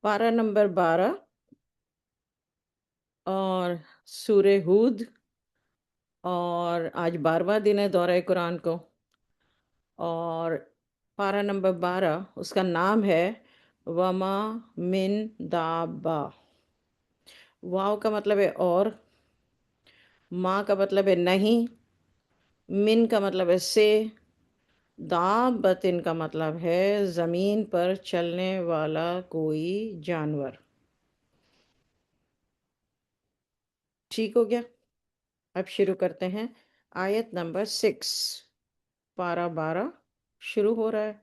پارہ نمبر 12 اور سورہ ہود، اور آج 12واں دن ہے دورہ قرآن کو۔ اور پارہ نمبر 12 اس کا نام ہے وما من دابا۔ واو کا مطلب ہے اور، ماں کا مطلب ہے نہیں، من کا مطلب ہے سے، دابتن کا مطلب ہے زمین پر چلنے والا کوئی جانور۔ ٹھیک ہو گیا؟ اب شروع کرتے ہیں۔ آیت نمبر 6، پارہ 12 شروع ہو رہا ہے۔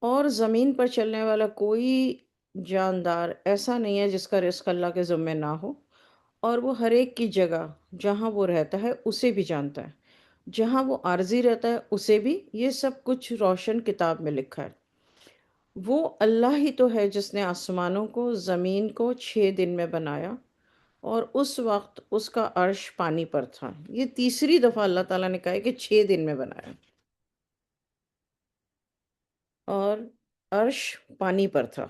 اور زمین پر چلنے والا کوئی جاندار ایسا نہیں ہے جس کا رزق اللہ کے ذمہ نہ ہو، اور وہ ہر ایک کی جگہ جہاں وہ رہتا ہے اسے بھی جانتا ہے، جہاں وہ عارضی رہتا ہے اسے بھی۔ یہ سب کچھ روشن کتاب میں لکھا ہے۔ وہ اللہ ہی تو ہے جس نے آسمانوں کو زمین کو 6 دن میں بنایا، اور اس وقت اس کا عرش پانی پر تھا۔ یہ تیسری دفعہ اللہ تعالیٰ نے کہا ہے کہ 6 دن میں بنایا، اور عرش پانی پر تھا،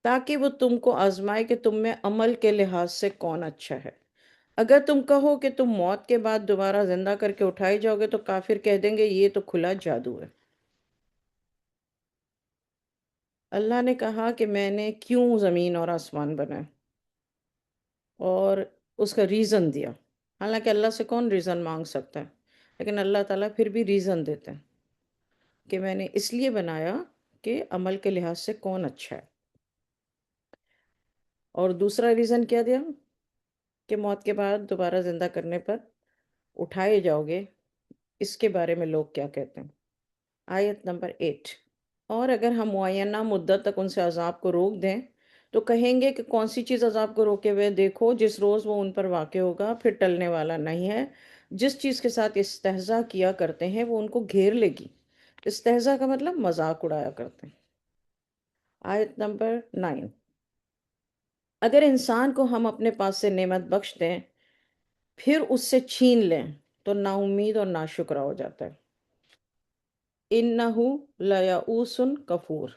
تاکہ وہ تم کو آزمائے کہ تم میں عمل کے لحاظ سے کون اچھا ہے۔ اگر تم کہو کہ تم موت کے بعد دوبارہ زندہ کر کے اٹھائے جاؤ گے تو کافر کہہ دیں گے یہ تو کھلا جادو ہے۔ اللہ نے کہا کہ میں نے کیوں زمین اور آسمان بنائے، اور اس کا ریزن دیا۔ حالانکہ اللہ سے کون ریزن مانگ سکتا ہے، لیکن اللہ تعالیٰ پھر بھی ریزن دیتے ہیں کہ میں نے اس لیے بنایا کہ عمل کے لحاظ سے کون اچھا ہے۔ اور دوسرا ریزن کیا دیا؟ کہ موت کے بعد دوبارہ زندہ کرنے پر اٹھائے جاؤ گے، اس کے بارے میں لوگ کیا کہتے ہیں۔ آیت نمبر 8، اور اگر ہم معینہ مدت تک ان سے عذاب کو روک دیں تو کہیں گے کہ کون سی چیز عذاب کو روکے ہوئے؟ دیکھو جس روز وہ ان پر واقع ہوگا پھر ٹلنے والا نہیں ہے۔ جس چیز کے ساتھ استہزاء کیا کرتے ہیں وہ ان کو گھیر لے گی۔ استہزاء کا مطلب مذاق اڑایا کرتے ہیں۔ آیت نمبر 9، اگر انسان کو ہم اپنے پاس سے نعمت بخش دیں پھر اس سے چھین لیں تو نا امید اور ناشکرا ہو جاتا ہے۔ انہو لیئوس کفور،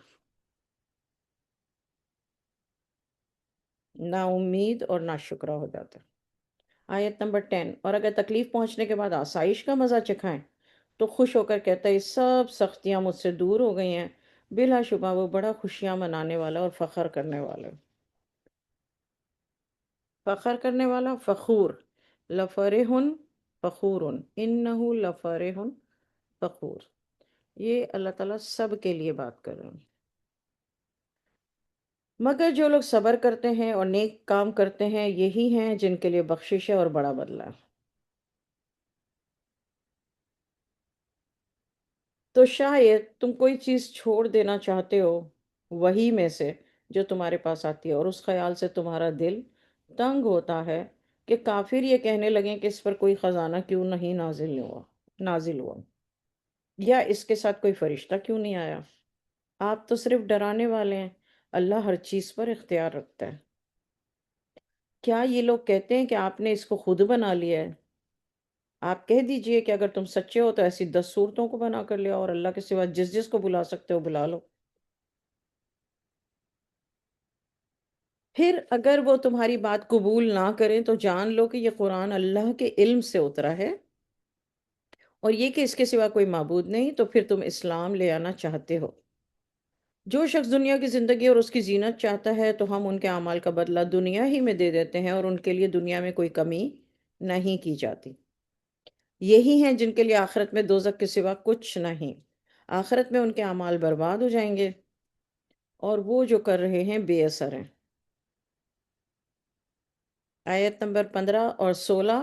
نا امید اور ناشکرا ہو جاتا ہے۔ آیت نمبر 10، اور اگر تکلیف پہنچنے کے بعد آسائش کا مزہ چکھائیں تو خوش ہو کر کہتا ہے سب سختیاں مجھ سے دور ہو گئی ہیں۔ بلا شبہ وہ بڑا خوشیاں منانے والا اور فخر کرنے والا ہے۔ فخر کرنے والا، فخور، لفرح فخور، انہو لفرح فخور۔ یہ اللہ تعالیٰ سب کے لیے بات کر رہے ہیں۔ مگر جو لوگ صبر کرتے ہیں اور نیک کام کرتے ہیں یہی ہیں جن کے لیے بخشش ہے اور بڑا بدلہ ہے۔ تو شاید تم کوئی چیز چھوڑ دینا چاہتے ہو وہی میں سے جو تمہارے پاس آتی ہے، اور اس خیال سے تمہارا دل تنگ ہوتا ہے کہ کافر یہ کہنے لگیں کہ اس پر کوئی خزانہ کیوں نہیں نازل ہوا، یا اس کے ساتھ کوئی فرشتہ کیوں نہیں آیا۔ آپ تو صرف ڈرانے والے ہیں، اللہ ہر چیز پر اختیار رکھتا ہے۔ کیا یہ لوگ کہتے ہیں کہ آپ نے اس کو خود بنا لیا ہے؟ آپ کہہ دیجئے کہ اگر تم سچے ہو تو ایسی 10 صورتوں کو بنا کر لیا، اور اللہ کے سوا جس جس کو بلا سکتے ہو بلا لو۔ پھر اگر وہ تمہاری بات قبول نہ کریں تو جان لو کہ یہ قرآن اللہ کے علم سے اترا ہے، اور یہ کہ اس کے سوا کوئی معبود نہیں، تو پھر تم اسلام لے آنا چاہتے ہو۔ جو شخص دنیا کی زندگی اور اس کی زینت چاہتا ہے تو ہم ان کے اعمال کا بدلہ دنیا ہی میں دے دیتے ہیں، اور ان کے لیے دنیا میں کوئی کمی نہیں کی جاتی۔ یہی ہیں جن کے لیے آخرت میں دوزخ کے سوا کچھ نہیں۔ آخرت میں ان کے اعمال برباد ہو جائیں گے، اور وہ جو کر رہے ہیں بے اثر ہیں۔ آیت نمبر 15 اور 16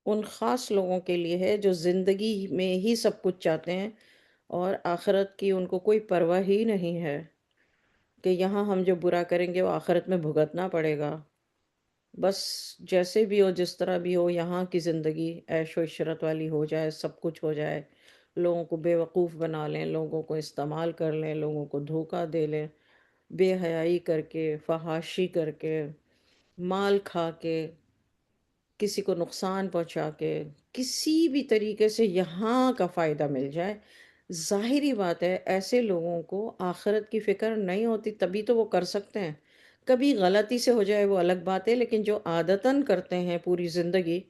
ان خاص لوگوں کے لیے ہے جو زندگی میں ہی سب کچھ چاہتے ہیں، اور آخرت کی ان کو کوئی پرواہ ہی نہیں ہے کہ یہاں ہم جو برا کریں گے وہ آخرت میں بھگتنا پڑے گا۔ بس جیسے بھی ہو، جس طرح بھی ہو، یہاں کی زندگی عیش و عشرت والی ہو جائے، سب کچھ ہو جائے، لوگوں کو بے وقوف بنا لیں، لوگوں کو استعمال کر لیں، لوگوں کو دھوکہ دے لیں، بے حیائی کر کے، فحاشی کر کے، مال کھا کے، کسی کو نقصان پہنچا کے، کسی بھی طریقے سے یہاں کا فائدہ مل جائے، ظاہری بات ہے، ایسے لوگوں کو آخرت کی فکر نہیں ہوتی، تبھی تو وہ کر سکتے ہیں۔ کبھی غلطی سے ہو جائے وہ الگ بات ہے، لیکن جو عادتاً کرتے ہیں پوری زندگی،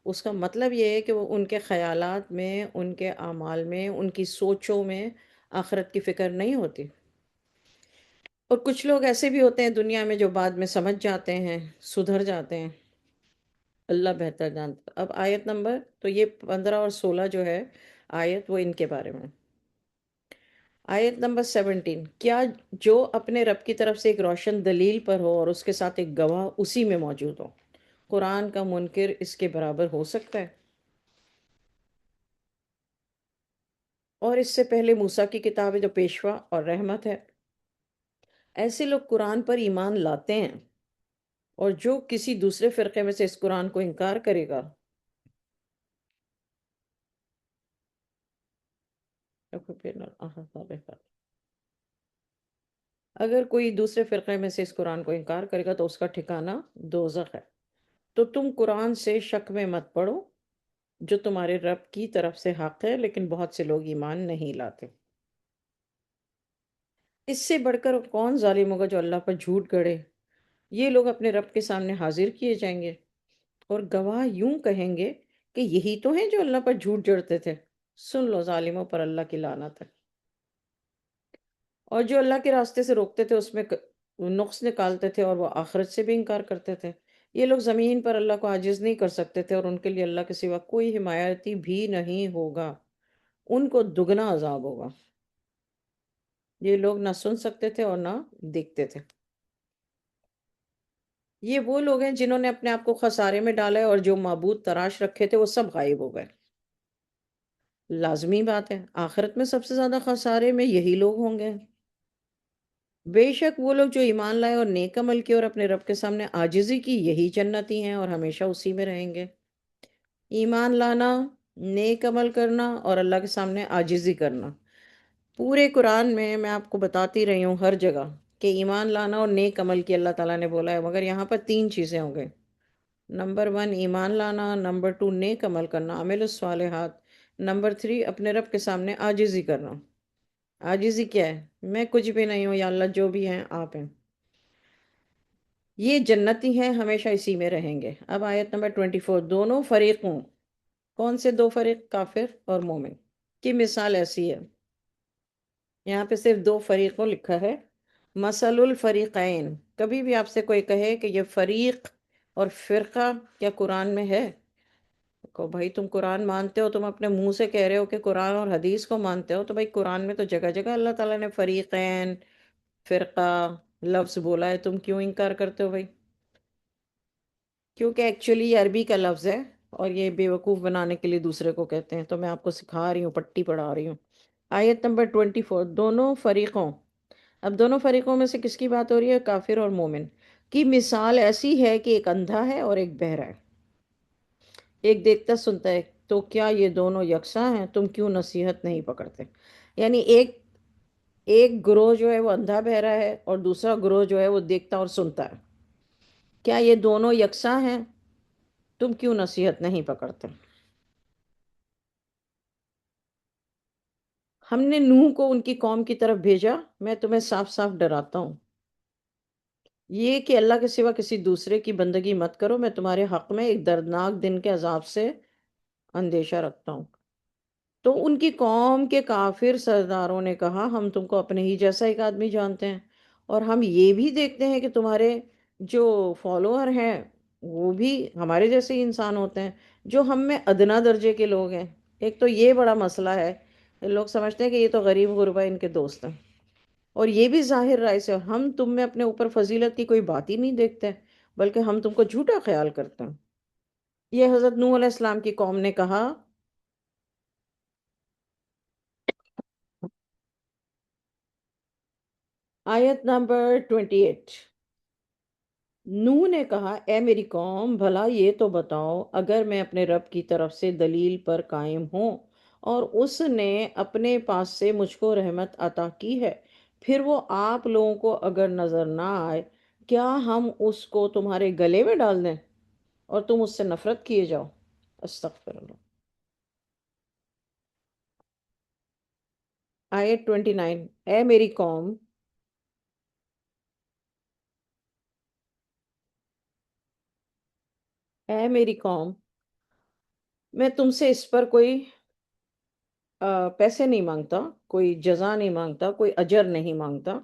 اس کا مطلب یہ ہے کہ وہ ان کے خیالات میں، ان کے اعمال میں، ان کی سوچوں میں آخرت کی فکر نہیں ہوتی۔ اور کچھ لوگ ایسے بھی ہوتے ہیں دنیا میں جو بعد میں سمجھ جاتے ہیں، سدھر جاتے ہیں۔ اللہ بہتر جانتا۔ اب آیت نمبر، تو یہ 15 اور 16 جو ہے آیت، وہ ان کے بارے میں۔ آیت نمبر 17، کیا جو اپنے رب کی طرف سے ایک روشن دلیل پر ہو اور اس کے ساتھ ایک گواہ اسی میں موجود ہو، قرآن کا منکر اس کے برابر ہو سکتا ہے؟ اور اس سے پہلے موسیٰ کی کتاب ہے جو پیشوا اور رحمت ہے۔ ایسے لوگ قرآن پر ایمان لاتے ہیں، اور جو کسی دوسرے فرقے میں سے اس قرآن کو انکار کرے گا، اگر کوئی دوسرے فرقے میں سے اس قرآن کو انکار کرے گا تو اس کا ٹھکانہ دوزخ ہے۔ تو تم قرآن سے شک میں مت پڑو، جو تمہارے رب کی طرف سے حق ہے، لیکن بہت سے لوگ ایمان نہیں لاتے۔ اس سے بڑھ کر کون ظالم ہوگا جو اللہ پر جھوٹ گڑے؟ یہ لوگ اپنے رب کے سامنے حاضر کیے جائیں گے، اور گواہ یوں کہیں گے کہ یہی تو ہیں جو اللہ پر جھوٹ جڑتے تھے۔ سن لو، ظالموں پر اللہ کی لعنت ہے۔ اور جو اللہ کے راستے سے روکتے تھے اس میں نقص نکالتے تھے، اور وہ آخرت سے بھی انکار کرتے تھے۔ یہ لوگ زمین پر اللہ کو عاجز نہیں کر سکتے تھے، اور ان کے لیے اللہ کے سوا کوئی حمایتی بھی نہیں ہوگا۔ ان کو دگنا عذاب ہوگا۔ یہ لوگ نہ سن سکتے تھے اور نہ دیکھتے تھے۔ یہ وہ لوگ ہیں جنہوں نے اپنے آپ کو خسارے میں ڈالا ہے، اور جو معبود تراش رکھے تھے وہ سب غائب ہو گئے۔ لازمی بات ہے، آخرت میں سب سے زیادہ خسارے میں یہی لوگ ہوں گے۔ بے شک وہ لوگ جو ایمان لائے اور نیک عمل کیے اور اپنے رب کے سامنے عاجزی کی، یہی جنتی ہیں اور ہمیشہ اسی میں رہیں گے۔ ایمان لانا، نیک عمل کرنا اور اللہ کے سامنے عاجزی کرنا، پورے قرآن میں آپ کو بتاتی رہی ہوں ہر جگہ کہ ایمان لانا اور نیک عمل کی اللہ تعالیٰ نے بولا ہے، مگر یہاں پر 3 چیزیں ہوں گے۔ نمبر 1 ایمان لانا، نمبر 2 نیک عمل کرنا، عامل الصالحات، نمبر 3 اپنے رب کے سامنے عاجزی کرنا۔ عاجزی کیا ہے؟ میں کچھ بھی نہیں ہوں، یا اللہ جو بھی ہیں آپ ہیں۔ یہ جنتی ہیں، ہمیشہ اسی میں رہیں گے۔ اب آیت نمبر 24، دونوں فریقوں، کون سے دو فریق؟ کافر اور مومن کی مثال ایسی ہے۔ یہاں پہ صرف 2 فریقوں لکھا ہے۔ مثل الفریقین، کبھی بھی آپ سے کوئی کہے کہ یہ فریق اور فرقہ کیا قرآن میں ہے؟ کو بھائی تم قرآن مانتے ہو، تم اپنے منہ سے کہہ رہے ہو کہ قرآن اور حدیث کو مانتے ہو، تو بھائی قرآن میں تو جگہ جگہ اللہ تعالیٰ نے فریقین، فرقہ لفظ بولا ہے، تم کیوں انکار کرتے ہو بھائی؟ کیونکہ ایکچولی یہ عربی کا لفظ ہے، اور یہ بیوقوف بنانے کے لیے دوسرے کو کہتے ہیں، تو میں آپ کو سکھا رہی ہوں، پٹی پڑھا رہی ہوں۔ آیت نمبر 24، دونوں فریقوں، اب دونوں فریقوں میں سے کس کی بات ہو رہی ہے؟ کافر اور مومن کی مثال ایسی ہے کہ ایک اندھا ہے اور ایک بہرا ہے، ایک دیکھتا سنتا ہے، تو کیا یہ دونوں یکساں ہیں؟ تم کیوں نصیحت نہیں پکڑتے؟ یعنی ایک ایک گروہ جو ہے وہ اندھا بہرا ہے، اور دوسرا گروہ جو ہے وہ دیکھتا اور سنتا ہے۔ کیا یہ دونوں یکساں ہیں؟ تم کیوں نصیحت نہیں پکڑتے؟ ہم نے نوح کو ان کی قوم کی طرف بھیجا، میں تمہیں صاف صاف ڈراتا ہوں، یہ کہ اللہ کے سوا کسی دوسرے کی بندگی مت کرو، میں تمہارے حق میں ایک دردناک دن کے عذاب سے اندیشہ رکھتا ہوں۔ تو ان کی قوم کے کافر سرداروں نے کہا، ہم تم کو اپنے ہی جیسا ایک آدمی جانتے ہیں، اور ہم یہ بھی دیکھتے ہیں کہ تمہارے جو فالوور ہیں وہ بھی ہمارے جیسے ہی انسان ہوتے ہیں، جو ہم میں ادنا درجے کے لوگ ہیں۔ ایک تو یہ بڑا مسئلہ ہے، لوگ سمجھتے ہیں کہ یہ تو غریب غربا ان کے دوست ہیں، اور یہ بھی ظاہر رائے سے ہم تم میں اپنے اوپر فضیلت کی کوئی بات ہی نہیں دیکھتے، بلکہ ہم تم کو جھوٹا خیال کرتے ہیں۔ یہ حضرت نوح علیہ السلام کی قوم نے کہا۔ آیت نمبر 28، نوح نے کہا، اے میری قوم، بھلا یہ تو بتاؤ، اگر میں اپنے رب کی طرف سے دلیل پر قائم ہوں، اور اس نے اپنے پاس سے مجھ کو رحمت عطا کی ہے، پھر وہ آپ لوگوں کو اگر نظر نہ آئے، کیا ہم اس کو تمہارے گلے میں ڈال دیں اور تم اس سے نفرت کیے جاؤ؟ استغفر اللہ۔ آیت 29، اے میری قوم، اے میری قوم، میں تم سے اس پر کوئی پیسے نہیں مانگتا، کوئی جزا نہیں مانگتا، کوئی اجر نہیں مانگتا۔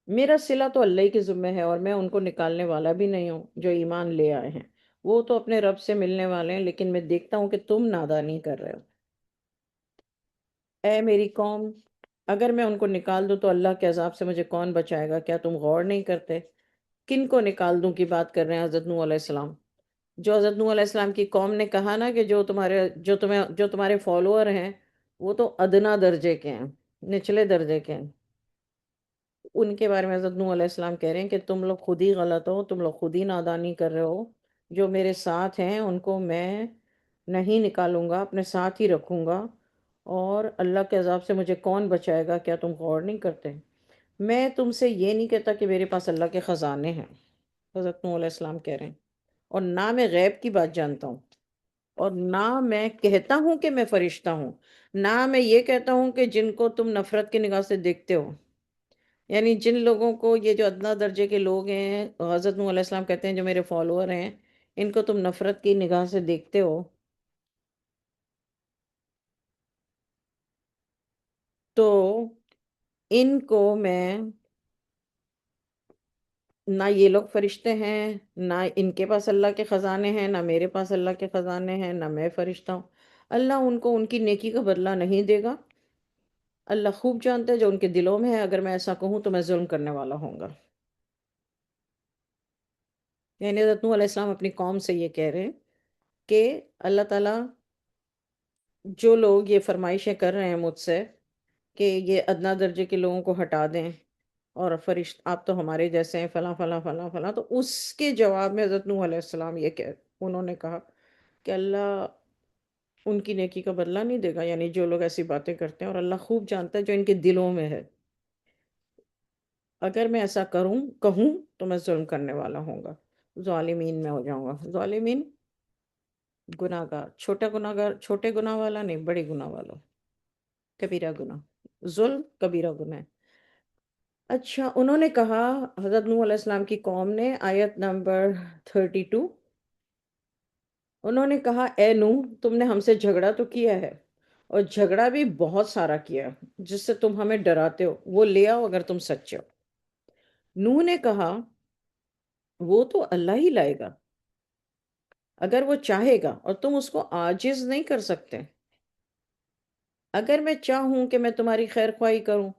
میرا صلہ تو اللہ ہی کے ذمہ ہے، اور میں ان کو نکالنے والا بھی نہیں ہوں جو ایمان لے آئے ہیں۔ وہ تو اپنے رب سے ملنے والے ہیں، لیکن میں دیکھتا ہوں کہ تم نادانی کر رہے ہو۔ اے میری قوم، اگر میں ان کو نکال دوں تو اللہ کے عذاب سے مجھے کون بچائے گا؟ کیا تم غور نہیں کرتے؟ کن کو نکال دوں کی بات کر رہے ہیں حضرت نوح علیہ السلام۔ جو حضرت نوح علیہ السلام کی قوم نے کہا نا کہ جو تمہارے فالوور ہیں وہ تو ادنا درجے کے ہیں، نچلے درجے کے ہیں، ان کے بارے میں حضرت نوح علیہ السلام کہہ رہے ہیں کہ تم لوگ خود ہی غلط ہو، تم لوگ خود ہی نادانی کر رہے ہو۔ جو میرے ساتھ ہیں ان کو میں نہیں نکالوں گا، اپنے ساتھ ہی رکھوں گا، اور اللہ کے عذاب سے مجھے کون بچائے گا؟ کیا تم غور نہیں کرتے؟ میں تم سے یہ نہیں کہتا کہ میرے پاس اللہ کے خزانے ہیں، حضرت نوح علیہ السلام کہہ رہے ہیں، اور نہ میں غیب کی بات جانتا ہوں، اور نہ میں کہتا ہوں کہ میں فرشتہ ہوں، نہ میں یہ کہتا ہوں کہ جن کو تم نفرت کی نگاہ سے دیکھتے ہو، یعنی جن لوگوں کو، یہ جو ادنا درجے کے لوگ ہیں، حضرت نوح علیہ السلام کہتے ہیں جو میرے فالوور ہیں، ان کو تم نفرت کی نگاہ سے دیکھتے ہو، تو ان کو میں، نہ یہ لوگ فرشتے ہیں، نہ ان کے پاس اللہ کے خزانے ہیں، نہ میرے پاس اللہ کے خزانے ہیں، نہ میں فرشتہ ہوں۔ اللہ ان کو ان کی نیکی کا بدلہ نہیں دے گا۔ اللہ خوب جانتا ہے جو ان کے دلوں میں ہے، اگر میں ایسا کہوں تو میں ظلم کرنے والا ہوں گا۔ یعنی حضرت نوح علیہ السلام اپنی قوم سے یہ کہہ رہے ہیں کہ اللہ تعالیٰ، جو لوگ یہ فرمائشیں کر رہے ہیں مجھ سے کہ یہ ادنا درجے کے لوگوں کو ہٹا دیں، اور فرشت آپ تو ہمارے جیسے ہیں، فلاں فلاں فلاں فلاں، تو اس کے جواب میں حضرت نوح علیہ السلام انہوں نے کہا کہ اللہ ان کی نیکی کا بدلہ نہیں دے گا، یعنی جو لوگ ایسی باتیں کرتے ہیں، اور اللہ خوب جانتا ہے جو ان کے دلوں میں ہے۔ اگر میں ایسا کہوں تو میں ظلم کرنے والا ہوں گا، ظالمین میں ہو جاؤں گا۔ ظالمین گناہ گار، چھوٹا گناہ گار، چھوٹے گناہ والا نہیں، بڑے گناہ والا، کبیرہ گناہ، ظلم کبیرہ گناہ ہے۔ اچھا، انہوں نے کہا، حضرت نوح علیہ السلام کی قوم نے، آیت نمبر 32، انہوں نے کہا اے نوح، تم نے ہم سے جھگڑا تو کیا ہے، اور جھگڑا بھی بہت سارا کیا، جس سے تم ہمیں ڈراتے ہو، وہ لے آؤ اگر تم سچے ہو۔ نوح نے کہا وہ تو اللہ ہی لائے گا اگر وہ چاہے گا، اور تم اس کو عاجز نہیں کر سکتے۔ اگر میں چاہوں کہ میں تمہاری خیر خواہی کروں،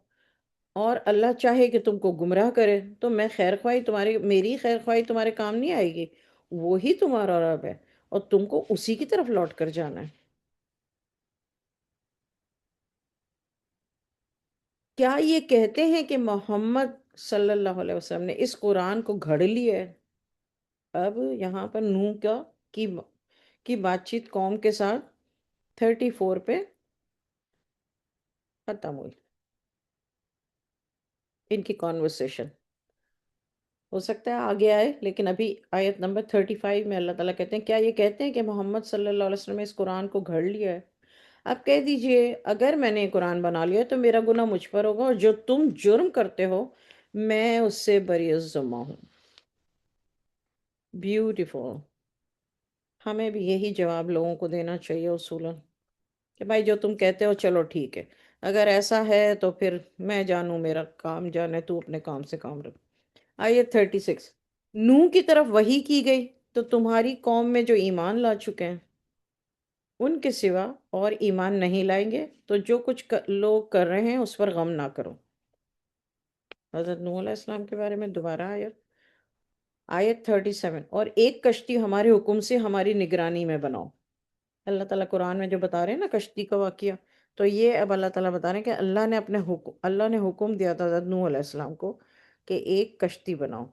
اور اللہ چاہے کہ تم کو گمراہ کرے، تو میں خیر خواہی میری خیر خواہی تمہارے کام نہیں آئے گی۔ وہی تمہارا رب ہے، اور تم کو اسی کی طرف لوٹ کر جانا ہے۔ کیا یہ کہتے ہیں کہ محمد صلی اللہ علیہ وسلم نے اس قرآن کو گھڑ لیا ہے؟ اب یہاں پر نوح کی کی بات چیت قوم کے ساتھ 34 پہ ختم ہوئی، ان کی کانورسیشن۔ ہو سکتا ہے آگے آئے، لیکن ابھی آیت نمبر 35 میں اللہ تعالیٰ کہتے ہیں، کیا یہ کہتے ہیں کہ محمد صلی اللہ علیہ وسلم نے اس قرآن کو گھڑ لیا ہے؟ آپ کہہ دیجئے، اگر میں نے قرآن بنا لیا تو میرا گناہ مجھ پر ہوگا، اور جو تم جرم کرتے ہو میں اس سے بری الذمہ ہوں۔ بیوٹیفul۔ ہمیں بھی یہی جواب لوگوں کو دینا چاہیے اصولاً، کہ بھائی جو تم کہتے ہو چلو ٹھیک ہے، اگر ایسا ہے تو پھر میں جانوں، میرا کام جانے، تو اپنے کام سے کام رکھ۔ آیت 36، نوح کی طرف وحی کی گئی تو تمہاری قوم میں جو ایمان لا چکے ہیں ان کے سوا اور ایمان نہیں لائیں گے، تو جو کچھ لوگ کر رہے ہیں اس پر غم نہ کرو۔ حضرت نوح علیہ السلام کے بارے میں دوبارہ آیت 37، اور ایک کشتی ہمارے حکم سے ہماری نگرانی میں بناؤ۔ اللہ تعالیٰ قرآن میں جو بتا رہے ہیں نا کشتی کا واقعہ، تو یہ اب اللہ تعالیٰ بتا رہے ہیں کہ اللہ نے حکم دیا تھا حضرت نوح علیہ السلام کو کہ ایک کشتی بناؤ،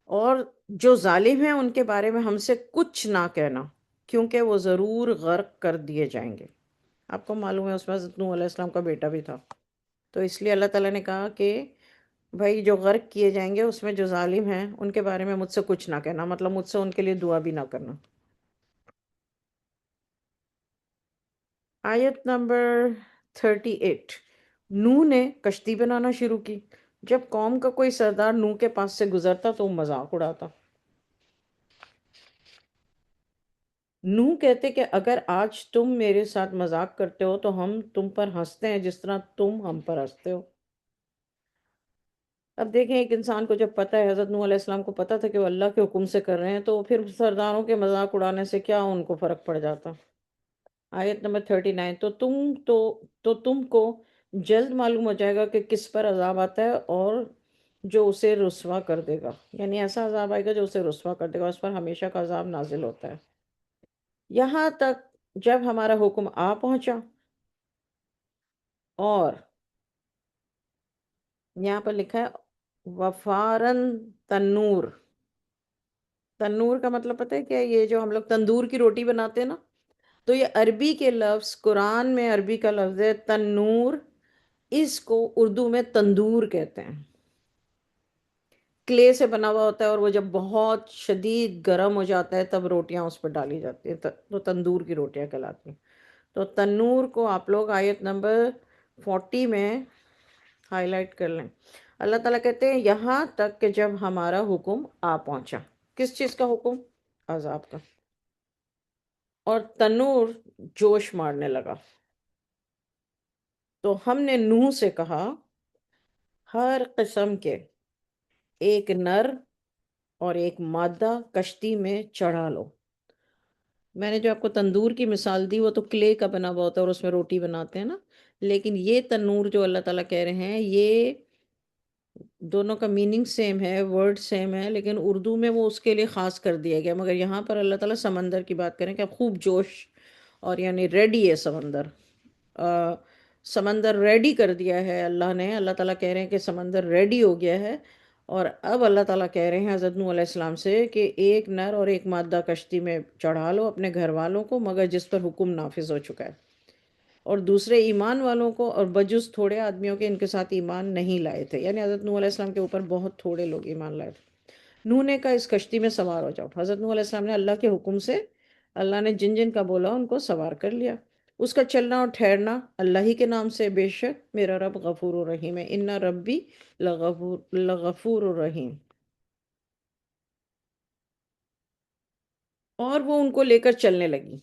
اور جو ظالم ہیں ان کے بارے میں ہم سے کچھ نہ کہنا، کیونکہ وہ ضرور غرق کر دیے جائیں گے۔ آپ کو معلوم ہے اس میں حضرت نوح علیہ السلام کا بیٹا بھی تھا، تو اس لیے اللہ تعالیٰ نے کہا کہ بھائی جو غرق کیے جائیں گے اس میں جو ظالم ہیں ان کے بارے میں مجھ سے کچھ نہ کہنا، مطلب مجھ سے ان کے لیے دعا بھی نہ کرنا۔ آیت نمبر 38، نوح نے کشتی بنانا شروع کی۔ جب قوم کا کوئی سردار نوح کے پاس سے گزرتا تو وہ مذاق اڑاتا۔ نوح کہتے کہ اگر آج تم میرے ساتھ مذاق کرتے ہو تو ہم تم پر ہنستے ہیں جس طرح تم ہم پر ہنستے ہو۔ اب دیکھیں، ایک انسان کو جب پتہ ہے، حضرت نوح علیہ السلام کو پتہ تھا کہ وہ اللہ کے حکم سے کر رہے ہیں، تو پھر سرداروں کے مذاق اڑانے سے کیا ان کو فرق پڑ جاتا۔ آیت نمبر 39، تو تم کو جلد معلوم ہو جائے گا کہ کس پر عذاب آتا ہے اور جو اسے رسوا کر دے گا، یعنی ایسا عذاب آئے گا جو اسے رسوا کر دے گا، اس پر ہمیشہ کا عذاب نازل ہوتا ہے۔ یہاں تک جب ہمارا حکم آ پہنچا، اور یہاں پر لکھا ہے وفارن تنور۔ تنور کا مطلب پتہ ہے کیا ہے؟ یہ جو ہم لوگ تندور کی روٹی بناتے ہیں نا، تو یہ عربی کے لفظ، قرآن میں عربی کا لفظ ہے تنور، اس کو اردو میں تندور کہتے ہیں۔ کلے سے بنا ہوا ہوتا ہے، اور وہ جب بہت شدید گرم ہو جاتا ہے تب روٹیاں اس پر ڈالی جاتی ہیں، تو تندور کی روٹیاں کہلاتی ہیں۔ تو تنور کو آپ لوگ آیت نمبر 40 میں ہائی لائٹ کر لیں۔ اللہ تعالیٰ کہتے ہیں یہاں تک کہ جب ہمارا حکم آ پہنچا۔ کس چیز کا حکم؟ عذاب کا۔ اور تنور جوش مارنے لگا، تو ہم نے نوح سے کہا ہر قسم کے ایک نر اور ایک مادہ کشتی میں چڑھا لو۔ میں نے جو آپ کو تندور کی مثال دی وہ تو کلے کا بنا ہوا ہوتا ہے اور اس میں روٹی بناتے ہیں نا، لیکن یہ تنور جو اللہ تعالیٰ کہہ رہے ہیں، یہ دونوں کا میننگ سیم ہے، ورڈ سیم ہے، لیکن اردو میں وہ اس کے لیے خاص کر دیا گیا۔ مگر یہاں پر اللہ تعالیٰ سمندر کی بات کریں کہ خوب جوش، اور یعنی ریڈی ہے سمندر، آ، سمندر ریڈی کر دیا ہے اللہ نے۔ اللہ تعالیٰ کہہ رہے ہیں کہ سمندر ریڈی ہو گیا ہے، اور اب اللہ تعالیٰ کہہ رہے ہیں حضرت نوح علیہ السلام سے کہ ایک نر اور ایک مادہ کشتی میں چڑھا لو اپنے گھر والوں کو، مگر جس پر حکم نافذ ہو چکا ہے، اور دوسرے ایمان والوں کو، اور بجز تھوڑے آدمیوں کے ان کے ساتھ ایمان نہیں لائے تھے، یعنی حضرت نوح علیہ السلام کے اوپر بہت تھوڑے لوگ ایمان لائے تھے۔ نوح نے کہا اس کشتی میں سوار ہو جاؤ۔ حضرت نوح علیہ السلام نے اللہ کے حکم سے، اللہ نے جن جن کا بولا ان کو سوار کر لیا۔ اس کا چلنا اور ٹھہرنا اللہ ہی کے نام سے، بے شک میرا رب غفور الرحیم ہے، ان ربی لغفور الرحیم۔ اور وہ ان کو لے کر چلنے لگی۔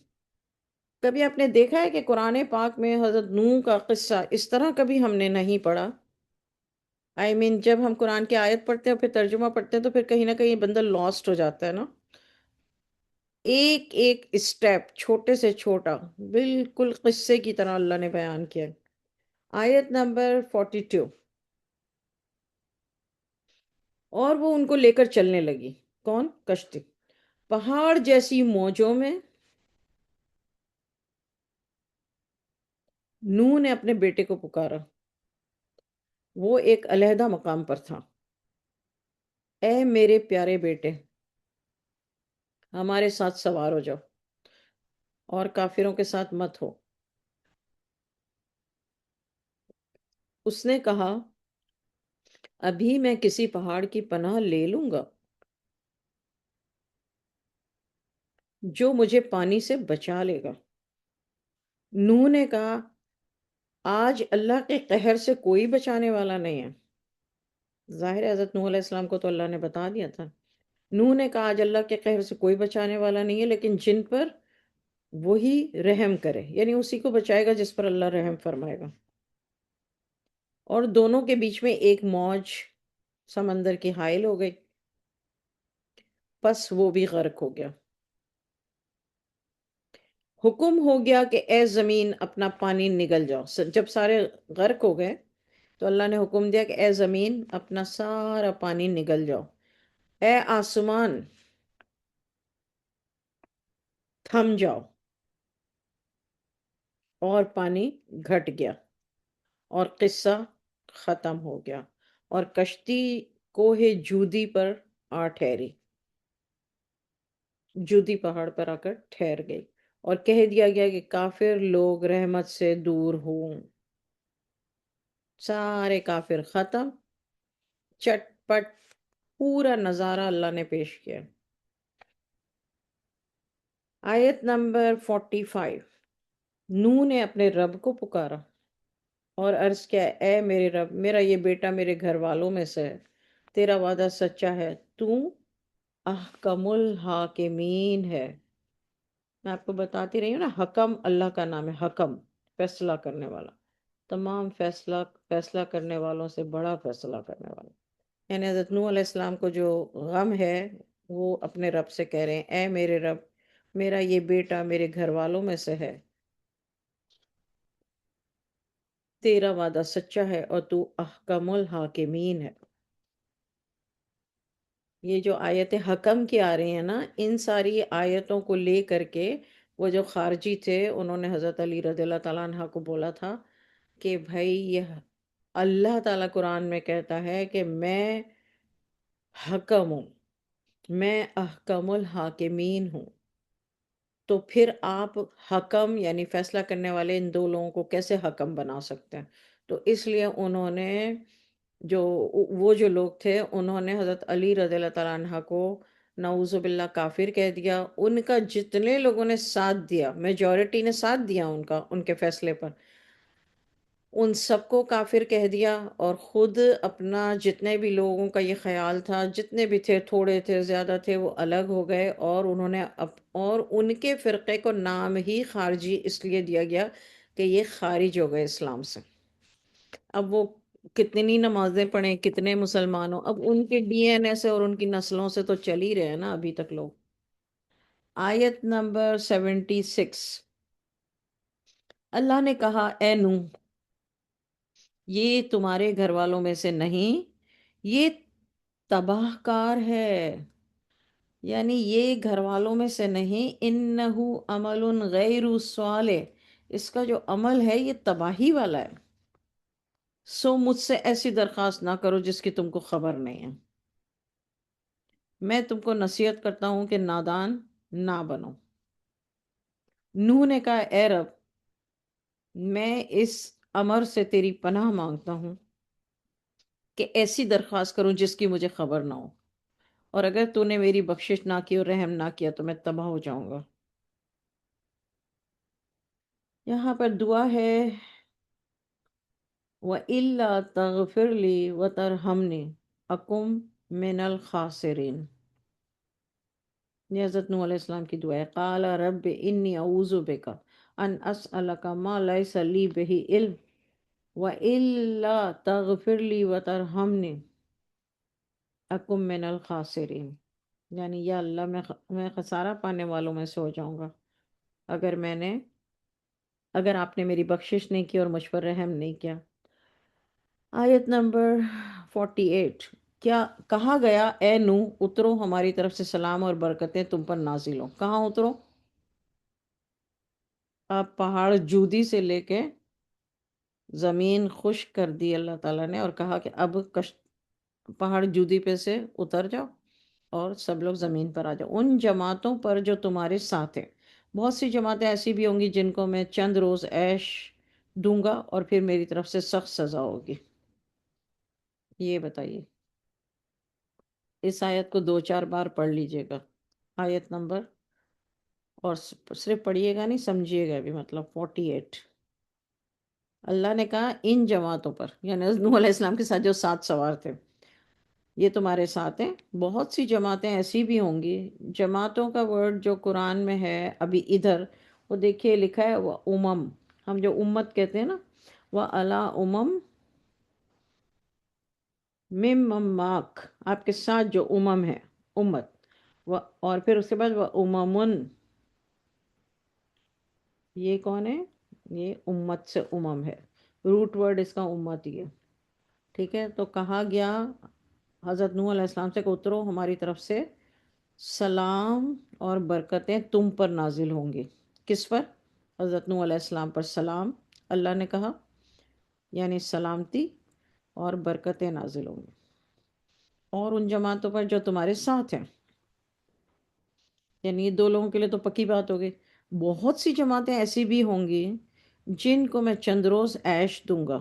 کبھی آپ نے دیکھا ہے کہ قرآن پاک میں حضرت نوح کا قصہ اس طرح کبھی ہم نے نہیں پڑھا؟ جب ہم قرآن کی آیت پڑھتے ہیں اور پھر ترجمہ پڑھتے ہیں تو پھر کہیں نہ کہیں بندہ لاسٹ ہو جاتا ہے نا۔ ایک ایک اسٹیپ چھوٹے سے چھوٹا بالکل قصے کی طرح اللہ نے بیان کیا ہے۔ آیت نمبر 42، اور وہ ان کو لے کر چلنے لگی۔ کون؟ کشتی، پہاڑ جیسی موجوں میں۔ نوح نے اپنے بیٹے کو پکارا، وہ ایک علیحدہ مقام پر تھا۔ اے میرے پیارے بیٹے، ہمارے ساتھ سوار ہو جاؤ اور کافروں کے ساتھ مت ہو۔ اس نے کہا ابھی میں کسی پہاڑ کی پناہ لے لوں گا جو مجھے پانی سے بچا لے گا۔ نوح نے کہا آج اللہ کے قہر سے کوئی بچانے والا نہیں ہے۔ ظاہر ہے حضرت نوح علیہ السلام کو تو اللہ نے بتا دیا تھا۔ نوح نے کہا آج اللہ کے قہر سے کوئی بچانے والا نہیں ہے، لیکن جن پر وہی رحم کرے، یعنی اسی کو بچائے گا جس پر اللہ رحم فرمائے گا۔ اور دونوں کے بیچ میں ایک موج سمندر کی حائل ہو گئی، پس وہ بھی غرق ہو گیا۔ حکم ہو گیا کہ اے زمین اپنا پانی نگل جاؤ۔ جب سارے غرق ہو گئے تو اللہ نے حکم دیا کہ اے زمین اپنا سارا پانی نگل جاؤ، اے آسمان تھم جاؤ، اور پانی گھٹ گیا، اور قصہ ختم ہو گیا، اور کشتی کوہ جودی پر آ ٹھہری، جودی پہاڑ پر آ کر ٹھہر گئی، اور کہہ دیا گیا کہ کافر لوگ رحمت سے دور ہوں۔ سارے کافر ختم، چٹ پٹ پورا نظارہ اللہ نے پیش کیا۔ آیت نمبر 45، نوح نے اپنے رب کو پکارا اور عرض کیا، اے میرے رب، میرا یہ بیٹا میرے گھر والوں میں سے ہے، تیرا وعدہ سچا ہے، تو احکم الحاکمین ہے۔ میں آپ کو بتاتی رہی ہوں نا، حکم اللہ کا نام ہے، حکم فیصلہ کرنے والا، تمام فیصلہ کرنے والوں سے بڑا فیصلہ کرنے والا۔ یعنی حضرت نوح علیہ السلام کو جو غم ہے، وہ اپنے رب سے کہہ رہے ہیں، اے میرے رب، میرا یہ بیٹا میرے گھر والوں میں سے ہے، تیرا وعدہ سچا ہے اور تو احکم الحاکمین ہے۔ یہ جو آیت حکم کی آ رہی ہیں نا، ان ساری آیتوں کو لے کر کے وہ جو خارجی تھے، انہوں نے حضرت علی رضی اللہ تعالیٰ عنہ کو بولا تھا کہ بھائی، یہ اللہ تعالیٰ قرآن میں کہتا ہے کہ میں حکم ہوں، میں احکم الحاکمین ہوں، تو پھر آپ حکم یعنی فیصلہ کرنے والے ان دو لوگوں کو کیسے حکم بنا سکتے ہیں؟ تو اس لیے انہوں نے جو وہ جو لوگ تھے، انہوں نے حضرت علی رضی اللہ تعالیٰ عنہ کو نعوذ باللہ کافر کہہ دیا۔ ان کا جتنے لوگوں نے ساتھ دیا، میجورٹی نے ساتھ دیا ان کا، ان کے فیصلے پر، ان سب کو کافر کہہ دیا، اور خود اپنا جتنے بھی لوگوں کا یہ خیال تھا، جتنے بھی تھے، تھوڑے تھے زیادہ تھے، وہ الگ ہو گئے، اور انہوں نے اور ان کے فرقے کو نام ہی خارجی اس لیے دیا گیا کہ یہ خارج ہو گئے اسلام سے۔ اب وہ کتنی نمازیں پڑھیں، کتنے مسلمانوں، اب ان کے ڈی این اے سے اور ان کی نسلوں سے تو چل ہی رہے ہیں نا ابھی تک لوگ۔ آیت نمبر 76، اللہ نے کہا، اے نوح، یہ تمہارے گھر والوں میں سے نہیں، یہ تباہ کار ہے، یعنی یہ گھر والوں میں سے نہیں، انہو عمل غیر صالح، اس کا جو عمل ہے یہ تباہی والا ہے، سو مجھ سے ایسی درخواست نہ کرو جس کی تم کو خبر نہیں ہے۔ میں تم کو نصیحت کرتا ہوں کہ نادان نہ بنو۔ نوح نے کہا، اے رب، میں اس امر سے تیری پناہ مانگتا ہوں کہ ایسی درخواست کروں جس کی مجھے خبر نہ ہو، اور اگر تو نے میری بخشش نہ کی اور رحم نہ کیا تو میں تباہ ہو جاؤں گا۔ یہاں پر دعا ہے، وَإِلَّا تَغْفِرْ لِي وَتَرْحَمْنِي أَكُن مِّنَ الْخَاسِرِينَ۔ یہ حضرت نوح علیہ السلام کی دعا ہے، قال رب انی اعوذ بک ان اسألک ما لیس لی بہ علم وَإِلَّا تَغْفِرْ لِي وَتَرْحَمْنِي أَكُن مِّنَ الْخَاسِرِينَ، یعنی یا اللہ، میں خسارہ پانے والوں میں سے ہو جاؤں گا اگر آپ نے میری بخشش نہیں کی اور مجھ پر رحم نہیں کیا۔ آیت نمبر 48، کیا کہا گیا، اے نوح، اترو، ہماری طرف سے سلام اور برکتیں تم پر نازل ہوں۔ کہاں اترو؟ آپ پہاڑ جودی سے لے کے زمین خشک کر دی اللہ تعالیٰ نے، اور کہا کہ اب پہاڑ جودی پہ سے اتر جاؤ اور سب لوگ زمین پر آ جاؤ، ان جماعتوں پر جو تمہارے ساتھ ہیں۔ بہت سی جماعتیں ایسی بھی ہوں گی جن کو میں چند روز عیش دوں گا اور پھر میری طرف سے سخت سزا ہوگی۔ یہ بتائیے، اس آیت کو دو چار بار پڑھ لیجئے گا، آیت نمبر، اور صرف پڑھیے گا نہیں، سمجھیے گا بھی، مطلب 48۔ اللہ نے کہا ان جماعتوں پر، یعنی حضرت نوح علیہ السلام کے ساتھ جو 7 سوار تھے، یہ تمہارے ساتھ ہیں۔ بہت سی جماعتیں ایسی بھی ہوں گی، جماعتوں کا ورڈ جو قرآن میں ہے ابھی ادھر، وہ دیکھیے لکھا ہے وہ ہم جو امت کہتے ہیں نا، وہ الا مماک، آپ کے ساتھ جو ہے، امت، اور پھر اس کے بعد وہ یہ کون ہے؟ یہ امت سے ہے، روٹ ورڈ اس کا امت ہی ہے، ٹھیک ہے؟ تو کہا گیا حضرت نوح علیہ السلام سے کہ اترو، ہماری طرف سے سلام اور برکتیں تم پر نازل ہوں گی۔ کس پر؟ حضرت نوح علیہ السلام پر سلام، اللہ نے کہا، یعنی سلامتی اور برکتیں نازل ہوں گی، اور ان جماعتوں پر جو تمہارے ساتھ ہیں، یعنی یہ 2 لوگوں کے لیے تو پکی بات ہو گئی۔ بہت سی جماعتیں ایسی بھی ہوں گی جن کو میں چند روز عیش دوں گا،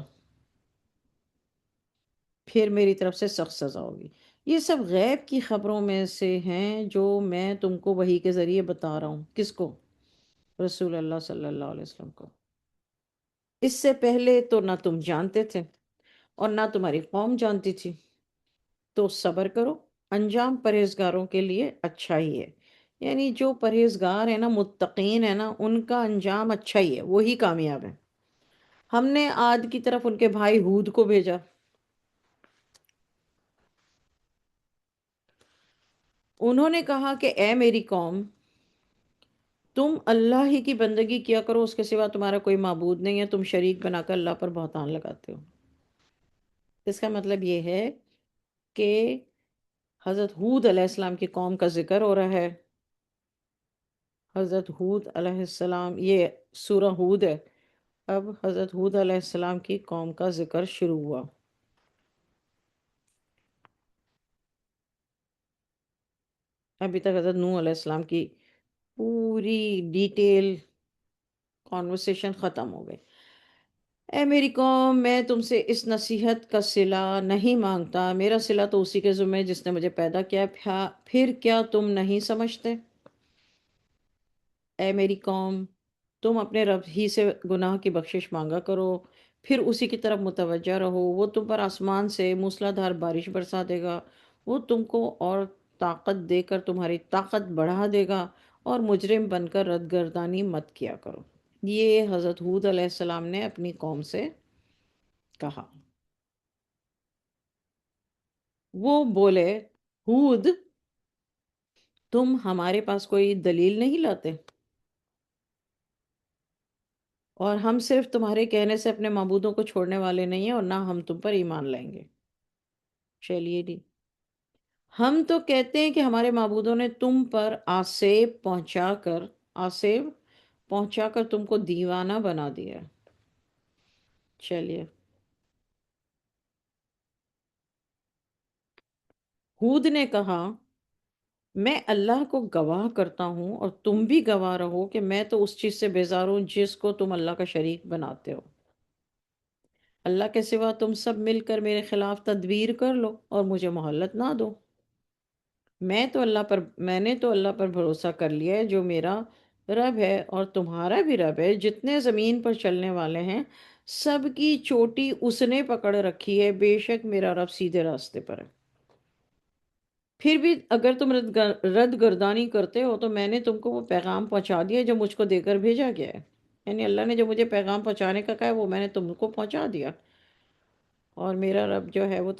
پھر میری طرف سے سخت سزا ہوگی۔ یہ سب غیب کی خبروں میں سے ہیں جو میں تم کو وحی کے ذریعے بتا رہا ہوں۔ کس کو؟ رسول اللہ صلی اللہ علیہ وسلم کو۔ اس سے پہلے تو نہ تم جانتے تھے اور نہ تمہاری قوم جانتی تھی، تو صبر کرو، انجام پرہیزگاروں کے لیے اچھا ہی ہے۔ یعنی جو پرہیزگار ہیں نا، متقین ہیں نا، ان کا انجام اچھا ہی ہے، وہی کامیاب ہے۔ ہم نے عاد کی طرف ان کے بھائی ہود کو بھیجا۔ انہوں نے کہا کہ اے میری قوم، تم اللہ ہی کی بندگی کیا کرو، اس کے سوا تمہارا کوئی معبود نہیں ہے، تم شریک بنا کر اللہ پر بہتان لگاتے ہو۔ اس کا مطلب یہ ہے کہ حضرت ہود علیہ السلام کی قوم کا ذکر ہو رہا ہے۔ حضرت ہود علیہ السلام، یہ سورہ ہود ہے۔ اب حضرت ہود علیہ السلام کی قوم کا ذکر شروع ہوا۔ ابھی تک حضرت نوح علیہ السلام کی پوری ڈیٹیل کانورسیشن ختم ہو گئی۔ اے میری قوم، میں تم سے اس نصیحت کا صلہ نہیں مانگتا، میرا صلہ تو اسی کے ذمہ ہے جس نے مجھے پیدا کیا۔ پھر کیا تم نہیں سمجھتے؟ اے میری قوم، تم اپنے رب ہی سے گناہ کی بخشش مانگا کرو، پھر اسی کی طرف متوجہ رہو، وہ تم پر آسمان سے موسلا دھار بارش برسا دے گا، وہ تم کو اور طاقت دے کر تمہاری طاقت بڑھا دے گا، اور مجرم بن کر رد گردانی مت کیا کرو۔ یہ حضرت ہود علیہ السلام نے اپنی قوم سے کہا۔ وہ بولے، ہود، تم ہمارے پاس کوئی دلیل نہیں لاتے، اور ہم صرف تمہارے کہنے سے اپنے معبودوں کو چھوڑنے والے نہیں ہیں، اور نہ ہم تم پر ایمان لائیں گے۔ چلیے جی، ہم تو کہتے ہیں کہ ہمارے معبودوں نے تم پر آسیب پہنچا کر تم کو دیوانہ بنا دیا ہے۔ چلیے، ہود نے کہا، میں اللہ کو گواہ کرتا ہوں اور تم بھی گواہ رہو کہ میں تو اس چیز سے بیزار ہوں جس کو تم اللہ کا شریک بناتے ہو۔ اللہ کے سوا تم سب مل کر میرے خلاف تدبیر کر لو اور مجھے مہلت نہ دو۔ میں نے تو اللہ پر بھروسہ کر لیا ہے جو میرا رب ہے اور تمہارا بھی رب ہے، جتنے زمین پر چلنے والے ہیں سب کی چوٹی اس نے پکڑ رکھی ہے، بے شک میرا رب سیدھے راستے پر ہے۔ پھر بھی اگر تم رد گردانی کرتے ہو تو میں نے تم کو وہ پیغام پہنچا دیا جو مجھ کو دے کر بھیجا گیا ہے۔ یعنی اللہ نے جو مجھے پیغام پہنچانے کا کہا ہے وہ میں نے تم کو پہنچا دیا، اور میرا رب جو ہے وہ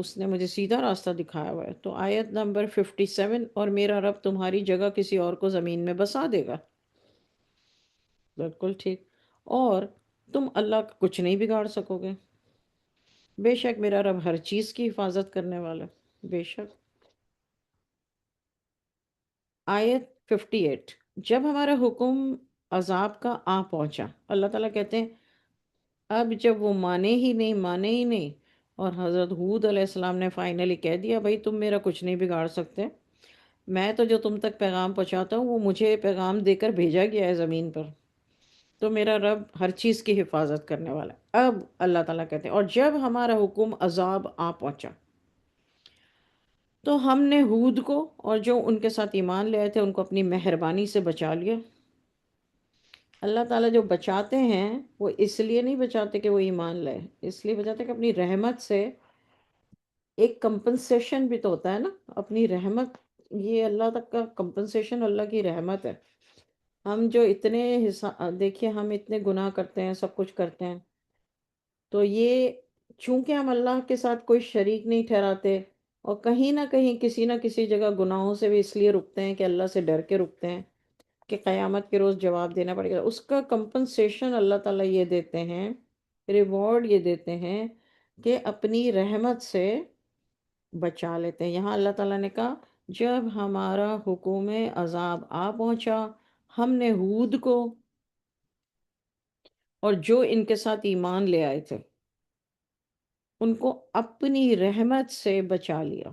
اس نے مجھے سیدھا راستہ دکھایا ہوا ہے۔ تو آیت نمبر 57، اور میرا رب تمہاری جگہ کسی اور کو زمین میں بسا دے گا۔ بالکل ٹھیک۔ اور تم اللہ کا کچھ نہیں بگاڑ سکو گے، بے شک میرا رب ہر چیز کی حفاظت کرنے والا ہے۔ بے شک۔ آیت 58، جب ہمارا حکم عذاب کا آ پہنچا، اللہ تعالیٰ کہتے ہیں اب جب وہ مانے ہی نہیں، اور حضرت ہود علیہ السلام نے فائنلی کہہ دیا بھائی تم میرا کچھ نہیں بگاڑ سکتے، میں تو جو تم تک پیغام پہنچاتا ہوں وہ مجھے پیغام دے کر بھیجا گیا ہے زمین پر، تو میرا رب ہر چیز کی حفاظت کرنے والا ہے۔ اب اللہ تعالیٰ کہتے ہیں اور جب ہمارا حکم عذاب آ پہنچا تو ہم نے ہود کو اور جو ان کے ساتھ ایمان لے آئے تھے ان کو اپنی مہربانی سے بچا لیا۔ اللہ تعالیٰ جو بچاتے ہیں وہ اس لیے نہیں بچاتے کہ وہ ایمان لائے، اس لیے بچاتے کہ اپنی رحمت سے ایک کمپنسیشن بھی تو ہوتا ہے نا، اپنی رحمت، یہ اللہ تک کا کمپنسیشن اللہ کی رحمت ہے۔ ہم جو اتنے دیکھیے ہم اتنے گناہ کرتے ہیں، سب کچھ کرتے ہیں، تو یہ چونکہ ہم اللہ کے ساتھ کوئی شریک نہیں ٹھہراتے، اور کہیں نہ کہیں کسی نہ کسی جگہ گناہوں سے بھی اس لیے رکتے ہیں کہ اللہ سے ڈر کے رکتے ہیں کہ قیامت کے روز جواب دینا پڑے گا، اس کا کمپنسیشن اللہ تعالیٰ یہ دیتے ہیں، ریوارڈ یہ دیتے ہیں کہ اپنی رحمت سے بچا لیتے ہیں۔ یہاں اللہ تعالیٰ نے کہا جب ہمارا حکم عذاب آ پہنچا ہم نے ہود کو اور جو ان کے ساتھ ایمان لے آئے تھے ان کو اپنی رحمت سے بچا لیا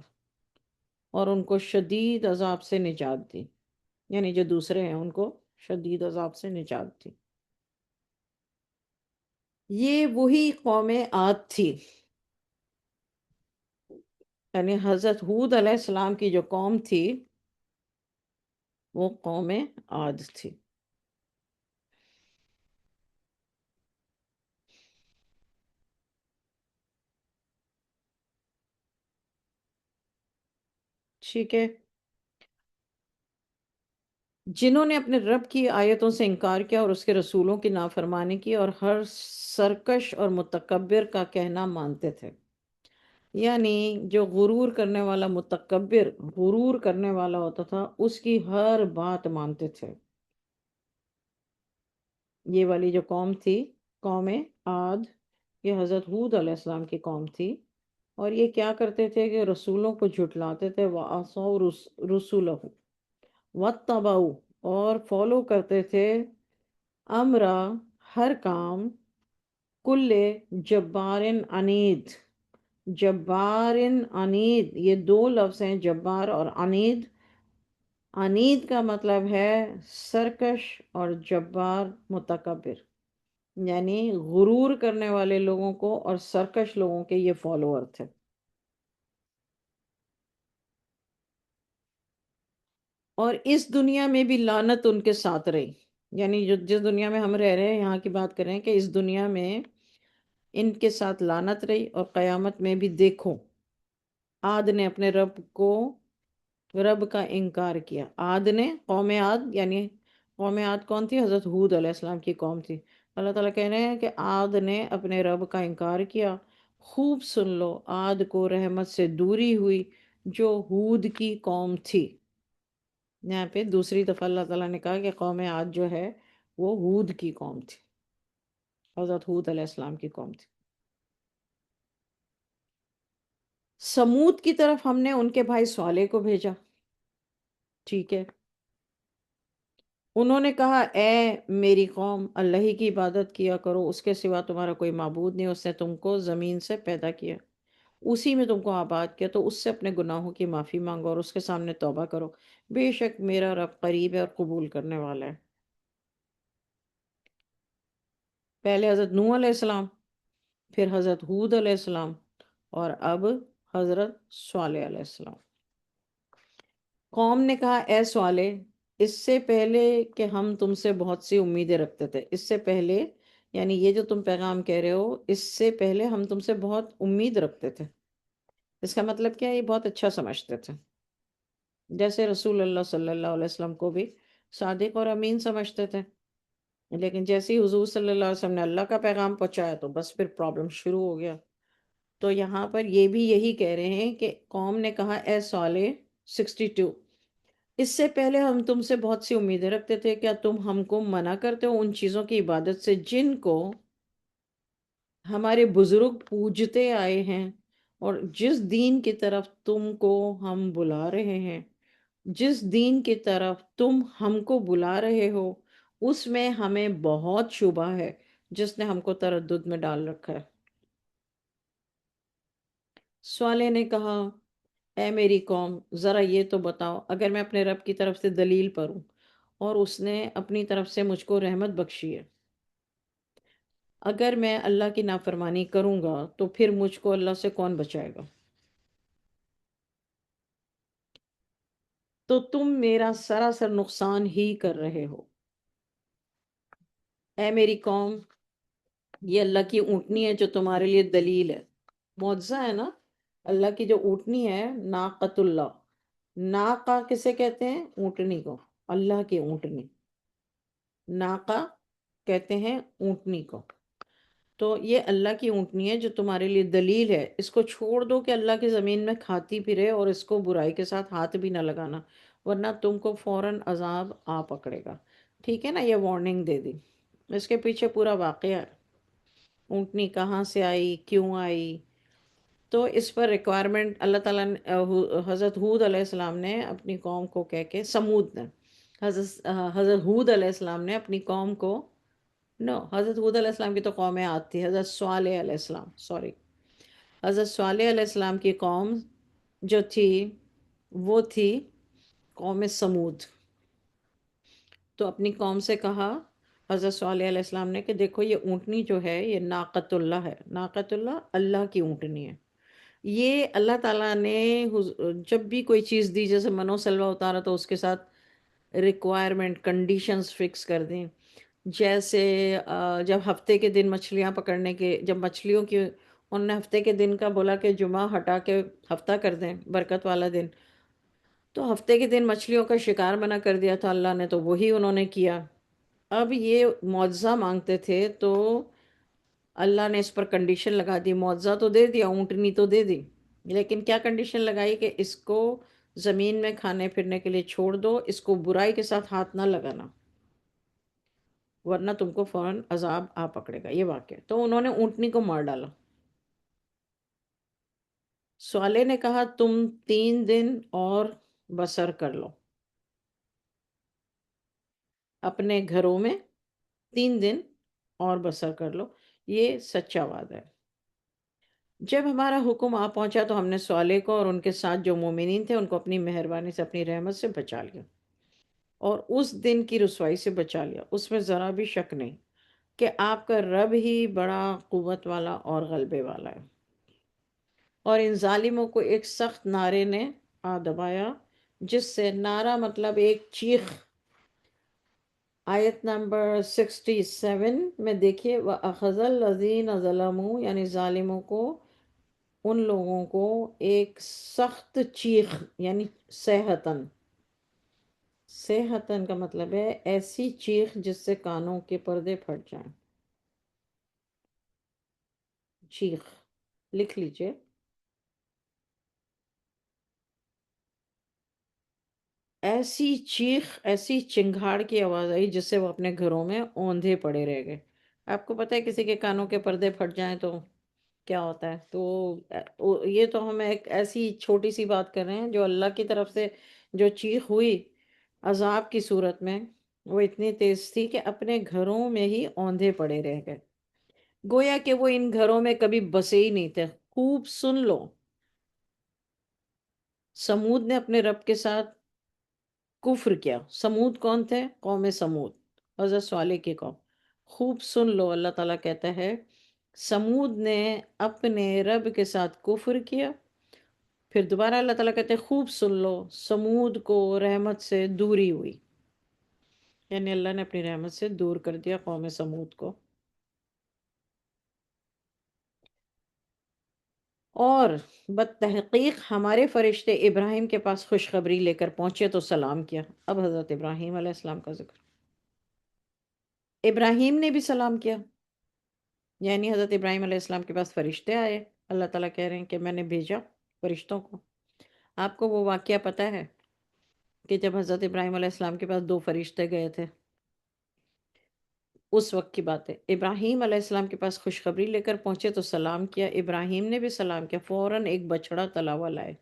اور ان کو شدید عذاب سے نجات دی، یعنی جو دوسرے ہیں ان کو شدید عذاب سے نجات دی۔ یہ وہی قوم عاد تھی، یعنی حضرت ہود علیہ السلام کی جو قوم تھی وہ قوم عاد تھی۔ ٹھیک ہے، جنہوں نے اپنے رب کی آیتوں سے انکار کیا اور اس کے رسولوں کی نافرمانی کی اور ہر سرکش اور متکبر کا کہنا مانتے تھے. یعنی جو غرور کرنے والا متکبر غرور کرنے والا ہوتا تھا اس کی ہر بات مانتے تھے. یہ والی جو قوم تھی، قوم عاد، یہ حضرت ہود علیہ السلام کی قوم تھی. اور یہ کیا کرتے تھے کہ رسولوں کو جھٹلاتے تھے، وَعَصَوْا رُسُلَهُ وَاتَّبَعُوا، اور فالو کرتے تھے امرا، ہر کام، کل جبار عنید. جبار عنید، یہ دو لفظ ہیں، جبار اور عنید. عنید کا مطلب ہے سرکش اور جبار متکبر، یعنی غرور کرنے والے لوگوں کو اور سرکش لوگوں کے یہ فالوور تھے. اور اس دنیا میں بھی لعنت ان کے ساتھ رہی. یعنی جس دنیا میں ہم رہ رہے ہیں یہاں کی بات کر رہے ہیں کہ اس دنیا میں ان کے ساتھ لعنت رہی، اور قیامت میں بھی دیکھو عاد نے اپنے رب کا انکار کیا. عاد نے، قوم عاد، یعنی قوم عاد کون تھی؟ حضرت ہود علیہ السلام کی قوم تھی. اللہ تعالیٰ کہہ رہے ہیں کہ عاد نے اپنے رب کا انکار کیا. خوب سن لو، عاد کو رحمت سے دوری ہوئی جو ہود کی قوم تھی. یہاں پہ دوسری دفعہ اللہ تعالیٰ نے کہا کہ قوم عاد جو ہے وہ ہود کی قوم تھی، حضرت ہود علیہ السلام کی قوم تھی. سمود کی طرف ہم نے ان کے بھائی صالح کو بھیجا. ٹھیک ہے، انہوں نے کہا اے میری قوم، اللہ ہی کی عبادت کیا کرو، اس کے سوا تمہارا کوئی معبود نہیں. اس نے تم کو زمین سے پیدا کیا، اسی میں تم کو آباد کیا، تو اس سے اپنے گناہوں کی معافی مانگو اور اس کے سامنے توبہ کرو. بے شک میرا رب قریب ہے اور قبول کرنے والا ہے. پہلے حضرت نوح علیہ السلام، پھر حضرت ہود علیہ السلام، اور اب حضرت صالح علیہ السلام. قوم نے کہا اے صالح، اس سے پہلے کہ ہم تم سے بہت سی امیدیں رکھتے تھے، اس سے پہلے یعنی یہ جو تم پیغام کہہ رہے ہو، اس سے پہلے ہم تم سے بہت امید رکھتے تھے. اس کا مطلب کیا ہے؟ یہ بہت اچھا سمجھتے تھے، جیسے رسول اللہ صلی اللہ علیہ وسلم کو بھی صادق اور امین سمجھتے تھے. لیکن جیسے ہی حضور صلی اللہ علیہ وسلم نے اللہ کا پیغام پہنچایا تو بس پھر پرابلم شروع ہو گیا. تو یہاں پر یہ بھی یہی کہہ رہے ہیں کہ قوم نے کہا اے صالح 62، اس سے پہلے ہم تم سے بہت سی امیدیں رکھتے تھے، کیا تم ہم کو منع کرتے ہو ان چیزوں کی عبادت سے جن کو ہمارے بزرگ پوجتے آئے ہیں، اور جس دین کی طرف تم کو ہم بلا رہے ہیں، جس دین کی طرف تم ہم کو بلا رہے ہو اس میں ہمیں بہت شبہ ہے جس نے ہم کو تردد میں ڈال رکھا ہے. صالح نے کہا اے میری قوم، ذرا یہ تو بتاؤ، اگر میں اپنے رب کی طرف سے دلیل پر ہوں اور اس نے اپنی طرف سے مجھ کو رحمت بخشی ہے، اگر میں اللہ کی نافرمانی کروں گا تو پھر مجھ کو اللہ سے کون بچائے گا؟ تو تم میرا سراسر نقصان ہی کر رہے ہو. اے میری قوم، یہ اللہ کی اونٹنی ہے جو تمہارے لیے دلیل ہے، معجزہ ہے نا. اللہ کی جو اونٹنی ہے، ناقۃ اللہ، ناقہ کسے کہتے ہیں؟ اونٹنی کو. اللہ کی اونٹنی، ناقہ کہتے ہیں اونٹنی کو. تو یہ اللہ کی اونٹنی ہے جو تمہارے لیے دلیل ہے. اس کو چھوڑ دو کہ اللہ کی زمین میں کھاتی پھرے، اور اس کو برائی کے ساتھ ہاتھ بھی نہ لگانا، ورنہ تم کو فوراً عذاب آ پکڑے گا. ٹھیک ہے نا، یہ وارننگ دے دی. اس کے پیچھے پورا واقعہ ہے، اونٹنی کہاں سے آئی، کیوں آئی. تو اس پر ریکوائرمنٹ اللہ تعالیٰ نے حضرت ہود علیہ السلام نے اپنی قوم کو کہہ کے، سمود نے، حضرت ہود علیہ السلام نے اپنی قوم کو، نو، حضرت ہود علیہ السلام کی تو قوم عاد تھی. حضرت صالح علیہ السلام، سوری، حضرت صالح علیہ السلام کی قوم جو تھی وہ تھی قوم سمود. تو اپنی قوم سے کہا حضرت صالح علیہ السلام نے کہ دیکھو یہ اونٹنی جو ہے یہ ناقۃ اللہ ہے. ناقۃ اللہ، اللہ کی اونٹنی ہے. یہ اللہ تعالیٰ نے جب بھی کوئی چیز دی، جیسے منو سلوہ اتارا تو اس کے ساتھ ریکوائرمنٹ، کنڈیشنز فکس کر دیں. جیسے جب ہفتے کے دن مچھلیاں پکڑنے کے، جب مچھلیوں کی انہوں نے ہفتے کے دن کا بولا کہ جمعہ ہٹا کے ہفتہ کر دیں، برکت والا دن. تو ہفتے کے دن مچھلیوں کا شکار منع کر دیا تھا اللہ نے، تو وہی انہوں نے کیا۔ اب یہ معجزہ مانگتے تھے تو اللہ نے اس پر کنڈیشن لگا دی، معجزہ تو دے دیا، اونٹنی تو دے دی، لیکن کیا کنڈیشن لگائی کہ اس کو زمین میں کھانے پھرنے کے لیے چھوڑ دو، اس کو برائی کے ساتھ ہاتھ نہ لگانا، ورنہ تم کو فوراً عذاب آ پکڑے گا۔ یہ واقعہ تو انہوں نے اونٹنی کو مار ڈالا۔ صالح نے کہا تم 3 دن اور بسر کر لو اپنے گھروں میں، 3 دن اور بسر کر لو، یہ سچا وعدہ ہے۔ جب ہمارا حکم آ پہنچا تو ہم نے صالح کو اور ان کے ساتھ جو مومنین تھے ان کو اپنی مہربانی سے اپنی رحمت سے بچا لیا، اور اس دن کی رسوائی سے بچا لیا۔ اس میں ذرا بھی شک نہیں کہ آپ کا رب ہی بڑا قوت والا اور غلبے والا ہے۔ اور ان ظالموں کو ایک سخت نعرے نے آ دبایا، جس سے نعرہ مطلب ایک چیخ۔ آیت نمبر 67 میں دیکھیے، وَأَخَذَ الَّذِينَ ظَلَمُوا، یعنی ظالموں کو، ان لوگوں کو ایک سخت چیخ، یعنی صیحتن۔ صیحتن کا مطلب ہے ایسی چیخ جس سے کانوں کے پردے پھٹ جائیں۔ چیخ لکھ لیجئے، ایسی چیخ، ایسی چنگھاڑ کی آواز آئی جس سے وہ اپنے گھروں میں اوندھے پڑے رہ گئے۔ آپ کو پتہ ہے کسی کے کانوں کے پردے پھٹ جائیں تو کیا ہوتا ہے؟ تو یہ تو ہم ایک ایسی چھوٹی سی بات کر رہے ہیں، جو اللہ کی طرف سے جو چیخ ہوئی عذاب کی صورت میں، وہ اتنی تیز تھی کہ اپنے گھروں میں ہی اوندھے پڑے رہ گئے، گویا کہ وہ ان گھروں میں کبھی بسے ہی نہیں تھے۔ خوب سن لو، سمود نے اپنے رب کے ساتھ کفر کیا۔ سمود کون تھے؟ قوم سمود، حضرت صالح کی قوم۔ خوب سن لو، اللہ تعالیٰ کہتا ہے سمود نے اپنے رب کے ساتھ کفر کیا۔ پھر دوبارہ اللہ تعالیٰ کہتے ہیں خوب سن لو، سمود کو رحمت سے دوری ہوئی، یعنی اللہ نے اپنی رحمت سے دور کر دیا قوم سمود کو۔ اور بالتحقیق ہمارے فرشتے ابراہیم کے پاس خوشخبری لے کر پہنچے تو سلام کیا۔ اب حضرت ابراہیم علیہ السلام کا ذکر، ابراہیم نے بھی سلام کیا، یعنی حضرت ابراہیم علیہ السلام کے پاس فرشتے آئے، اللہ تعالیٰ کہہ رہے ہیں کہ میں نے بھیجا فرشتوں کو۔ آپ کو وہ واقعہ پتہ ہے کہ جب حضرت ابراہیم علیہ السلام کے پاس 2 فرشتے گئے تھے، اس وقت کی بات ہے، ابراہیم علیہ السلام کے پاس خوشخبری لے کر پہنچے تو سلام کیا، ابراہیم نے بھی سلام کیا، فوراً ایک بچڑا تلا ہوا لائے۔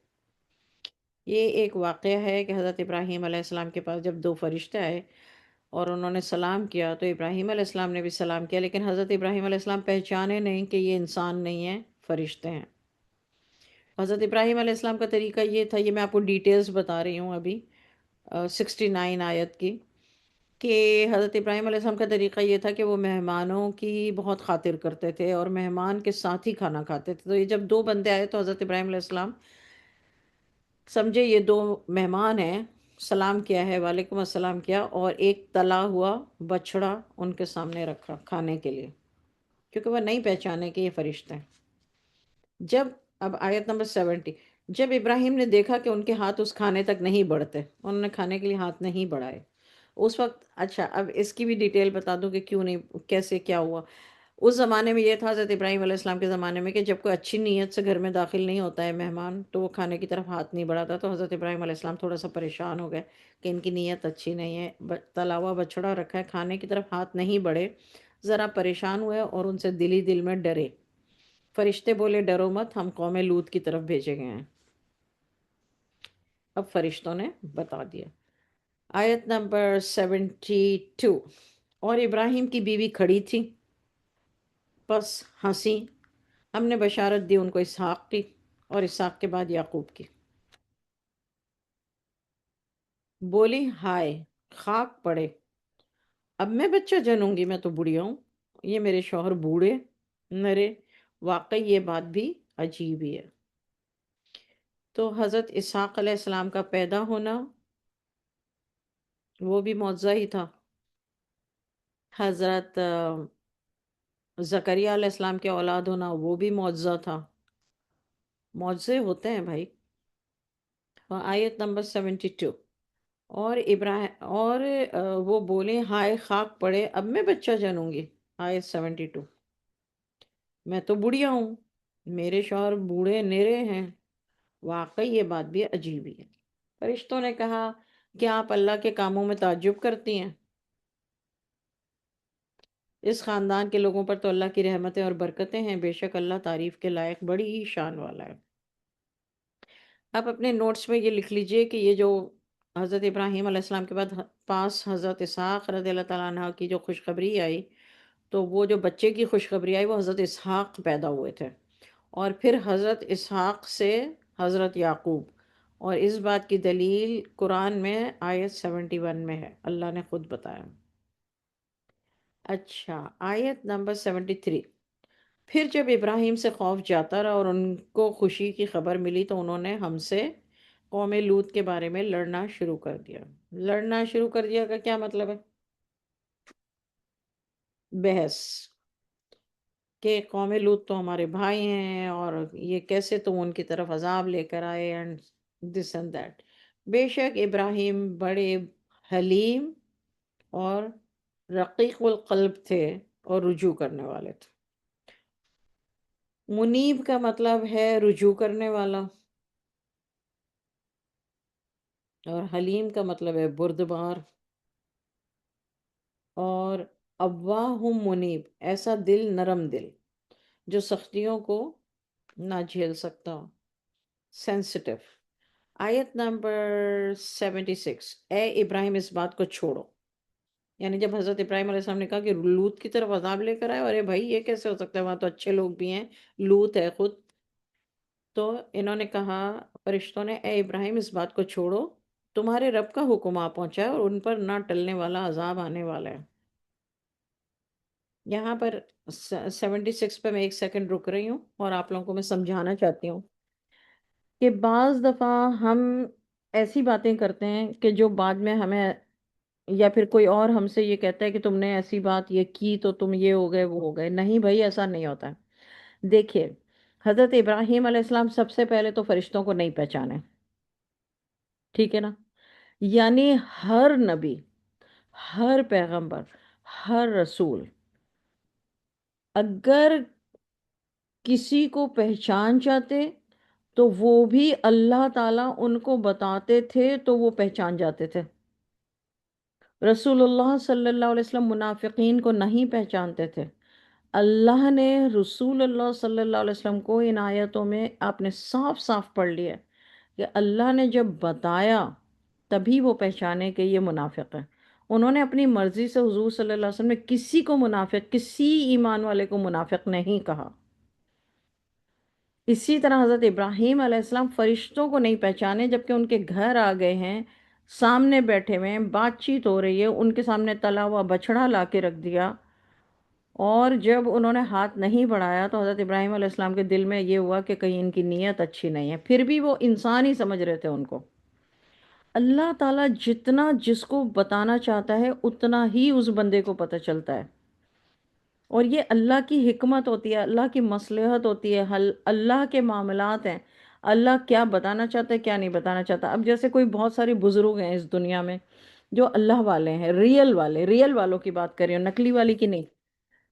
یہ ایک واقعہ ہے کہ حضرت ابراہیم علیہ السلام کے پاس جب 2 فرشتے آئے اور انہوں نے سلام کیا تو ابراہیم علیہ السلام نے بھی سلام کیا، لیکن حضرت ابراہیم علیہ السلام پہچانے نہیں کہ یہ انسان نہیں ہیں، فرشتے ہیں۔ حضرت ابراہیم علیہ السلام کا طریقہ یہ تھا، یہ میں آپ کو ڈیٹیلز بتا رہی ہوں ابھی 69 آیت کی، کہ حضرت ابراہیم علیہ السلام کا طریقہ یہ تھا کہ وہ مہمانوں کی بہت خاطر کرتے تھے اور مہمان کے ساتھ ہی کھانا کھاتے تھے۔ تو یہ جب 2 بندے آئے تو حضرت ابراہیم علیہ السلام سمجھے یہ 2 مہمان ہیں، سلام کیا ہے، وعلیکم السلام کیا، اور ایک تلا ہوا بچڑا ان کے سامنے رکھا کھانے کے لیے، کیونکہ وہ نہیں پہچانے کہ یہ فرشتے ہیں۔ جب اب آیت نمبر 70، جب ابراہیم نے دیکھا کہ ان کے ہاتھ اس کھانے تک نہیں بڑھتے، انہوں نے کھانے کے لیے ہاتھ نہیں بڑھائے اس وقت۔ اچھا، اب اس کی بھی ڈیٹیل بتا دوں کہ کیوں نہیں، کیسے کیا ہوا۔ اس زمانے میں یہ تھا حضرت ابراہیم علیہ السلام کے زمانے میں کہ جب کوئی اچھی نیت سے گھر میں داخل نہیں ہوتا ہے مہمان، تو وہ کھانے کی طرف ہاتھ نہیں بڑھاتا۔ تو حضرت ابراہیم علیہ السلام تھوڑا سا پریشان ہو گئے کہ ان کی نیت اچھی نہیں ہے، تلا ہوا بچڑا رکھا ہے، کھانے کی طرف ہاتھ نہیں بڑھے، ذرا پریشان ہوئے اور ان سے دل ہی دل میں ڈرے۔ فرشتے بولے ڈرو مت، ہم قوم لوط کی طرف بھیجے گئے ہیں۔ اب فرشتوں نے بتا دیا۔ آیت نمبر 72، اور ابراہیم کی بیوی کھڑی تھی، پس ہنسی، ہم نے بشارت دی ان کو اسحاق کی، اور اسحاق کے بعد یعقوب کی۔ بولی ہائے، خاک پڑے، اب میں بچہ جنوں گی، میں تو بڑھیا ہوں، یہ میرے شوہر بوڑھے، مرے، واقعی یہ بات بھی عجیب ہی ہے۔ تو حضرت اسحاق علیہ السلام کا پیدا ہونا وہ بھی معجزہ ہی تھا، حضرت زکریا علیہ السلام کے اولاد ہونا وہ بھی معجزہ تھا۔ معجزے ہوتے ہیں بھائی۔ آیت نمبر 72. اور وہ بولے ہائے خاک پڑے اب میں بچہ جنوں گی. آیت 72. میں تو بڑھیا ہوں، میرے شوہر بوڑھے نیرے ہیں. واقعی یہ بات بھی عجیب ہی ہے. فرشتوں نے کہا کیا آپ اللہ کے کاموں میں تعجب کرتی ہیں؟ اس خاندان کے لوگوں پر تو اللہ کی رحمتیں اور برکتیں ہیں، بے شک اللہ تعریف کے لائق بڑی ہی شان والا ہے. آپ اپنے نوٹس میں یہ لکھ لیجئے کہ یہ جو حضرت ابراہیم علیہ السلام کے بعد پاس حضرت اسحاق رضی اللہ تعالیٰ عنہ کی جو خوشخبری آئی، تو وہ جو بچے کی خوشخبری آئی وہ حضرت اسحاق پیدا ہوئے تھے، اور پھر حضرت اسحاق سے حضرت یعقوب. اور اس بات کی دلیل قرآن میں آیت 71 میں ہے، اللہ نے خود بتایا. اچھا، آیت نمبر 73. پھر جب ابراہیم سے خوف جاتا رہا اور ان کو خوشی کی خبر ملی تو انہوں نے ہم سے قوم لوط کے بارے میں لڑنا شروع کر دیا. لڑنا شروع کر دیا کا کیا مطلب ہے؟ بحث، کہ قوم لوط تو ہمارے بھائی ہیں اور یہ کیسے تم ان کی طرف عذاب لے کر آئے اینڈ دس اینڈ دیٹ. بے شک ابراہیم بڑے حلیم اور رقیق القلب تھے اور رجوع کرنے والے تھے. منیب کا مطلب ہے رجوع کرنے والا، اور حلیم کا مطلب ہے بردبار. اور اواہم منیب، ایسا دل نرم دل جو سختیوں کو نہ جھیل سکتا، سینسٹیو. آیت نمبر 76. اے ابراہیم اس بات کو چھوڑو. یعنی جب حضرت ابراہیم علیہ السلام نے کہا کہ لوط کی طرف عذاب لے کر آئے، ارے بھائی یہ کیسے ہو سکتا ہے، وہاں تو اچھے لوگ بھی ہیں، لوط ہے خود. تو انہوں نے کہا، فرشتوں نے، اے ابراہیم اس بات کو چھوڑو، تمہارے رب کا حکم آ پہنچا ہے اور ان پر نہ ٹلنے والا عذاب آنے والا ہے. یہاں پر 76 پہ میں ایک سیکنڈ رک رہی ہوں اور آپ لوگوں کو میں سمجھانا چاہتی ہوں کہ بعض دفعہ ہم ایسی باتیں کرتے ہیں کہ جو بعد میں ہمیں، یا پھر کوئی اور ہم سے یہ کہتا ہے کہ تم نے ایسی بات یہ کی تو تم یہ ہو گئے وہ ہو گئے. نہیں بھائی، ایسا نہیں ہوتا ہے. دیکھیے، حضرت ابراہیم علیہ السلام سب سے پہلے تو فرشتوں کو نہیں پہچانے، ٹھیک ہے نا؟ یعنی ہر نبی، ہر پیغمبر، ہر رسول اگر کسی کو پہچان جاتے تو وہ بھی اللہ تعالیٰ ان کو بتاتے تھے تو وہ پہچان جاتے تھے. رسول اللہ صلی اللہ علیہ وسلم منافقین کو نہیں پہچانتے تھے. اللہ نے رسول اللہ صلی اللہ علیہ وسلم کو ان آیتوں میں آپ نے صاف صاف پڑھ لیا کہ اللہ نے جب بتایا تبھی وہ پہچانے کہ یہ منافق ہے. انہوں نے اپنی مرضی سے حضور صلی اللہ علیہ وسلم نے کسی کو منافق، کسی ایمان والے کو منافق نہیں کہا. اسی طرح حضرت ابراہیم علیہ السلام فرشتوں کو نہیں پہچانے جبکہ ان کے گھر آ گئے ہیں، سامنے بیٹھے ہوئے ہیں، بات چیت ہو رہی ہے، ان کے سامنے تلا ہوا بچڑا لا کے رکھ دیا، اور جب انہوں نے ہاتھ نہیں بڑھایا تو حضرت ابراہیم علیہ السلام کے دل میں یہ ہوا کہ کہیں ان کی نیت اچھی نہیں ہے. پھر بھی وہ انسان ہی سمجھ رہے تھے ان کو. اللہ تعالیٰ جتنا جس کو بتانا چاہتا ہے اتنا ہی اس بندے کو پتہ چلتا ہے، اور یہ اللہ کی حکمت ہوتی ہے، اللہ کی مصلحت ہوتی ہے، اللہ کے معاملات ہیں. اللہ کیا بتانا چاہتا ہے کیا نہیں بتانا چاہتا. اب جیسے کوئی بہت سارے بزرگ ہیں اس دنیا میں جو اللہ والے ہیں، ریئل والے، ریئل والوں کی بات کر رہی ہوں، نقلی والی کی نہیں.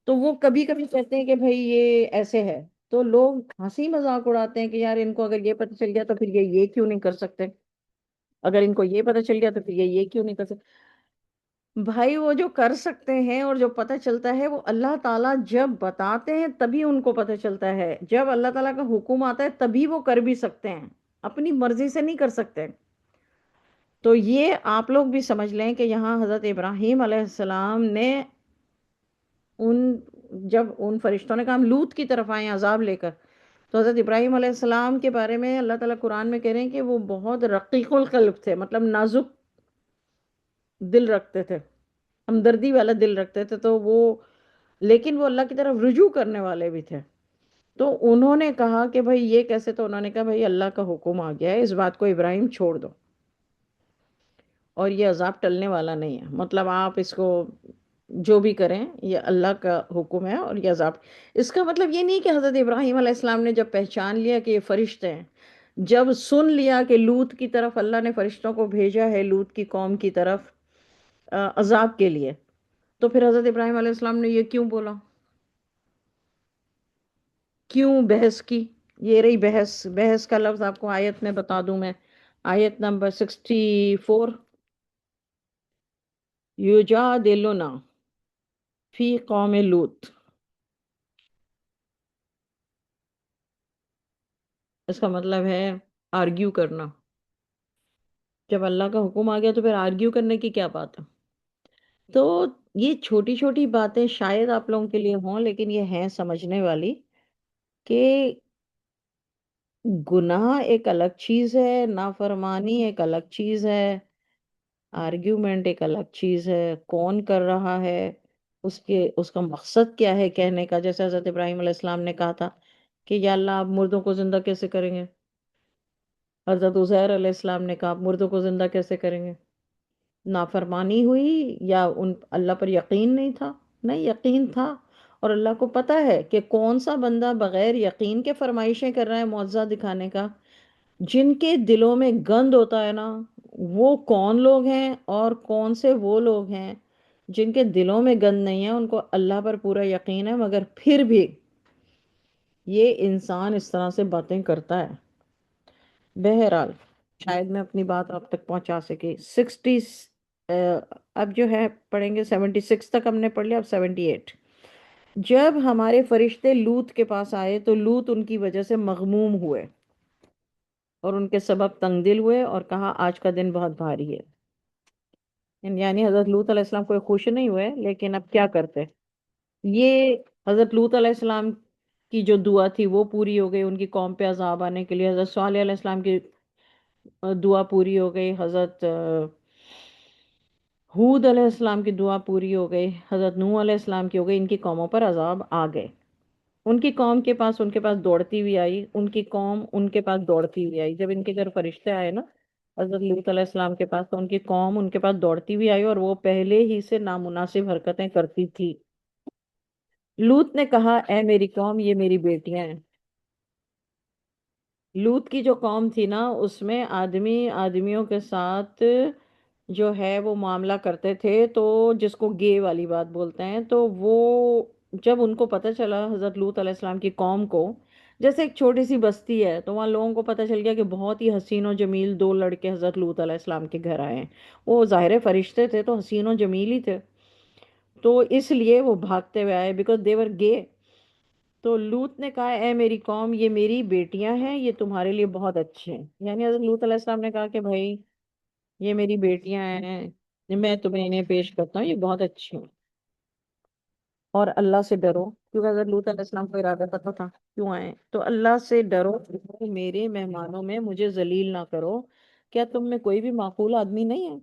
تو وہ کبھی کبھی کہتے ہیں کہ بھائی یہ ایسے ہے، تو لوگ ہنسی مذاق اڑاتے ہیں کہ یار ان کو اگر یہ پتہ چل گیا تو پھر یہ کیوں نہیں کر سکتے، اگر ان کو یہ پتہ چل گیا تو پھر یہ کیوں نہیں کر سکتے. بھائی وہ جو کر سکتے ہیں اور جو پتہ چلتا ہے وہ اللہ تعالیٰ جب بتاتے ہیں تبھی ان کو پتہ چلتا ہے. جب اللہ تعالیٰ کا حکم آتا ہے تبھی وہ کر بھی سکتے ہیں، اپنی مرضی سے نہیں کر سکتے. تو یہ آپ لوگ بھی سمجھ لیں کہ یہاں حضرت ابراہیم علیہ السلام نے ان جب ان فرشتوں نے کہا ہم لوط کی طرف آئے عذاب لے کر، تو حضرت ابراہیم علیہ السلام کے بارے میں اللہ تعالیٰ قرآن میں کہہ رہے ہیں کہ وہ بہت رقیق القلب تھے، مطلب نازک دل رکھتے تھے، ہمدردی والا دل رکھتے تھے. تو وہ، لیکن وہ اللہ کی طرف رجوع کرنے والے بھی تھے. تو انہوں نے کہا کہ بھائی یہ کیسے، تو انہوں نے کہا بھائی اللہ کا حکم آ گیا ہے، اس بات کو ابراہیم چھوڑ دو، اور یہ عذاب ٹلنے والا نہیں ہے. مطلب آپ اس کو جو بھی کریں یہ اللہ کا حکم ہے اور یہ عذاب. اس کا مطلب یہ نہیں کہ حضرت ابراہیم علیہ السلام نے جب پہچان لیا کہ یہ فرشتے ہیں جب سن لیا کہ لوط کی طرف اللہ نے فرشتوں کو بھیجا ہے، لوط کی قوم کی طرف عذاب کے لیے، تو پھر حضرت ابراہیم علیہ السلام نے یہ کیوں بولا؟ کیوں بحث کی؟ یہ رہی بحث، بحث کا لفظ آپ کو آیت میں بتا دوں میں، آیت نمبر 64، یجادلنا فی قوم لوط، اس کا مطلب ہے آرگیو کرنا۔ جب اللہ کا حکم آ گیا تو پھر آرگیو کرنے کی کیا بات ہے؟ تو یہ چھوٹی چھوٹی باتیں شاید آپ لوگوں کے لیے ہوں، لیکن یہ ہیں سمجھنے والی، کہ گناہ ایک الگ چیز ہے، نافرمانی ایک الگ چیز ہے، آرگیومنٹ ایک الگ چیز ہے، کون کر رہا ہے، اس کا مقصد کیا ہے کہنے کا۔ جیسے حضرت ابراہیم علیہ السلام نے کہا تھا کہ یا اللہ آپ مردوں کو زندہ کیسے کریں گے؟ حضرت عزیر علیہ السلام نے کہا آپ مردوں کو زندہ کیسے کریں گے؟ نافرمانی ہوئی یا ان اللہ پر یقین نہیں تھا؟ نہیں، یقین تھا، اور اللہ کو پتا ہے کہ کون سا بندہ بغیر یقین کے فرمائشیں کر رہا ہے معجزہ دکھانے کا۔ جن کے دلوں میں گند ہوتا ہے نا، وہ کون لوگ ہیں اور کون سے وہ لوگ ہیں جن کے دلوں میں گند نہیں ہے، ان کو اللہ پر پورا یقین ہے، مگر پھر بھی یہ انسان اس طرح سے باتیں کرتا ہے۔ بہرحال شاید میں اپنی بات آپ تک پہنچا سکے۔ اب جو ہے پڑھیں گے 76 تک ہم نے پڑھ لیا، اب 78۔ جب ہمارے فرشتے لوط کے پاس آئے تو لوط ان کی وجہ سے مغموم ہوئے اور ان کے سبب تنگ دل ہوئے اور کہا آج کا دن بہت بھاری ہے۔ یعنی حضرت لوط علیہ السلام کوئی خوش نہیں ہوئے، لیکن اب کیا کرتے؟ یہ حضرت لوط علیہ السلام کی جو دعا تھی وہ پوری ہو گئی، ان کی قوم پہ عذاب آنے کے لیے۔ حضرت صالح علیہ السلام کی دعا پوری ہو گئی، حضرت حود علیہ السلام کی دعا پوری ہو گئی، حضرت نوح علیہ السلام کی ہو گئی، ان کی قوموں پر عذاب آ گئے۔ ان کی قوم کے پاس ان کے پاس دوڑتی ہوئی آئی، ان کی قوم ان کے پاس دوڑتی ہوئی آئی۔ جب ان کے گھر فرشتے آئے نا حضرت لوط علیہ السلام کے پاس، تو ان کی قوم ان کے پاس دوڑتی ہوئی آئی، اور وہ پہلے ہی سے نامناسب حرکتیں کرتی تھی۔ لوط نے کہا اے میری قوم، یہ میری بیٹیاں ہیں۔ لوط کی جو قوم تھی نا، اس میں آدمی آدمیوں کے ساتھ جو ہے وہ معاملہ کرتے تھے، تو جس کو گے والی بات بولتے ہیں، تو وہ جب ان کو پتہ چلا حضرت لوط علیہ السلام کی قوم کو، جیسے ایک چھوٹی سی بستی ہے تو وہاں لوگوں کو پتہ چل گیا کہ بہت ہی حسین و جمیل دو لڑکے حضرت لوط علیہ السلام کے گھر آئے ہیں۔ وہ ظاہر فرشتے تھے تو حسین و جمیل ہی تھے، تو اس لیے وہ بھاگتے ہوئے آئے، بیکاز دے ور گے۔ تو لوط نے کہا اے میری قوم، یہ میری بیٹیاں ہیں، یہ تمہارے لیے بہت اچھے ہیں۔ یعنی حضرت لوط علیہ السلام نے کہا کہ بھائی یہ میری بیٹیاں ہیں، میں تمہیں انہیں پیش کرتا ہوں، یہ بہت اچھی ہیں، اور اللہ سے ڈرو، کیونکہ حضرت لوط علیہ السلام کو ارادہ پتہ تھا کیوں آئے، تو اللہ سے ڈرو، میرے مہمانوں میں مجھے ذلیل نہ کرو۔ کیا تم میں کوئی بھی معقول آدمی نہیں ہے؟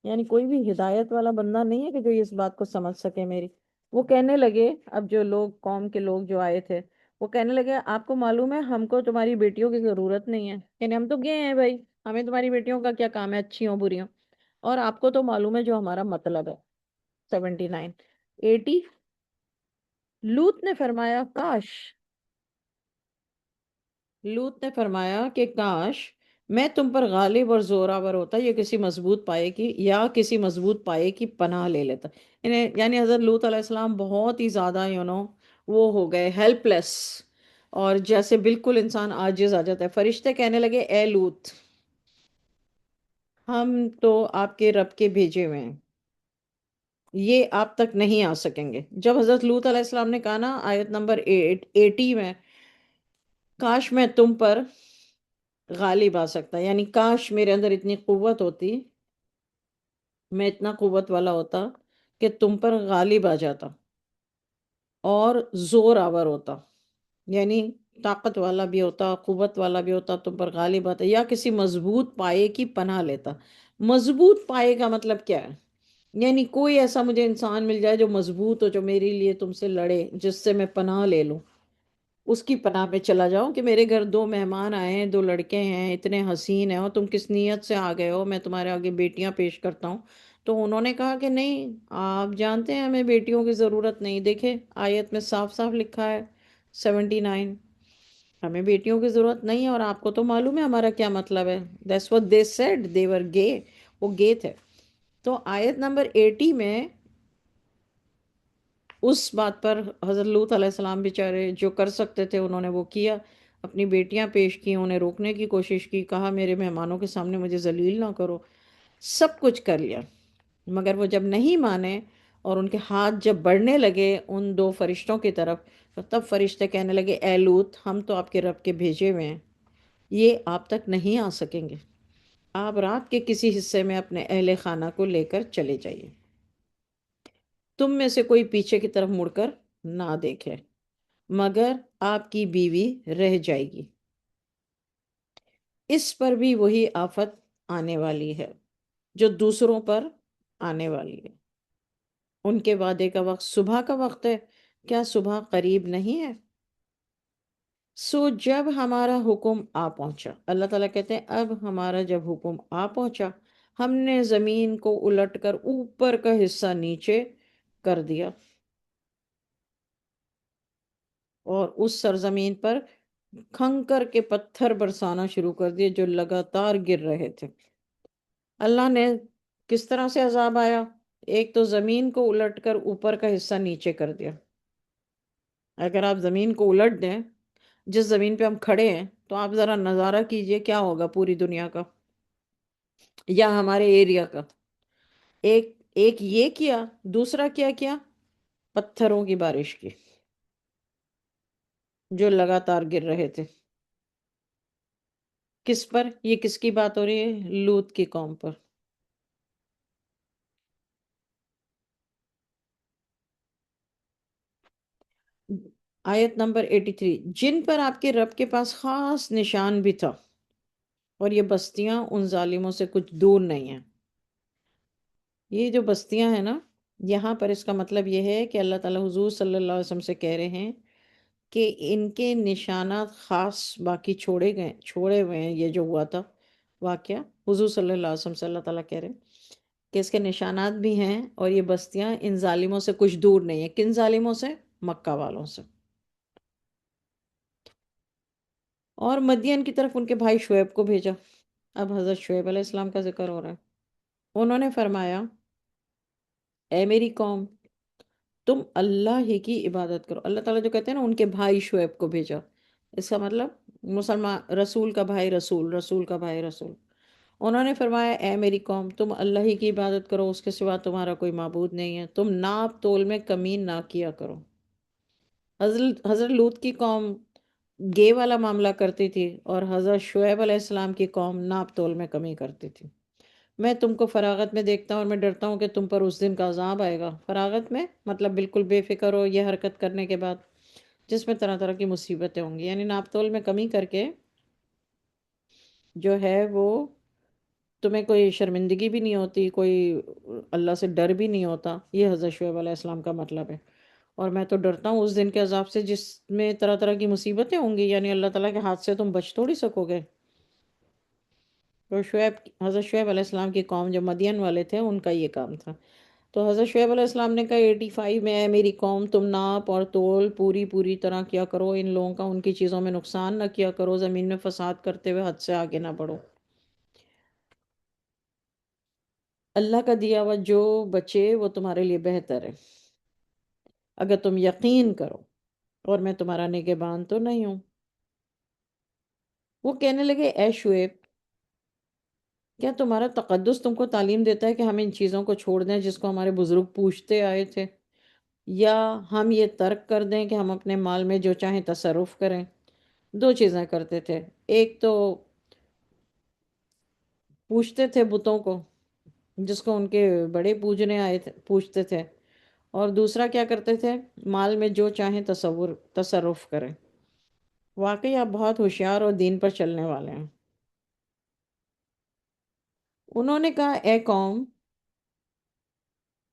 یعنی کوئی بھی ہدایت والا بندہ نہیں ہے کہ جو اس بات کو سمجھ سکے میری؟ وہ کہنے لگے، اب جو لوگ قوم کے لوگ جو آئے تھے وہ کہنے لگے آپ کو معلوم ہے ہم کو تمہاری بیٹیوں کی ضرورت نہیں ہے، یعنی ہم تو گئے ہیں بھائی، ہمیں تمہاری بیٹیوں کا کیا کام ہے، اچھی ہوں بری ہوں، اور آپ کو تو معلوم ہے جو ہمارا مطلب ہے۔ 79 80، لوط نے فرمایا کاش، لوط نے فرمایا کہ کاش میں تم پر غالب اور زوراور ہوتا، یہ کسی مضبوط پائے کی یا کسی مضبوط پائے کی پناہ لے لیتا۔ یعنی حضرت لوط علیہ السلام بہت ہی زیادہ وہ ہو گئے ہیلپ لیس، اور جیسے بالکل انسان عاجز آ جاتا ہے۔ فرشتے کہنے لگے اے لوط، ہم تو آپ کے رب کے بھیجے ہوئے ہیں، یہ آپ تک نہیں آ سکیں گے۔ جب حضرت لوط علیہ السلام نے کہا نا آیت نمبر 80 میں، کاش میں تم پر غالب آ سکتا، یعنی کاش میرے اندر اتنی قوت ہوتی، میں اتنا قوت والا ہوتا کہ تم پر غالب آ جاتا اور زور آور ہوتا، یعنی طاقت والا بھی ہوتا، قوت والا بھی ہوتا، تم پر غالب آتا، یا کسی مضبوط پائے کی پناہ لیتا۔ مضبوط پائے کا مطلب کیا ہے؟ یعنی کوئی ایسا مجھے انسان مل جائے جو مضبوط ہو، جو میرے لیے تم سے لڑے، جس سے میں پناہ لے لوں، اس کی پناہ میں چلا جاؤں کہ میرے گھر دو مہمان آئے ہیں، دو لڑکے ہیں، اتنے حسین ہیں، اور تم کس نیت سے آ گئے ہو، میں تمہارے آگے بیٹیاں پیش کرتا ہوں۔ تو انہوں نے کہا کہ نہیں، آپ جانتے ہیں ہمیں بیٹیوں کی ضرورت نہیں، دیکھیں آیت میں صاف صاف لکھا ہے 79، ہمیں بیٹیوں کی ضرورت نہیں ہے، اور آپ کو تو معلوم ہے ہمارا کیا مطلب ہے. That's what they said, they were gay. وہ گے تھے. تو آیت نمبر 80 میں اس بات پر حضرت لوط علیہ السلام بیچارے جو کر سکتے تھے انہوں نے وہ کیا. اپنی بیٹیاں پیش کی، انہیں روکنے کی کوشش کی، کہا میرے مہمانوں کے سامنے مجھے ذلیل نہ کرو. سب کچھ کر لیا، مگر وہ جب نہیں مانے اور ان کے ہاتھ جب بڑھنے لگے ان دو فرشتوں کی طرف، تو تب فرشتے کہنے لگے اے لوط، ہم تو آپ کے رب کے بھیجے ہوئے ہیں، یہ آپ تک نہیں آ سکیں گے. آپ رات کے کسی حصے میں اپنے اہل خانہ کو لے کر چلے جائیے. تم میں سے کوئی پیچھے کی طرف مڑ کر نہ دیکھے، مگر آپ کی بیوی رہ جائے گی. اس پر بھی وہی آفت آنے والی ہے جو دوسروں پر آنے والی ہے. ان کے وعدے کا وقت صبح کا وقت ہے، کیا صبح قریب نہیں ہے؟ سو جب ہمارا حکم آ پہنچا، اللہ تعالیٰ کہتے ہیں اب ہمارا جب حکم آ پہنچا، ہم نے زمین کو الٹ کر اوپر کا حصہ نیچے کر دیا اور اس سرزمین پر کھنکر کے پتھر برسانا شروع کر دیے جو لگاتار گر رہے تھے. اللہ نے کس طرح سے عذاب آیا؟ ایک تو زمین کو الٹ کر اوپر کا حصہ نیچے کر دیا. اگر آپ زمین کو الٹ دیں، جس زمین پہ ہم کھڑے ہیں، تو آپ ذرا نظارہ کیجئے کیا ہوگا پوری دنیا کا یا ہمارے ایریا کا. ایک ایک یہ کیا، دوسرا کیا کیا؟ پتھروں کی بارش کی جو لگاتار گر رہے تھے. کس پر؟ یہ کس کی بات ہو رہی ہے؟ لوط کی قوم پر. آیت نمبر 83، جن پر آپ کے رب کے پاس خاص نشان بھی تھا، اور یہ بستیاں ان ظالموں سے کچھ دور نہیں ہیں. یہ جو بستیاں ہیں نا، یہاں پر اس کا مطلب یہ ہے کہ اللہ تعالیٰ حضور صلی اللہ علیہ وسلم سے کہہ رہے ہیں کہ ان کے نشانات خاص باقی چھوڑے ہوئے ہیں. یہ جو ہوا تھا واقعہ، حضور صلی اللہ علیہ وسلم سے اللہ تعالیٰ کہہ رہے ہیں کہ اس کے نشانات بھی ہیں، اور یہ بستیاں ان ظالموں سے کچھ دور نہیں ہیں. کن ظالموں سے؟ مکہ والوں سے. اور مدین کی طرف ان کے بھائی شعیب کو بھیجا. اب حضرت شعیب علیہ السلام کا ذکر ہو رہا ہے. انہوں نے فرمایا اے میری قوم، تم اللہ ہی کی عبادت کرو. اللہ تعالیٰ جو کہتے ہیں نا ان کے بھائی شعیب کو بھیجا، اس کا مطلب مسلمان، رسول کا بھائی رسول، رسول کا بھائی رسول. انہوں نے فرمایا اے میری قوم، تم اللہ ہی کی عبادت کرو، اس کے سوا تمہارا کوئی معبود نہیں ہے. تم ناپ تول میں کمی نہ کیا کرو. حضرت لوط کی قوم گے والا معاملہ کرتی تھی، اور حضرت شعیب علیہ السلام کی قوم ناپ تول میں کمی کرتی تھی. میں تم کو فراغت میں دیکھتا ہوں، اور میں ڈرتا ہوں کہ تم پر اس دن کا عذاب آئے گا. فراغت میں مطلب بالکل بے فکر ہو یہ حرکت کرنے کے بعد، جس میں طرح طرح کی مصیبتیں ہوں گی. یعنی ناپ تول میں کمی کر کے جو ہے وہ تمہیں کوئی شرمندگی بھی نہیں ہوتی، کوئی اللہ سے ڈر بھی نہیں ہوتا. یہ حضرت شعیب علیہ السلام کا مطلب ہے. اور میں تو ڈرتا ہوں اس دن کے عذاب سے جس میں طرح طرح کی مصیبتیں ہوں گی. یعنی اللہ تعالیٰ کے ہاتھ سے تم بچ تھوڑی سکو گے. تو حضرت شعیب علیہ السلام کی قوم جو مدین والے تھے ان کا یہ کام تھا. تو حضرت شعیب علیہ السلام نے کہا 85 میں اے میری قوم، تم ناپ اور تول پوری طرح کیا کرو. ان لوگوں کا ان کی چیزوں میں نقصان نہ کیا کرو، زمین میں فساد کرتے ہوئے حد سے آگے نہ بڑھو. اللہ کا دیا ہوا جو بچے وہ تمہارے لیے بہتر ہے اگر تم یقین کرو، اور میں تمہارا نگہبان تو نہیں ہوں. وہ کہنے لگے اے شعیب، کیا تمہارا تقدس تم کو تعلیم دیتا ہے کہ ہم ان چیزوں کو چھوڑ دیں جس کو ہمارے بزرگ پوچھتے آئے تھے، یا ہم یہ ترک کر دیں کہ ہم اپنے مال میں جو چاہیں تصرف کریں؟ دو چیزیں کرتے تھے. ایک تو پوچھتے تھے بتوں کو جس کو ان کے بڑے پوجنے آئے تھے پوچھتے تھے، اور دوسرا کیا کرتے تھے؟ مال میں جو چاہیں تصرف کریں. واقعی آپ بہت ہوشیار اور دین پر چلنے والے ہیں. انہوں نے کہا اے قوم،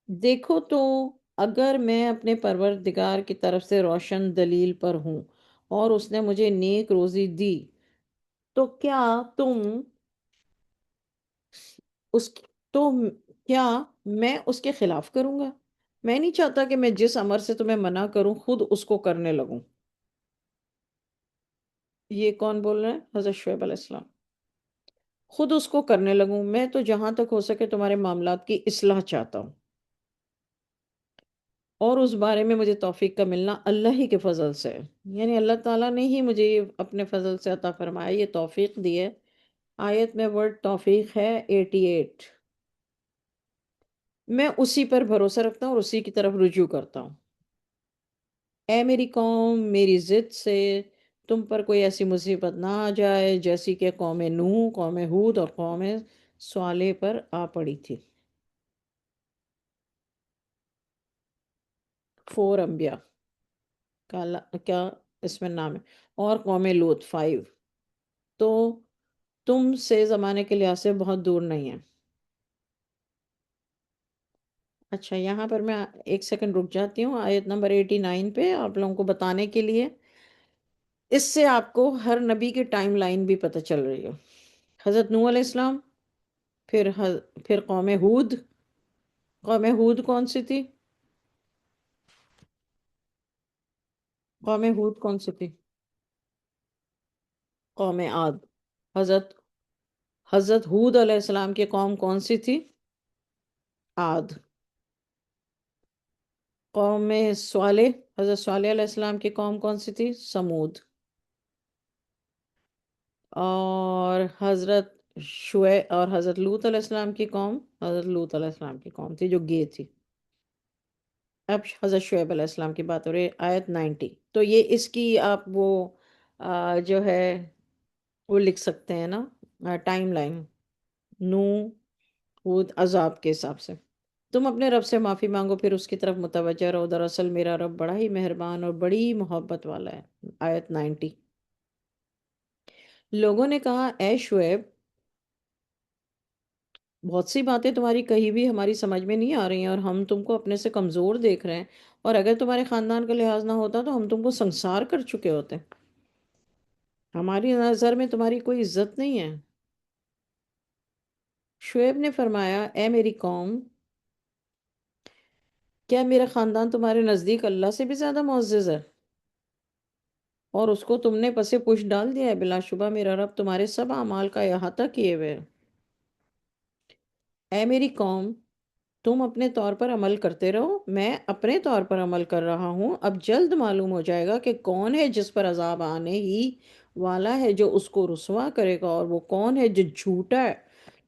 دیکھو تو اگر میں اپنے پروردگار کی طرف سے روشن دلیل پر ہوں اور اس نے مجھے نیک روزی دی، تو کیا تم اس تو کیا میں اس کے خلاف کروں گا؟ میں نہیں چاہتا کہ میں جس امر سے تمہیں منع کروں خود اس کو کرنے لگوں. یہ کون بول رہے ہیں؟ حضرت شعیب علیہ السلام۔ خود اس کو کرنے لگوں، میں تو جہاں تک ہو سکے تمہارے معاملات کی اصلاح چاہتا ہوں، اور اس بارے میں مجھے توفیق کا ملنا اللہ ہی کے فضل سے ہے۔ یعنی اللہ تعالیٰ نے ہی مجھے یہ اپنے فضل سے عطا فرمایا، یہ توفیق دی ہے۔ آیت میں ورڈ توفیق ہے 88۔ میں اسی پر بھروسہ رکھتا ہوں اور اسی کی طرف رجوع کرتا ہوں۔ اے میری قوم، میری ضد سے تم پر کوئی ایسی مصیبت نہ آ جائے جیسی کہ قوم نوح، قوم ہود اور قوم صالح پر آ پڑی تھی۔ 4 انبیاء کا کیا اس میں نام ہے، اور قوم لوط 5۔ تو تم سے زمانے کے لحاظ سے بہت دور نہیں ہے۔ اچھا، یہاں پر میں ایک سیکنڈ رک جاتی ہوں آیت نمبر 89 پہ، آپ لوگوں کو بتانے کے لیے۔ اس سے آپ کو ہر نبی کی ٹائم لائن بھی پتہ چل رہی ہے۔ حضرت نوح علیہ السلام، پھر قوم ہود۔ قوم ہود کون سی تھی؟ قوم ہود کون سی تھی؟ قوم عاد۔ حضرت حضرت ہود علیہ السلام کی قوم کون سی تھی؟ عاد۔ قوم صالح، حضرت صالح علیہ السلام کی قوم کون سی تھی؟ سمود۔ اور حضرت لوط علیہ السلام کی قوم، حضرت لوط علیہ السلام کی قوم تھی جو گے تھی۔ اب حضرت شعیب علیہ السلام کی بات ہو رہی ہے، آیت 90۔ تو یہ اس کی آپ وہ جو ہے وہ لکھ سکتے ہیں نا، ٹائم لائن نو ہود عذاب کے حساب سے۔ تم اپنے رب سے معافی مانگو پھر اس کی طرف متوجہ رہو، دراصل میرا رب بڑا ہی مہربان اور بڑی محبت والا ہے۔ آیت 90۔ لوگوں نے کہا اے شعیب، بہت سی باتیں تمہاری کہی بھی ہماری سمجھ میں نہیں آ رہی ہیں، اور ہم تم کو اپنے سے کمزور دیکھ رہے ہیں، اور اگر تمہارے خاندان کا لحاظ نہ ہوتا تو ہم تم کو سنسار کر چکے ہوتے۔ ہماری نظر میں تمہاری کوئی عزت نہیں ہے۔ شعیب نے فرمایا اے میری قوم، کیا میرا خاندان تمہارے نزدیک اللہ سے بھی زیادہ معزز ہے، اور اس کو تم نے پس پش ڈال دیا ہے؟ بلا شبہ میرا رب تمہارے سب اعمال کا احاطہ کیے ہوئے ہے۔ اے میری قوم، تم اپنے طور پر عمل کرتے رہو، میں اپنے طور پر عمل کر رہا ہوں۔ اب جلد معلوم ہو جائے گا کہ کون ہے جس پر عذاب آنے ہی والا ہے، جو اس کو رسوا کرے گا، اور وہ کون ہے جو جھوٹا ہے۔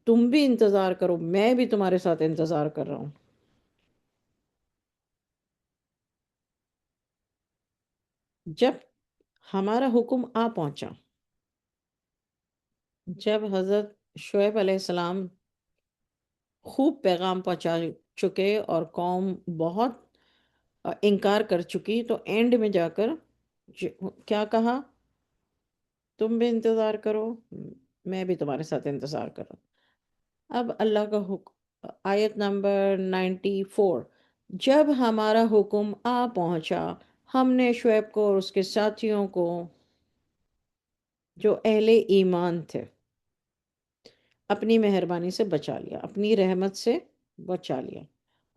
تم بھی انتظار کرو، میں بھی تمہارے ساتھ انتظار کر رہا ہوں۔ جب ہمارا حکم آ پہنچا، جب حضرت شعیب علیہ السلام خوب پیغام پہنچا چکے اور قوم بہت انکار کر چکی، تو اینڈ میں جا کر کیا کہا؟ تم بھی انتظار کرو، میں بھی تمہارے ساتھ انتظار کر رہا ہوں۔ اب اللہ کا حکم، آیت نمبر 94۔ جب ہمارا حکم آ پہنچا، ہم نے شعیب کو اور اس کے ساتھیوں کو جو اہل ایمان تھے اپنی مہربانی سے بچا لیا، اپنی رحمت سے بچا لیا،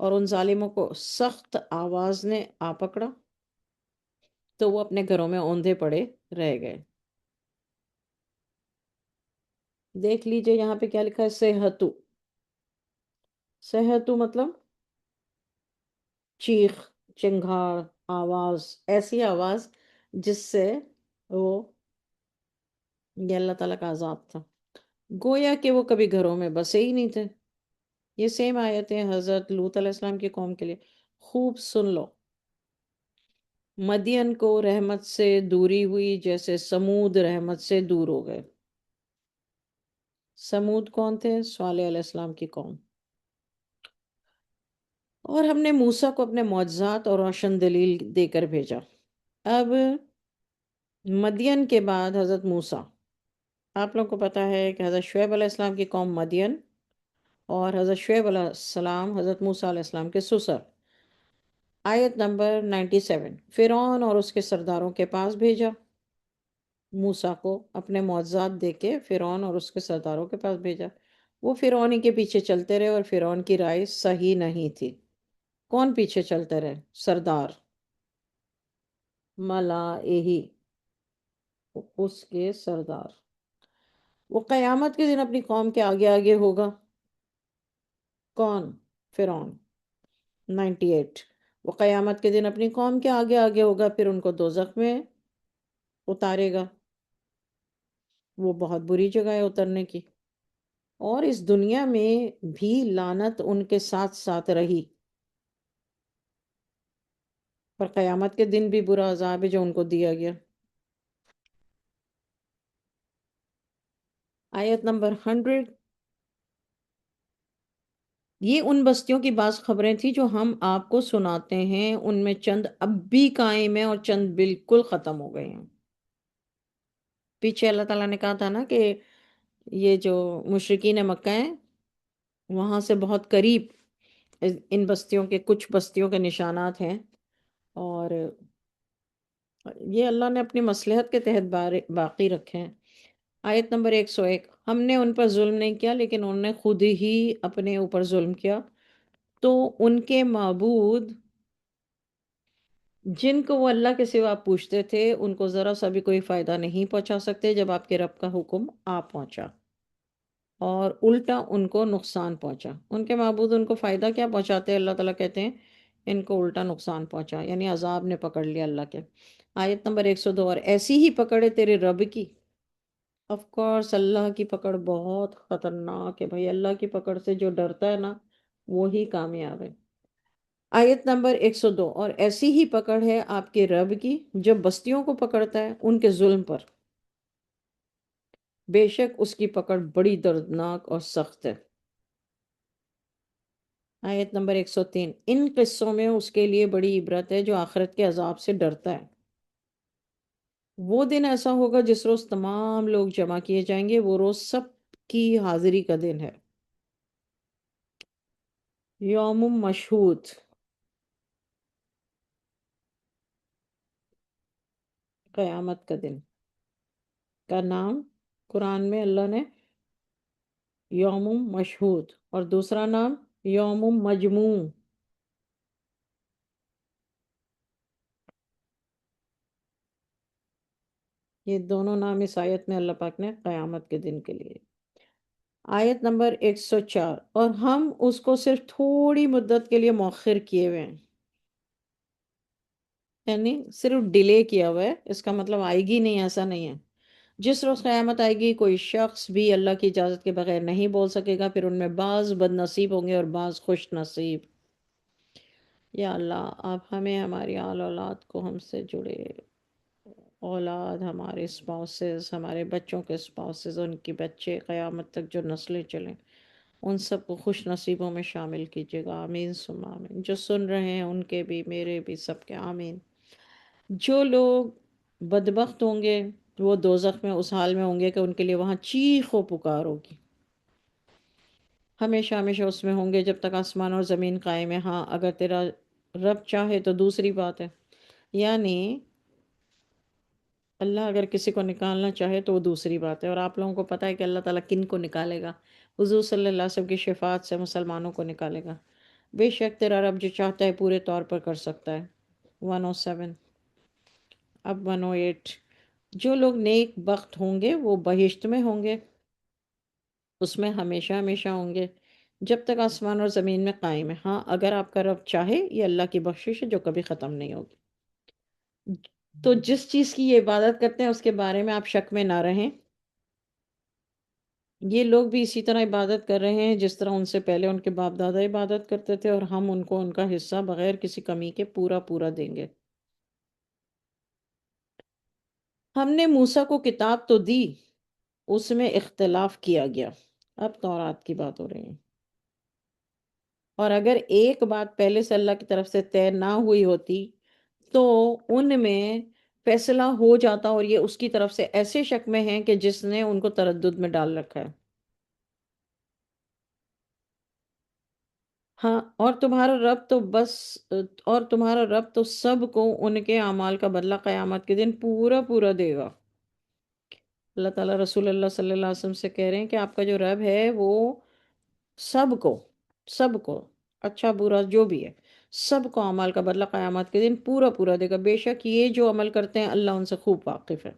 اور ان ظالموں کو سخت آواز نے آ پکڑا تو وہ اپنے گھروں میں اوندھے پڑے رہ گئے۔ دیکھ لیجئے یہاں پہ کیا لکھا ہے، صحتو۔ صحتو مطلب چیخ، چنگھاڑ، آواز، ایسی آواز جس سے وہ، یہ اللہ تعالیٰ کا عذاب تھا، گویا کہ وہ کبھی گھروں میں بسے ہی نہیں تھے۔ یہ سیم آیتیں حضرت لوط علیہ السلام کی قوم کے لیے۔ خوب سن لو، مدین کو رحمت سے دوری ہوئی جیسے سمود رحمت سے دور ہو گئے۔ سمود کون تھے؟ صالح علیہ السلام کی قوم۔ اور ہم نے موسیٰ کو اپنے معجزات اور روشن دلیل دے کر بھیجا۔ اب مدین کے بعد حضرت موسیٰ، آپ لوگوں کو پتا ہے کہ حضرت شعیب علیہ السلام کی قوم مدین، اور حضرت شعیب علیہ السلام حضرت موسیٰ علیہ السلام کے سسر۔ آیت نمبر 97۔ فرعون اور اس کے سرداروں کے پاس بھیجا، موسیٰ کو اپنے معجزات دے کے فرعون اور اس کے سرداروں کے پاس بھیجا۔ وہ فرعون ہی کے پیچھے چلتے رہے، اور فرعون کی رائے صحیح نہیں تھی۔ کون پیچھے چلتے رہے؟ سردار، ملائہی، اس کے سردار، وہ قیامت کے دن اپنی قوم کے آگے آگے ہوگا۔ کون؟ فرعون۔ 98، وہ قیامت کے دن اپنی قوم کے آگے آگے ہوگا، پھر ان کو دوزخ میں اتارے گا۔ وہ بہت بری جگہ ہے اترنے کی، اور اس دنیا میں بھی لعنت ان کے ساتھ ساتھ رہی، پر قیامت کے دن بھی برا عذاب ہے جو ان کو دیا گیا۔ آیت نمبر 100، یہ ان بستیوں کی بعض خبریں تھیں جو ہم آپ کو سناتے ہیں، ان میں چند اب بھی قائم ہیں اور چند بالکل ختم ہو گئے ہیں۔ پیچھے اللہ تعالیٰ نے کہا تھا نا کہ یہ جو مشرکین مکہ ہیں وہاں سے بہت قریب ان بستیوں کے کچھ بستیوں کے نشانات ہیں، اور یہ اللہ نے اپنی مصلحت کے تحت باقی رکھے ہیں۔ آیت نمبر 101، ہم نے ان پر ظلم نہیں کیا لیکن انہوں نے خود ہی اپنے اوپر ظلم کیا، تو ان کے معبود جن کو وہ اللہ کے سوا پوچھتے تھے ان کو ذرا سا بھی کوئی فائدہ نہیں پہنچا سکتے جب آپ کے رب کا حکم آ پہنچا، اور الٹا ان کو نقصان پہنچا۔ ان کے معبود ان کو فائدہ کیا پہنچاتے ہیں؟ اللہ تعالیٰ کہتے ہیں ان کو الٹا نقصان پہنچا، یعنی عذاب نے پکڑ لیا اللہ کے۔ آیت نمبر 102، اور ایسی ہی پکڑے تیرے رب کی۔ آف کورس اللہ کی پکڑ بہت خطرناک ہے بھائی، اللہ کی پکڑ سے جو ڈرتا ہے نا وہی کامیاب ہے۔ آیت نمبر 102، اور ایسی ہی پکڑ ہے آپ کے رب کی جب بستیوں کو پکڑتا ہے ان کے ظلم پر، بے شک اس کی پکڑ بڑی دردناک اور سخت ہے۔ آیت نمبر 103، ان قصوں میں اس کے لیے بڑی عبرت ہے جو آخرت کے عذاب سے ڈرتا ہے۔ وہ دن ایسا ہوگا جس روز تمام لوگ جمع کیے جائیں گے، وہ روز سب کی حاضری کا دن ہے۔ یوم مشہود، قیامت کا دن کا نام قرآن میں اللہ نے یوم مشہود، اور دوسرا نام یوم مجموع۔ یہ دونوں نام اس آیت میں اللہ پاک نے قیامت کے دن کے لیے۔ آیت نمبر 104، اور ہم اس کو صرف تھوڑی مدت کے لیے مؤخر کیے ہوئے ہیں، یعنی صرف ڈیلے کیا ہوا ہے، اس کا مطلب آئے گی نہیں ایسا نہیں ہے۔ جس روز قیامت آئے گی کوئی شخص بھی اللہ کی اجازت کے بغیر نہیں بول سکے گا، پھر ان میں بعض بد نصیب ہوں گے اور بعض خوش نصیب۔ یا اللہ آپ ہمیں ہماری آل اولاد کو ہم سے جڑے اولاد، ہمارے اسپاؤسز، ہمارے بچوں کے اسپاؤسز، ان کی بچے، قیامت تک جو نسلیں چلیں ان سب کو خوش نصیبوں میں شامل کیجیے گا، آمین ثم آمین۔ جو سن رہے ہیں ان کے بھی، میرے بھی، سب کے آمین۔ جو لوگ بدبخت ہوں گے وہ دوزخ میں اس حال میں ہوں گے کہ ان کے لیے وہاں چیخ و پکار ہوگی، ہمیشہ ہمیشہ اس میں ہوں گے جب تک آسمان اور زمین قائم ہے۔ ہاں اگر تیرا رب چاہے تو دوسری بات ہے، یعنی اللہ اگر کسی کو نکالنا چاہے تو وہ دوسری بات ہے، اور آپ لوگوں کو پتہ ہے کہ اللہ تعالیٰ کن کو نکالے گا؟ حضور صلی اللہ علیہ وسلم کی شفاعت سے مسلمانوں کو نکالے گا۔ بے شک تیرا رب جو چاہتا ہے پورے طور پر کر سکتا ہے۔ 107، اب 108، جو لوگ نیک بخت ہوں گے وہ بہشت میں ہوں گے، اس میں ہمیشہ ہمیشہ ہوں گے جب تک آسمان اور زمین میں قائم ہے۔ ہاں اگر آپ کا رب چاہے، یہ اللہ کی بخشش ہے جو کبھی ختم نہیں ہوگی۔ تو جس چیز کی یہ عبادت کرتے ہیں اس کے بارے میں آپ شک میں نہ رہیں، یہ لوگ بھی اسی طرح عبادت کر رہے ہیں جس طرح ان سے پہلے ان کے باپ دادا عبادت کرتے تھے، اور ہم ان کو ان کا حصہ بغیر کسی کمی کے پورا پورا دیں گے۔ ہم نے موسیٰ کو کتاب تو دی، اس میں اختلاف کیا گیا۔ اب تورات کی بات ہو رہی ہے، اور اگر ایک بات پہلے سے اللہ کی طرف سے طے نہ ہوئی ہوتی تو ان میں فیصلہ ہو جاتا، اور یہ اس کی طرف سے ایسے شک میں ہیں کہ جس نے ان کو تردد میں ڈال رکھا ہے۔ ہاں اور تمہارا رب تو سب کو ان کے اعمال کا بدلہ قیامت کے دن پورا پورا دے گا۔ اللہ تعالیٰ رسول اللہ صلی اللہ علیہ وسلم سے کہہ رہے ہیں کہ آپ کا جو رب ہے وہ سب کو سب کو اچھا برا جو بھی ہے سب کو اعمال کا بدلہ قیامت کے دن پورا پورا دے گا، بے شک یہ جو عمل کرتے ہیں اللہ ان سے خوب واقف ہے۔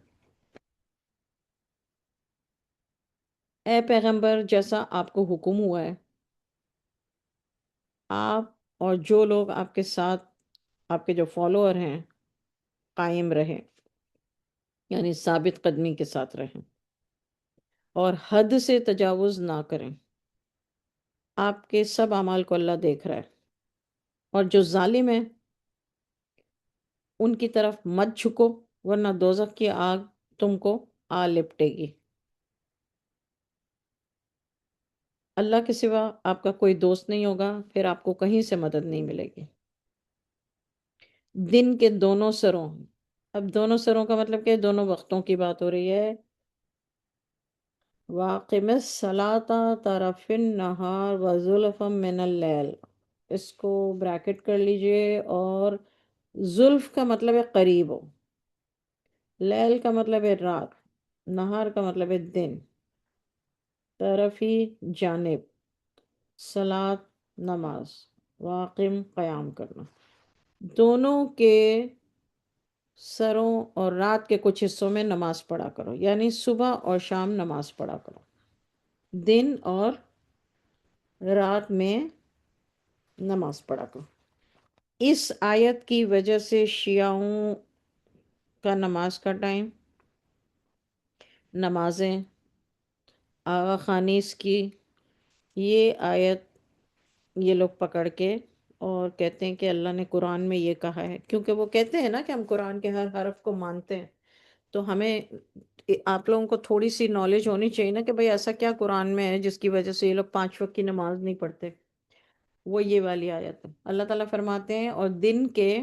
اے پیغمبر جیسا آپ کو حکم ہوا ہے، آپ اور جو لوگ آپ کے ساتھ، آپ کے جو فالوور ہیں، قائم رہیں، یعنی ثابت قدمی کے ساتھ رہیں اور حد سے تجاوز نہ کریں۔ آپ کے سب اعمال کو اللہ دیکھ رہا ہے، اور جو ظالم ہیں ان کی طرف مت جھکو، ورنہ دوزخ کی آگ تم کو آ لپٹے گی۔ اللہ کے سوا آپ کا کوئی دوست نہیں ہوگا، پھر آپ کو کہیں سے مدد نہیں ملے گی۔ دن کے دونوں سروں، اب دونوں سروں کا مطلب کہ دونوں وقتوں کی بات ہو رہی ہے۔ واقم الصلاۃ طرف النہار وزلفا من اللیل، اس کو بریکٹ کر لیجئے، اور زلف کا مطلب ہے قریب ہو، لیل کا مطلب ہے رات، نہار کا مطلب ہے دن، طرفی جانب، صلاۃ نماز، واقم قیام کرنا، دونوں کے سروں اور رات کے کچھ حصوں میں نماز پڑھا کرو، یعنی صبح اور شام نماز پڑھا کرو، دن اور رات میں نماز پڑھا کرو۔ اس آیت کی وجہ سے شیعوں کا نماز کا ٹائم، نمازیں، آغا خانیس کی یہ آیت یہ لوگ پکڑ کے اور کہتے ہیں کہ اللہ نے قرآن میں یہ کہا ہے، کیونکہ وہ کہتے ہیں نا کہ ہم قرآن کے ہر حرف کو مانتے ہیں، تو ہمیں آپ لوگوں کو تھوڑی سی نالج ہونی چاہیے نا کہ بھئی ایسا کیا قرآن میں ہے جس کی وجہ سے یہ لوگ 5 وقت کی نماز نہیں پڑھتے۔ وہ یہ والی آیت ہے، اللہ تعالیٰ فرماتے ہیں اور دن کے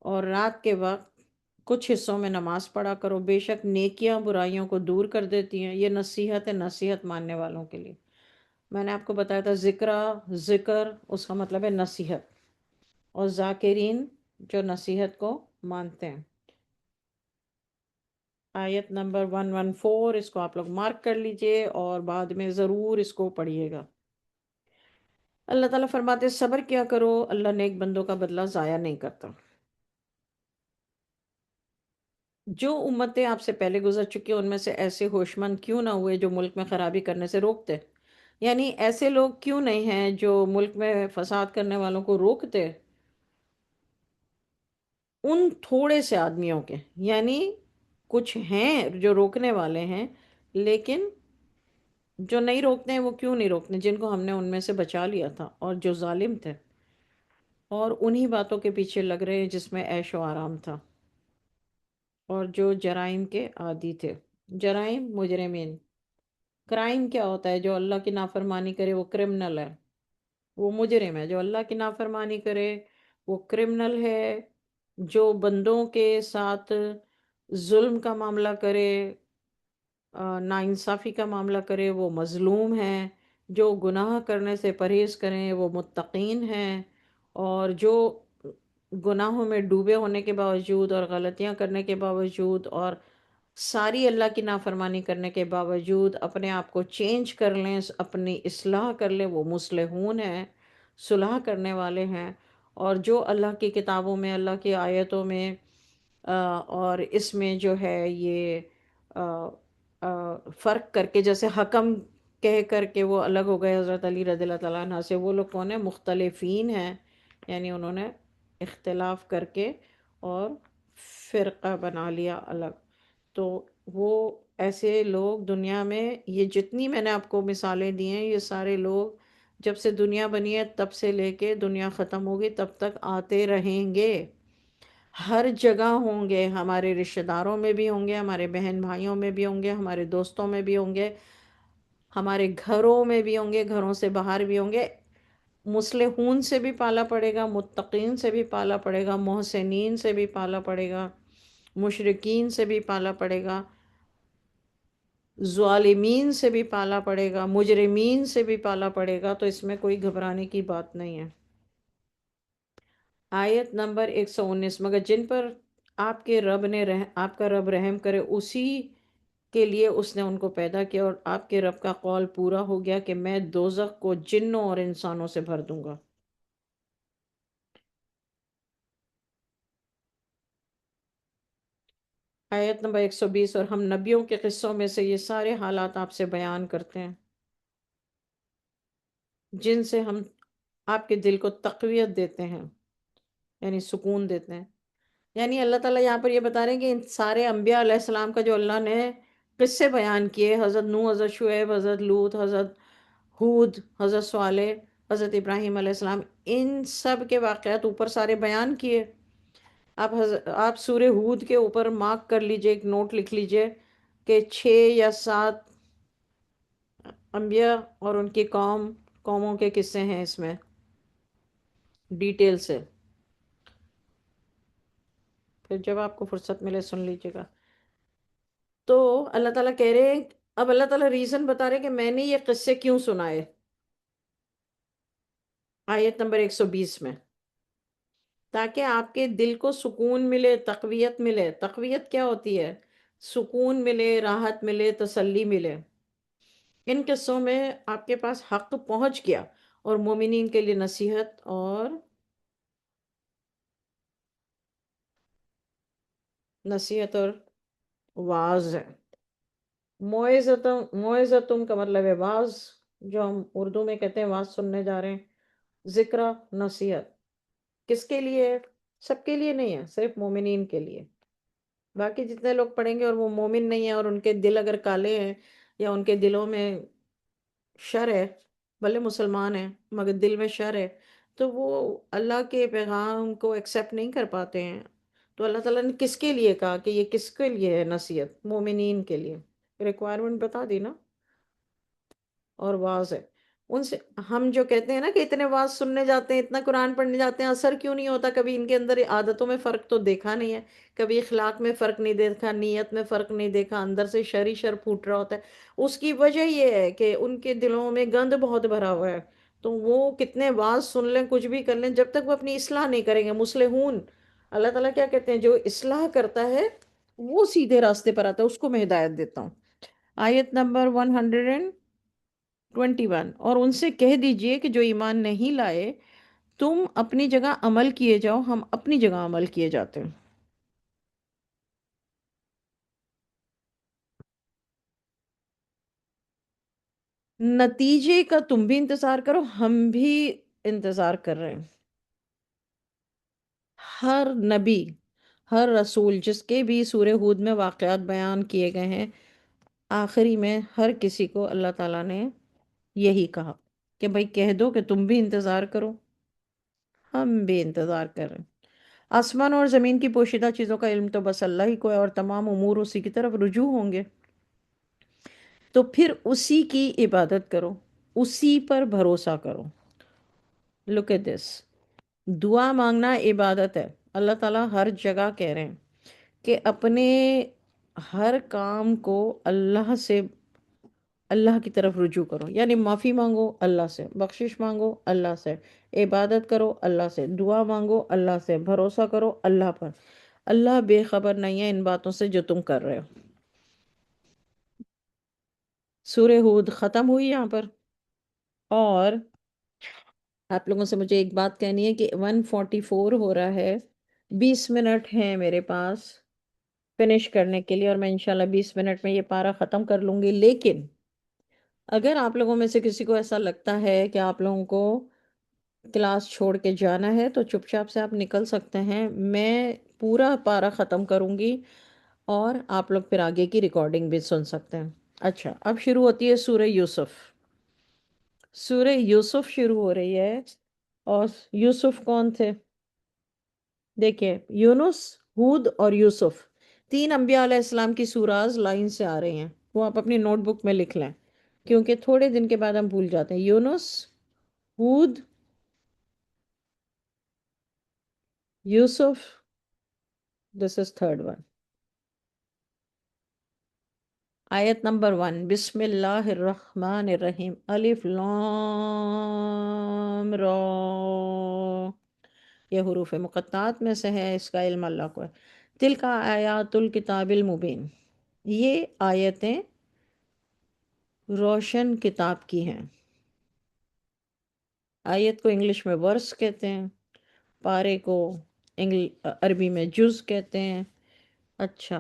اور رات کے وقت کچھ حصوں میں نماز پڑھا کرو، بے شک نیکیاں برائیوں کو دور کر دیتی ہیں۔ یہ نصیحت ہے، نصیحت ماننے والوں کے لیے۔ میں نے آپ کو بتایا تھا ذکر اس کا مطلب ہے نصیحت، اور ذاکرین جو نصیحت کو مانتے ہیں۔ آیت نمبر 114، اس کو آپ لوگ مارک کر لیجئے اور بعد میں ضرور اس کو پڑھیے گا۔ اللہ تعالیٰ فرماتے ہیں صبر کیا کرو، اللہ نیک بندوں کا بدلہ ضائع نہیں کرتا۔ جو امتیں آپ سے پہلے گزر چکی ہیں ان میں سے ایسے ہوش مند کیوں نہ ہوئے جو ملک میں خرابی کرنے سے روکتے، یعنی ایسے لوگ کیوں نہیں ہیں جو ملک میں فساد کرنے والوں کو روکتے، ان تھوڑے سے آدمیوں کے، یعنی کچھ ہیں جو روکنے والے ہیں، لیکن جو نہیں روکتے ہیں وہ کیوں نہیں روکتے، جن کو ہم نے ان میں سے بچا لیا تھا، اور جو ظالم تھے اور انہی باتوں کے پیچھے لگ رہے ہیں جس میں عیش و آرام تھا، اور جو جرائم کے عادی تھے۔ جرائم، مجرمین۔ کرائم کیا ہوتا ہے؟ جو اللہ کی نافرمانی کرے وہ کرمنل ہے، وہ مجرم ہے۔ جو اللہ کی نافرمانی کرے وہ کرمنل ہے۔ جو بندوں کے ساتھ ظلم کا معاملہ کرے، ناانصافی کا معاملہ کرے، وہ مظلوم ہیں۔ جو گناہ کرنے سے پرہیز کریں وہ متقین ہیں، اور جو گناہوں میں ڈوبے ہونے کے باوجود اور غلطیاں کرنے کے باوجود اور ساری اللہ کی نافرمانی کرنے کے باوجود اپنے آپ کو چینج کر لیں، اپنی اصلاح کر لیں، وہ مصلحون ہیں، صلح کرنے والے ہیں۔ اور جو اللہ کی کتابوں میں، اللہ کی آیتوں میں اور اس میں جو ہے یہ فرق کر کے، جیسے حکم کہہ کر کے وہ الگ ہو گئے حضرت علی رضی اللہ تعالیٰ عنہ سے، وہ لوگ کون ہیں؟ مختلفین ہیں، یعنی انہوں نے اختلاف کر کے اور فرقہ بنا لیا الگ۔ تو وہ ایسے لوگ دنیا میں، یہ جتنی میں نے آپ کو مثالیں دی ہیں، یہ سارے لوگ جب سے دنیا بنی ہے تب سے لے کے دنیا ختم ہوگی تب تک آتے رہیں گے، ہر جگہ ہوں گے، ہمارے رشتہ داروں میں بھی ہوں گے، ہمارے بہن بھائیوں میں بھی ہوں گے، ہمارے دوستوں میں بھی ہوں گے، ہمارے گھروں میں بھی ہوں گے، گھروں سے باہر بھی ہوں گے۔ مصلحون سے بھی پالا پڑے گا، متقین سے بھی پالا پڑے گا، محسنین سے بھی پالا پڑے گا، مشرکین سے بھی پالا پڑے گا، ظالمین سے بھی پالا پڑے گا، مجرمین سے بھی پالا پڑے گا۔ تو اس میں کوئی گھبرانے کی بات نہیں ہے۔ آیت نمبر 119، مگر جن پر آپ کا رب رحم کرے اسی کے لیے اس نے ان کو پیدا کیا، اور آپ کے رب کا قول پورا ہو گیا کہ میں دوزخ کو جنوں اور انسانوں سے بھر دوں گا۔ آیت نمبر 120، اور ہم نبیوں کے قصوں میں سے یہ سارے حالات آپ سے بیان کرتے ہیں جن سے ہم آپ کے دل کو تقویت دیتے ہیں، یعنی سکون دیتے ہیں. یعنی اللہ تعالیٰ یہاں پر یہ بتا رہے ہیں کہ ان سارے انبیاء علیہ السلام کا جو اللہ نے قصے بیان کیے، حضرت نوح، حضرت شعیب، حضرت لوط، حضرت ہود، حضرت صالح، حضرت ابراہیم علیہ السلام، ان سب کے واقعات اوپر سارے بیان کیے. آپ سورہ ہود کے اوپر مارک کر لیجئے، ایک نوٹ لکھ لیجئے کہ 6 یا 7 انبیاء اور ان کی قوموں کے قصے ہیں اس میں ڈیٹیل سے. پھر جب آپ کو فرصت ملے سن لیجئے گا. تو اللہ تعالیٰ کہہ رہے ہیں، اب اللہ تعالیٰ ریزن بتا رہے ہیں کہ میں نے یہ قصے کیوں سنائے. آیت نمبر 120 میں، تاکہ آپ کے دل کو سکون ملے، تقویت ملے. تقویت کیا ہوتی ہے؟ سکون ملے، راحت ملے، تسلی ملے. ان قصوں میں آپ کے پاس حق پہنچ گیا، اور مومنین کے لیے نصیحت اور واعظ ہے. معزتم کا مطلب ہے واعظ، جو ہم اردو میں کہتے ہیں واعظ سننے جا رہے ہیں. ذکر، نصیحت کس کے لیے ہے؟ سب کے لیے نہیں ہے، صرف مومنین کے لیے. باقی جتنے لوگ پڑھیں گے اور وہ مومن نہیں ہیں، اور ان کے دل اگر کالے ہیں یا ان کے دلوں میں شر ہے، بھلے مسلمان ہیں مگر دل میں شر ہے، تو وہ اللہ کے پیغام کو ایکسیپٹ نہیں کر پاتے ہیں. تو اللہ تعالیٰ نے کس کے لیے کہا کہ یہ کس کے لیے ہے نصیحت؟ مومنین کے لیے. ریکوائرمنٹ بتا دی نا. اور واز ہے ان سے. ہم جو کہتے ہیں نا کہ اتنے واز سننے جاتے ہیں، اتنا قرآن پڑھنے جاتے ہیں، اثر کیوں نہیں ہوتا؟ کبھی ان کے اندر عادتوں میں فرق تو دیکھا نہیں ہے، کبھی اخلاق میں فرق نہیں دیکھا، نیت میں فرق نہیں دیکھا، اندر سے شر ہی شر پھوٹ رہا ہوتا ہے. اس کی وجہ یہ ہے کہ ان کے دلوں میں گند بہت بھرا ہوا ہے. تو وہ کتنے واز سن لیں، کچھ بھی کر لیں، جب تک وہ اپنی اصلاح نہیں کریں گے. مصلحون، اللہ تعالیٰ کیا کہتے ہیں؟ جو اصلاح کرتا ہے وہ سیدھے راستے پر آتا ہے، اس کو میں ہدایت دیتا ہوں. آیت نمبر 121، اور ان سے کہہ دیجئے کہ جو ایمان نہیں لائے، تم اپنی جگہ عمل کیے جاؤ، ہم اپنی جگہ عمل کیے جاتے ہیں. نتیجے کا تم بھی انتظار کرو، ہم بھی انتظار کر رہے ہیں. ہر نبی، ہر رسول جس کے بھی سورہ ہود میں واقعات بیان کیے گئے ہیں، آخری میں ہر کسی کو اللہ تعالیٰ نے یہی کہا کہ بھائی کہہ دو کہ تم بھی انتظار کرو، ہم بھی انتظار کر رہے ہیں. آسمان اور زمین کی پوشیدہ چیزوں کا علم تو بس اللہ ہی کو ہے، اور تمام امور اسی کی طرف رجوع ہوں گے. تو پھر اسی کی عبادت کرو، اسی پر بھروسہ کرو. look at this. دعا مانگنا عبادت ہے. اللہ تعالیٰ ہر جگہ کہہ رہے ہیں کہ اپنے ہر کام کو اللہ کی طرف رجوع کرو. یعنی معافی مانگو اللہ سے، بخشش مانگو اللہ سے، عبادت کرو اللہ سے، دعا مانگو اللہ سے، بھروسہ کرو اللہ پر. اللہ بے خبر نہیں ہے ان باتوں سے جو تم کر رہے ہو. سورہ ہود ختم ہوئی یہاں پر. اور آپ لوگوں سے مجھے ایک بات کہنی ہے کہ 144 ہو رہا ہے. 20 منٹ ہیں میرے پاس فنش کرنے کے لیے، اور میں انشاءاللہ 20 منٹ میں یہ پارہ ختم کر لوں گی. لیکن اگر آپ لوگوں میں سے کسی کو ایسا لگتا ہے کہ آپ لوگوں کو کلاس چھوڑ کے جانا ہے، تو چپ چاپ سے آپ نکل سکتے ہیں. میں پورا پارہ ختم کروں گی، اور آپ لوگ پھر آگے کی ریکارڈنگ بھی سن سکتے ہیں. اچھا، اب شروع ہوتی ہے سورہ یوسف. سورہ یوسف شروع ہو رہی ہے. اور یوسف کون تھے؟ دیکھیں، یونس، ہود اور یوسف، 3 انبیاء علیہ السلام کی سوراز لائن سے آ رہی ہیں. وہ آپ اپنی نوٹ بک میں لکھ لیں، کیونکہ تھوڑے دن کے بعد ہم بھول جاتے ہیں. یونس، ہود، یوسف. دس از تھرڈ ون. آیت نمبر 1، بسم اللہ الرحمن الرحیم. الف لام را. یہ حروف مقطعات میں سے ہے، اس کا علم اللہ کو ہے. تلک آیات الکتاب المبین. یہ آیتیں روشن کتاب کی ہیں. آیت کو انگلش میں ورس کہتے ہیں، پارے کو عربی میں جز کہتے ہیں. اچھا،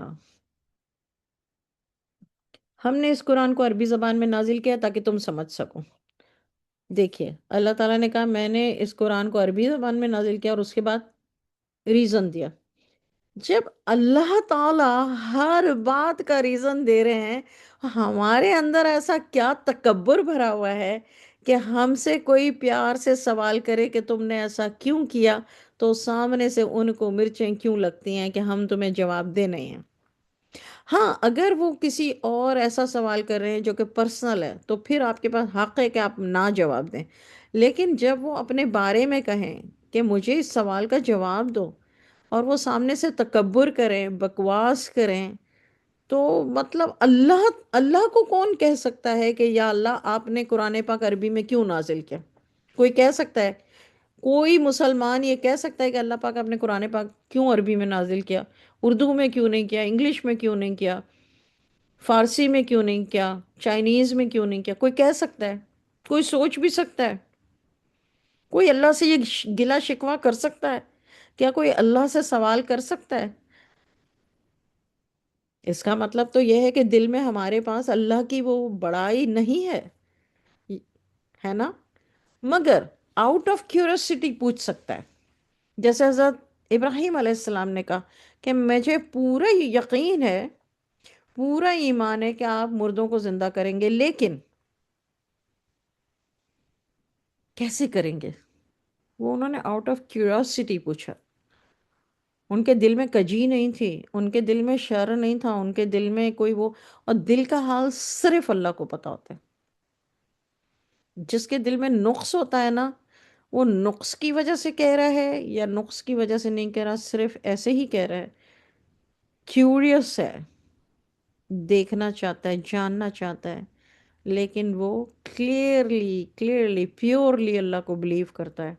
ہم نے اس قرآن کو عربی زبان میں نازل کیا تاکہ تم سمجھ سکو۔ دیکھیے اللہ تعالیٰ نے کہا میں نے اس قرآن کو عربی زبان میں نازل کیا، اور اس کے بعد ریزن دیا۔ جب اللہ تعالیٰ ہر بات کا ریزن دے رہے ہیں، ہمارے اندر ایسا کیا تکبر بھرا ہوا ہے کہ ہم سے کوئی پیار سے سوال کرے کہ تم نے ایسا کیوں کیا، تو سامنے سے ان کو مرچیں کیوں لگتی ہیں کہ ہم تمہیں جواب دے نہیں ہیں۔ ہاں، اگر وہ کسی اور ایسا سوال کر رہے ہیں جو کہ پرسنل ہے، تو پھر آپ کے پاس حق ہے کہ آپ نہ جواب دیں۔ لیکن جب وہ اپنے بارے میں کہیں کہ مجھے اس سوال کا جواب دو، اور وہ سامنے سے تکبر کریں، بکواس کریں، تو مطلب اللہ اللہ کو کون کہہ سکتا ہے کہ یا اللہ آپ نے قرآن پاک عربی میں کیوں نازل کیا؟ کوئی کہہ سکتا ہے؟ کوئی مسلمان یہ کہہ سکتا ہے کہ اللہ پاک آپ نے قرآن پاک کیوں عربی میں نازل کیا؟ اردو میں کیوں نہیں کیا؟ انگلش میں کیوں نہیں کیا؟ فارسی میں کیوں نہیں کیا؟ چائنیز میں کیوں نہیں کیا؟ کوئی کہہ سکتا ہے؟ کوئی سوچ بھی سکتا ہے؟ کوئی اللہ سے یہ گلا شکوہ کر سکتا ہے؟ کیا کوئی اللہ سے سوال کر سکتا ہے؟ اس کا مطلب تو یہ ہے کہ دل میں ہمارے پاس اللہ کی وہ بڑائی نہیں ہے، ہے نا؟ مگر آؤٹ آف کیوریوسٹی پوچھ سکتا ہے، جیسے حضرت ابراہیم علیہ السلام نے کہا کہ مجھے پورا یقین ہے، پورا ایمان ہے کہ آپ مردوں کو زندہ کریں گے، لیکن کیسے کریں گے؟ وہ انہوں نے آؤٹ آف کیوریوسٹی پوچھا۔ ان کے دل میں کجی نہیں تھی، ان کے دل میں شر نہیں تھا، ان کے دل میں کوئی وہ، اور دل کا حال صرف اللہ کو پتا ہوتا ہے۔ جس کے دل میں نقص ہوتا ہے نا، وہ نقص کی وجہ سے کہہ رہا ہے یا نقص کی وجہ سے نہیں کہہ رہا، صرف ایسے ہی کہہ رہا ہے، کیوریس ہے، دیکھنا چاہتا ہے، جاننا چاہتا ہے، لیکن وہ کلیئرلی پیورلی اللہ کو بلیو کرتا ہے۔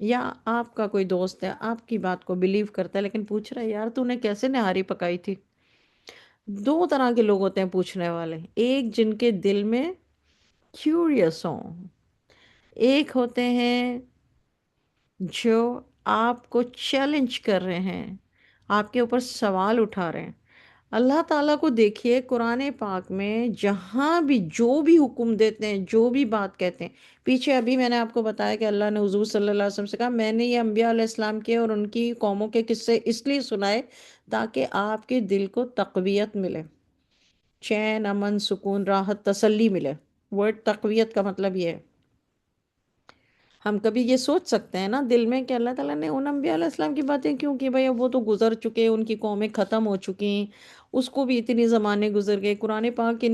یا آپ کا کوئی دوست ہے، آپ کی بات کو بلیو کرتا ہے، لیکن پوچھ رہا ہے یار تو نے کیسے نہاری پکائی تھی؟ دو طرح کے لوگ ہوتے ہیں پوچھنے والے، ایک جن کے دل میں کیوریس ہوں، ایک ہوتے ہیں جو آپ کو چیلنج کر رہے ہیں، آپ کے اوپر سوال اٹھا رہے ہیں۔ اللہ تعالیٰ کو دیکھیے قرآن پاک میں جہاں بھی جو بھی حکم دیتے ہیں، جو بھی بات کہتے ہیں، پیچھے ابھی میں نے آپ کو بتایا کہ اللہ نے حضور صلی اللہ علیہ وسلم سے کہا میں نے یہ انبیاء علیہ السلام کے اور ان کی قوموں کے قصے اس لیے سنائے تاکہ آپ کے دل کو تقویت ملے، چین، امن، سکون، راحت، تسلی ملے۔ ورڈ تقویت کا مطلب یہ ہے۔ ہم کبھی یہ سوچ سکتے ہیں نا دل میں کہ اللہ تعالیٰ نے ان انبیاء علیہ السلام کی باتیں کیوں کی؟ بھئی اب وہ تو گزر چکے، ان کی قومیں ختم ہو چکی ہیں، اس کو بھی اتنی زمانے گزر گئے، قرآن پاک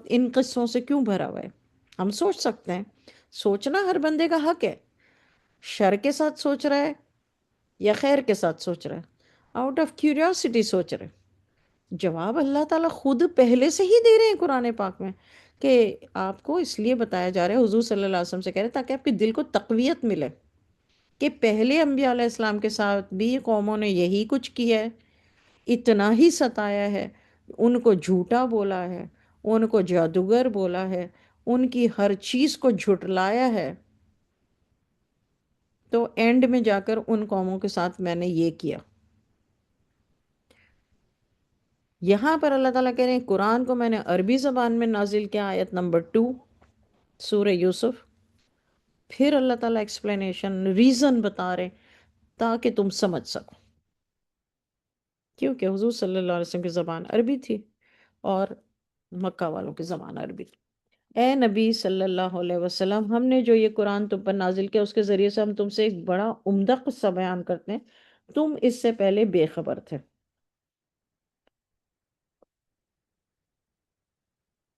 ان قصوں سے کیوں بھرا ہوا ہے؟ ہم سوچ سکتے ہیں۔ سوچنا ہر بندے کا حق ہے، شر کے ساتھ سوچ رہا ہے یا خیر کے ساتھ سوچ رہا ہے، آؤٹ آف کیوریوسٹی سوچ رہا ہے۔ جواب اللہ تعالیٰ خود پہلے سے ہی دے رہے ہیں قرآن پاک میں کہ آپ کو اس لیے بتایا جا رہا ہے، حضور صلی اللہ علیہ وسلم سے کہہ رہے ہیں تاکہ آپ کے دل کو تقویت ملے کہ پہلے انبیاء علیہ السلام کے ساتھ بھی قوموں نے یہی کچھ کیا ہے، اتنا ہی ستایا ہے، ان کو جھوٹا بولا ہے، ان کو جادوگر بولا ہے، ان کی ہر چیز کو جھٹلایا ہے، تو اینڈ میں جا کر ان قوموں کے ساتھ میں نے یہ کیا۔ یہاں پر اللہ تعالیٰ کہہ رہے ہیں قرآن کو میں نے عربی زبان میں نازل کیا، آیت نمبر 2 سورہ یوسف۔ پھر اللہ تعالیٰ ایکسپلینیشن، ریزن بتا رہے تاکہ تم سمجھ سکو، کیونکہ حضور صلی اللہ علیہ وسلم کی زبان عربی تھی اور مکہ والوں کی زبان عربی تھی۔ اے نبی صلی اللہ علیہ وسلم، ہم نے جو یہ قرآن تم پر نازل کیا اس کے ذریعے سے ہم تم سے ایک بڑا عمدہ قصہ بیان کرتے ہیں، تم اس سے پہلے بے خبر تھے۔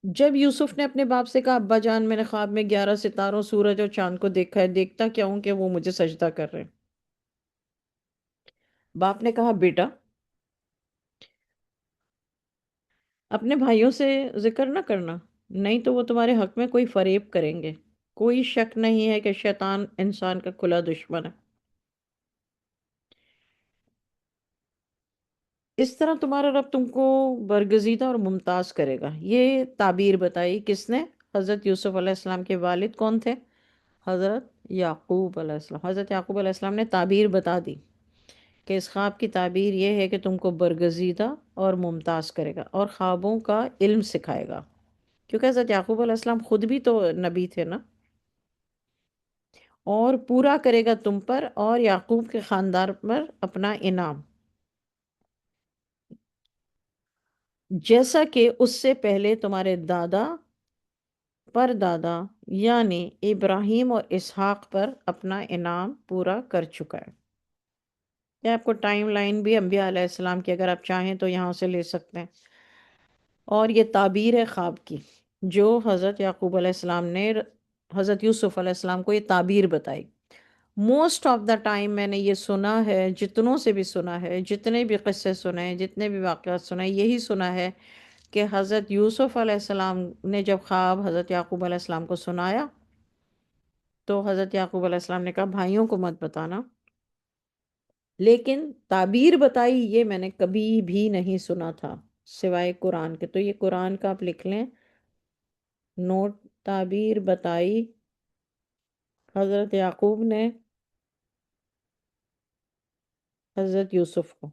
جب یوسف نے اپنے باپ سے کہا ابا جان میں نے خواب میں 11 ستاروں، سورج اور چاند کو دیکھا ہے، دیکھتا کیا ہوں کہ وہ مجھے سجدہ کر رہے ہیں۔ باپ نے کہا بیٹا اپنے بھائیوں سے ذکر نہ کرنا، نہیں تو وہ تمہارے حق میں کوئی فریب کریں گے۔ کوئی شک نہیں ہے کہ شیطان انسان کا کھلا دشمن ہے۔ اس طرح تمہارا رب تم کو برگزیدہ اور ممتاز کرے گا۔ یہ تعبیر بتائی کس نے؟ حضرت یوسف علیہ السلام کے والد کون تھے؟ حضرت یعقوب علیہ السلام۔ حضرت یعقوب علیہ السلام نے تعبیر بتا دی کہ اس خواب کی تعبیر یہ ہے کہ تم کو برگزیدہ اور ممتاز کرے گا اور خوابوں کا علم سکھائے گا، کیونکہ حضرت یعقوب علیہ السلام خود بھی تو نبی تھے نا، اور پورا کرے گا تم پر اور یعقوب کے خاندان پر اپنا انعام، جیسا کہ اس سے پہلے تمہارے دادا پر دادا یعنی ابراہیم اور اسحاق پر اپنا انعام پورا کر چکا ہے۔ یہ آپ کو ٹائم لائن بھی انبیاء علیہ السلام کی اگر آپ چاہیں تو یہاں سے لے سکتے ہیں، اور یہ تعبیر ہے خواب کی جو حضرت یعقوب علیہ السلام نے حضرت یوسف علیہ السلام کو یہ تعبیر بتائی۔ موسٹ آف دا ٹائم میں نے یہ سنا ہے، جتنوں سے بھی سنا ہے، جتنے بھی قصے سنے ہیں، جتنے بھی واقعات سنے ہیں، یہی سنا ہے کہ حضرت یوسف علیہ السلام نے جب خواب حضرت یعقوب علیہ السلام کو سنایا تو حضرت یعقوب علیہ السلام نے کہا بھائیوں کو مت بتانا، لیکن تعبیر بتائی یہ میں نے کبھی بھی نہیں سنا تھا سوائے قرآن کے۔ تو یہ قرآن کا آپ لکھ لیں نوٹ، تعبیر بتائی حضرت یعقوب نے حضرت یوسف کو۔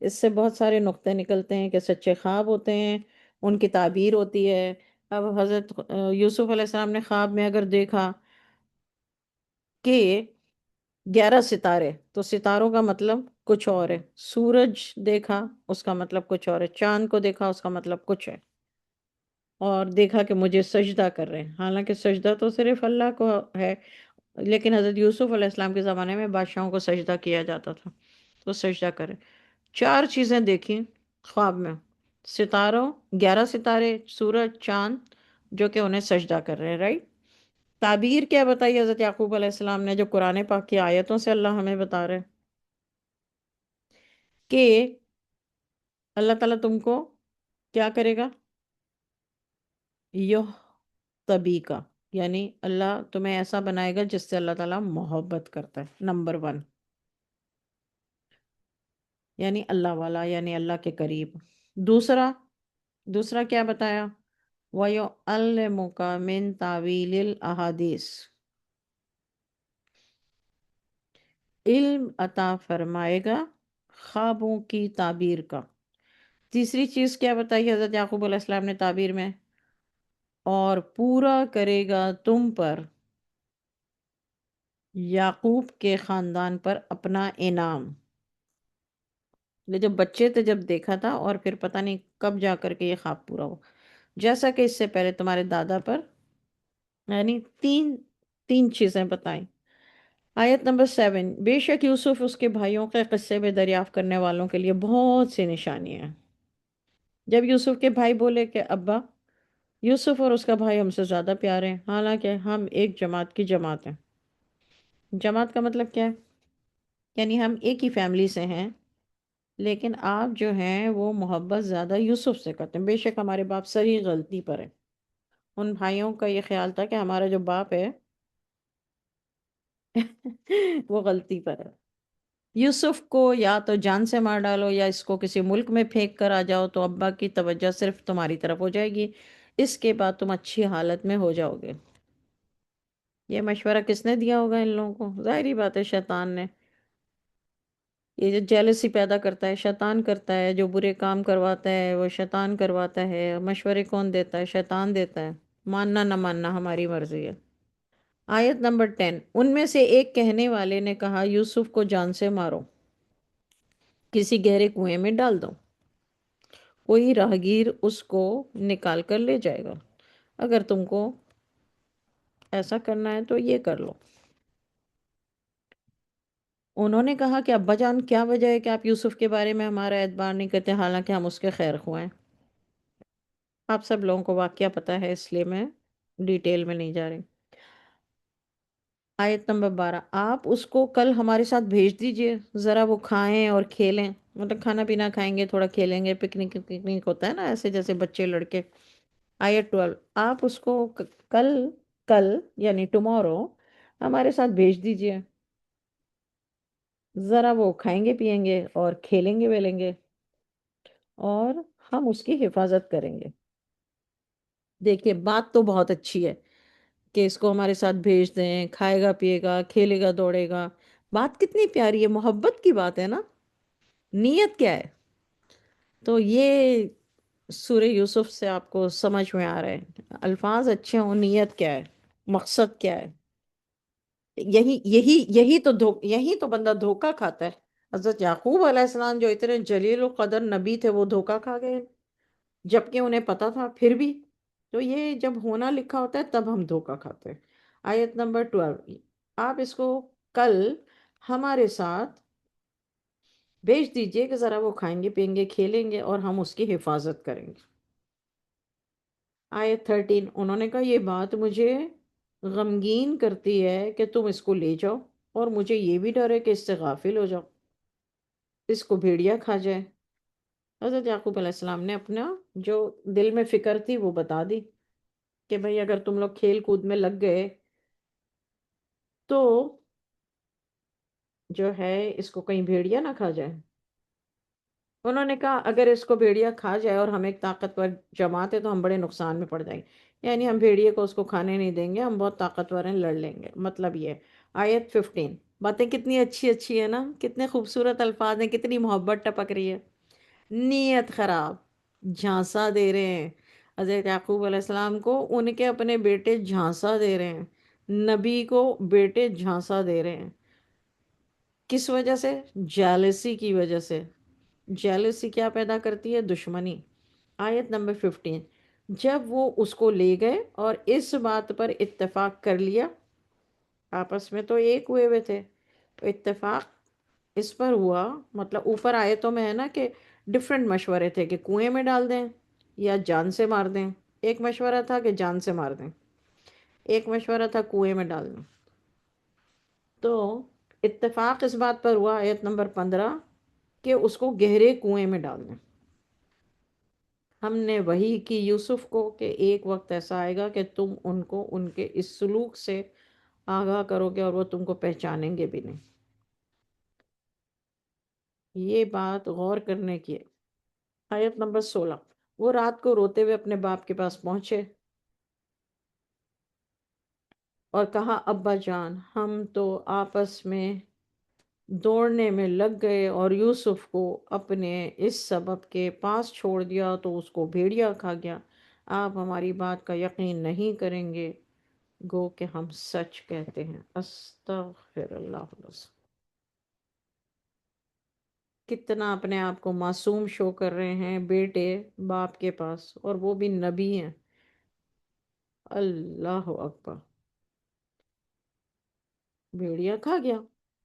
اس سے بہت سارے نقطے نکلتے ہیں کہ سچے خواب ہوتے ہیں، ان کی تعبیر ہوتی ہے۔ اب حضرت یوسف علیہ السلام نے خواب میں اگر دیکھا کہ 11 ستارے، تو ستاروں کا مطلب کچھ اور ہے، سورج دیکھا اس کا مطلب کچھ اور ہے، چاند کو دیکھا اس کا مطلب کچھ ہے، اور دیکھا کہ مجھے سجدہ کر رہے ہیں، حالانکہ سجدہ تو صرف اللہ کو ہے، لیکن حضرت یوسف علیہ السلام کے زمانے میں بادشاہوں کو سجدہ کیا جاتا تھا، تو سجدہ کرے۔ 4 چیزیں دیکھیں خواب میں، ستاروں، 11 ستارے، سورج، چاند، جو کہ انہیں سجدہ کر رہے ہیں، رائٹ؟ تعبیر کیا بتائی حضرت یعقوب علیہ السلام نے جو قرآن پاک کی آیتوں سے اللہ ہمیں بتا رہے ہیں کہ اللہ تعالیٰ تم کو کیا کرے گا؟ یو تبی کا، یعنی اللہ تمہیں ایسا بنائے گا جس سے اللہ تعالیٰ محبت کرتا ہے، نمبر 1، یعنی اللہ والا، یعنی اللہ کے قریب۔ دوسرا، دوسرا کیا بتایا؟ وَيُعَلِّمُكَ مِن تَأْوِيلِ الْأَحَادِيثِ، علم عطا فرمائے گا خوابوں کی تعبیر کا۔ تیسری چیز کیا بتائی حضرت یعقوب علیہ السلام نے تعبیر میں؟ اور پورا کرے گا تم پر، یعقوب کے خاندان پر اپنا انعام۔ یہ جب بچے تھے جب دیکھا تھا، اور پھر پتہ نہیں کب جا کر کے یہ خواب پورا ہو، جیسا کہ اس سے پہلے تمہارے دادا پر، یعنی تین چیزیں بتائیں۔ آیت نمبر 7، بے شک یوسف اس کے بھائیوں کے قصے میں دریافت کرنے والوں کے لیے بہت سی نشانیاں ہیں۔ جب یوسف کے بھائی بولے کہ ابا، یوسف اور اس کا بھائی ہم سے زیادہ پیارے ہیں، حالانکہ ہم ایک جماعت کی جماعت ہیں۔ جماعت کا مطلب کیا ہے؟ یعنی ہم ایک ہی فیملی سے ہیں، لیکن آپ جو ہیں وہ محبت زیادہ یوسف سے کرتے ہیں۔ بے شک ہمارے باپ سری غلطی پر ہے۔ ان بھائیوں کا یہ خیال تھا کہ ہمارا جو باپ ہے وہ غلطی پر ہے، یوسف کو یا تو جان سے مار ڈالو یا اس کو کسی ملک میں پھینک کر آ جاؤ تو ابا کی توجہ صرف تمہاری طرف ہو جائے گی، اس کے بعد تم اچھی حالت میں ہو جاؤ گے۔ یہ مشورہ کس نے دیا ہوگا ان لوگوں کو؟ ظاہری بات ہے شیطان نے۔ یہ جو جیلسی پیدا کرتا ہے شیطان کرتا ہے، جو برے کام کرواتا ہے وہ شیطان کرواتا ہے، مشورے کون دیتا ہے؟ شیطان دیتا ہے۔ ماننا نہ ماننا ہماری مرضی ہے۔ آیت نمبر 10، ان میں سے ایک کہنے والے نے کہا یوسف کو جان سے مارو، کسی گہرے کنویں میں ڈال دو، کوئی راہگیر اس کو نکال کر لے جائے گا، اگر تم کو ایسا کرنا ہے تو یہ کر لو۔ انہوں نے کہا کہ ابا جان کیا وجہ ہے کہ آپ یوسف کے بارے میں ہمارا اعتبار نہیں کرتے، حالانکہ ہم اس کے خیر خواہ ہیں؟ آپ سب لوگوں کو واقعہ پتہ ہے، اس لیے میں ڈیٹیل میں نہیں جا رہی۔ آیت نمبر 12، آپ اس کو کل ہمارے ساتھ بھیج دیجئے، ذرا وہ کھائیں اور کھیلیں، مطلب کھانا پینا کھائیں گے، تھوڑا کھیلیں گے، پکنک پکنک ہوتا ہے نا ایسے جیسے بچے لڑکے۔ آیت 12، آپ اس کو کل، کل یعنی ٹمورو ہمارے ساتھ بھیج دیجئے، ذرا وہ کھائیں گے پیئیں گے اور کھیلیں گے ویلیں گے، اور ہم اس کی حفاظت کریں گے۔ دیکھیے بات تو بہت اچھی ہے کہ اس کو ہمارے ساتھ بھیج دیں، کھائے گا پیے گا کھیلے گا دوڑے گا، بات کتنی پیاری ہے، محبت کی بات ہے نا، نیت کیا ہے؟ تو یہ سورہ یوسف سے آپ کو سمجھ میں آ رہا ہے، الفاظ اچھے ہوں، نیت کیا ہے، مقصد کیا ہے؟ یہی تو بندہ دھوکا کھاتا ہے۔ حضرت یعقوب علیہ السلام جو اتنے جلیل القدر نبی تھے، وہ دھوکا کھا گئے جبکہ انہیں پتا تھا پھر بھی۔ تو یہ جب ہونا لکھا ہوتا ہے تب ہم دھوکا کھاتے ہیں۔ آیت نمبر 12، آپ اس کو کل ہمارے ساتھ بھیج دیجئے کہ ذرا وہ کھائیں گے پئیں گے کھیلیں گے اور ہم اس کی حفاظت کریں گے۔ آیت 13، انہوں نے کہا یہ بات مجھے غمگین کرتی ہے کہ تم اس کو لے جاؤ، اور مجھے یہ بھی ڈر ہے کہ اس سے غافل ہو جاؤ، اس کو بھیڑیا کھا جائے۔ حضرت یعقوب علیہ السلام نے اپنا جو دل میں فکر تھی وہ بتا دی کہ بھئی اگر تم لوگ کھیل کود میں لگ گئے تو جو ہے اس کو کہیں بھیڑیا نہ کھا جائے۔ انہوں نے کہا اگر اس کو بھیڑیا کھا جائے اور ہم ایک طاقتور جماعت ہے تو ہم بڑے نقصان میں پڑ جائیں گے، یعنی ہم بھیڑیے کو اس کو کھانے نہیں دیں گے، ہم بہت طاقتور ہیں، لڑ لیں گے، مطلب یہ۔ آیت 15، باتیں کتنی اچھی اچھی ہیں نا، کتنے خوبصورت الفاظ ہیں، کتنی محبت ٹپک رہی ہے۔ نیت خراب، جھانسا دے رہے ہیں حضرت یعقوب علیہ السلام کو، ان کے اپنے بیٹے جھانسا دے رہے ہیں، نبی کو بیٹے جھانسا دے رہے ہیں۔ کس وجہ سے؟ جیلسی کی وجہ سے۔ جیلسی کیا پیدا کرتی ہے؟ دشمنی۔ آیت نمبر 15، جب وہ اس کو لے گئے اور اس بات پر اتفاق کر لیا، آپس میں تو ایک ہوئے ہوئے تھے، تو اتفاق اس پر ہوا، مطلب اوپر آیتوں میں ہے نا کہ ڈفرینٹ مشورے تھے کہ کنویں میں ڈال دیں یا جان سے مار دیں۔ ایک مشورہ تھا کہ جان سے مار دیں، ایک مشورہ تھا کنویں میں ڈال دیں۔ تو اتفاق اس بات پر ہوا، آیت نمبر 15، کہ اس کو گہرے کنویں میں ڈال دیں۔ ہم نے وحی کی یوسف کو کہ ایک وقت ایسا آئے گا کہ تم ان کو ان کے اس سلوک سے آگاہ کرو گے اور وہ تم کو پہچانیں گے بھی نہیں۔ یہ بات غور کرنے کی ہے۔ آیت نمبر 16، وہ رات کو روتے ہوئے اپنے باپ کے پاس پہنچے اور کہا ابا جان، ہم تو آپس میں دوڑنے میں لگ گئے اور یوسف کو اپنے اس سبب کے پاس چھوڑ دیا تو اس کو بھیڑیا کھا گیا۔ آپ ہماری بات کا یقین نہیں کریں گے، گو کہ ہم سچ کہتے ہیں۔ استغفر اللہ العظیم۔ کتنا اپنے آپ کو معصوم شو کر رہے ہیں بیٹے باپ کے پاس، اور وہ بھی نبی ہیں۔ اللہ اکبر، بھیڑیا کھا گیا،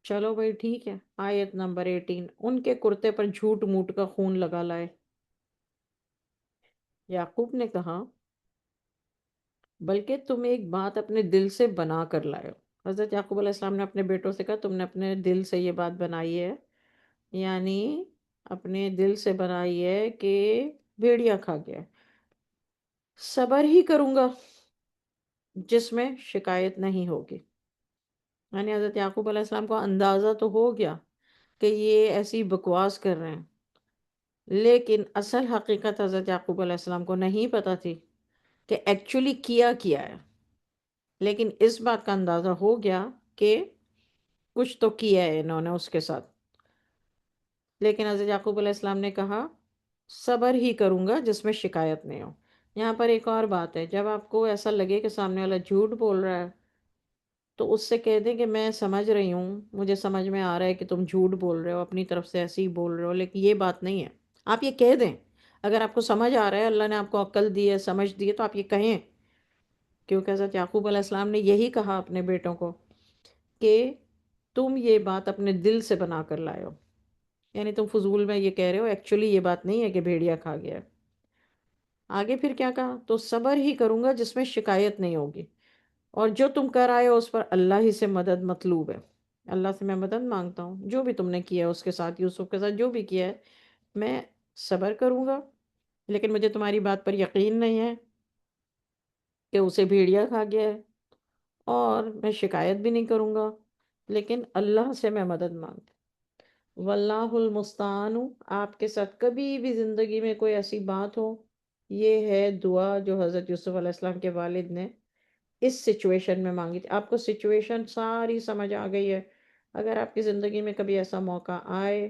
چلو بھائی ٹھیک ہے۔ آیت نمبر 18، ان کے کرتے پر جھوٹ موٹ کا خون لگا لائے۔ یعقوب نے کہا بلکہ تم ایک بات اپنے دل سے بنا کر لائے ہو۔ حضرت یعقوب علیہ السلام نے اپنے بیٹوں سے کہا تم نے اپنے دل سے یہ بات بنائی ہے، یعنی اپنے دل سے بنائی ہے کہ بھیڑیا کھا گیا۔ صبر ہی کروں گا جس میں شکایت نہیں ہوگی۔ یعنی حضرت یعقوب علیہ السلام کو اندازہ تو ہو گیا کہ یہ ایسی بکواس کر رہے ہیں، لیکن اصل حقیقت حضرت یعقوب علیہ السلام کو نہیں پتہ تھی کہ ایکچولی کیا ہے، لیکن اس بات کا اندازہ ہو گیا کہ کچھ تو کیا ہے انہوں نے اس کے ساتھ۔ لیکن حضرت یعقوب علیہ السلام نے کہا صبر ہی کروں گا جس میں شکایت نہیں ہو۔ یہاں پر ایک اور بات ہے، جب آپ کو ایسا لگے کہ سامنے والا جھوٹ بول رہا ہے تو اس سے کہہ دیں کہ میں سمجھ رہی ہوں، مجھے سمجھ میں آ رہا ہے کہ تم جھوٹ بول رہے ہو، اپنی طرف سے ایسے ہی بول رہے ہو، لیکن یہ بات نہیں ہے۔ آپ یہ کہہ دیں، اگر آپ کو سمجھ آ رہا ہے، اللہ نے آپ کو عقل دی ہے، سمجھ دی ہے، تو آپ یہ کہیں، کیونکہ حضرت یعقوب علیہ السلام نے یہی کہا اپنے بیٹوں کو کہ تم یہ بات اپنے دل سے بنا کر لائے ہو، یعنی تم فضول میں یہ کہہ رہے ہو، ایکچولی یہ بات نہیں ہے کہ بھیڑیا کھا گیا ہے۔ آگے پھر کیا کہا؟ تو صبر ہی کروں گا جس میں شکایت نہیں ہوگی، اور جو تم کر آئے ہو اس پر اللہ ہی سے مدد مطلوب ہے۔ اللہ سے میں مدد مانگتا ہوں، جو بھی تم نے کیا ہے اس کے ساتھ، یوسف کے ساتھ جو بھی کیا ہے، میں صبر کروں گا، لیکن مجھے تمہاری بات پر یقین نہیں ہے کہ اسے بھیڑیا کھا گیا ہے، اور میں شکایت بھی نہیں کروں گا، لیکن اللہ سے میں مدد مانگتا ہوں۔ واللہ المستعان۔ آپ کے ساتھ کبھی بھی زندگی میں کوئی ایسی بات ہو، یہ ہے دعا جو حضرت یوسف علیہ السلام کے والد نے اس سچویشن میں مانگی تھی۔ آپ کو سچویشن ساری سمجھ آ گئی ہے، اگر آپ کی زندگی میں کبھی ایسا موقع آئے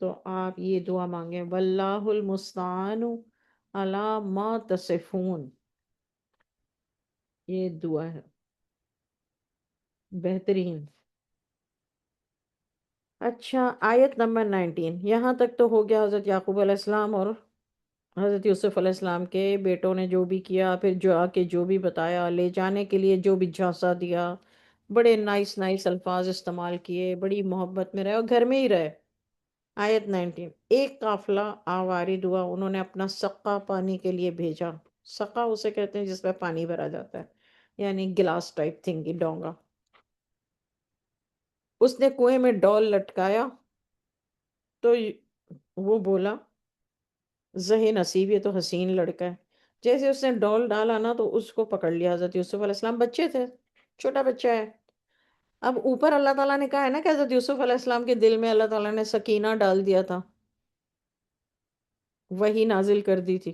تو آپ یہ دعا مانگیں، واللہ المستعان علی ما تصفون، یہ دعا ہے بہترین۔ اچھا، آیت نمبر 19 یہاں تک تو ہو گیا حضرت یعقوب علیہ السلام اور حضرت یوسف علیہ السلام کے بیٹوں نے جو بھی کیا، پھر جو آ کے جو بھی بتایا، لے جانے کے لیے جو بھی جھانسا دیا، بڑے نائس نائس الفاظ استعمال کیے، بڑی محبت میں رہے اور گھر میں ہی رہے۔ آیت 19 ایک قافلہ آوارد ہوا، انہوں نے اپنا سقا پانی کے لیے بھیجا۔ سقا اسے کہتے ہیں جس میں پانی بھرا جاتا ہے، یعنی گلاس ٹائپ تھنگ، ڈونگا۔ اس نے کنویں میں ڈول لٹکایا تو وہ بولا زہ نصیب، یہ تو حسین لڑکا ہے۔ جیسے اس نے ڈول ڈالا نا تو اس کو پکڑ لیا حضرت یوسف علیہ السلام، بچے تھے، چھوٹا بچہ ہے۔ اب اوپر اللہ تعالیٰ نے کہا ہے نا کہ حضرت یوسف علیہ السلام کے دل میں اللہ تعالیٰ نے سکینہ ڈال دیا تھا، وہی نازل کر دی تھی،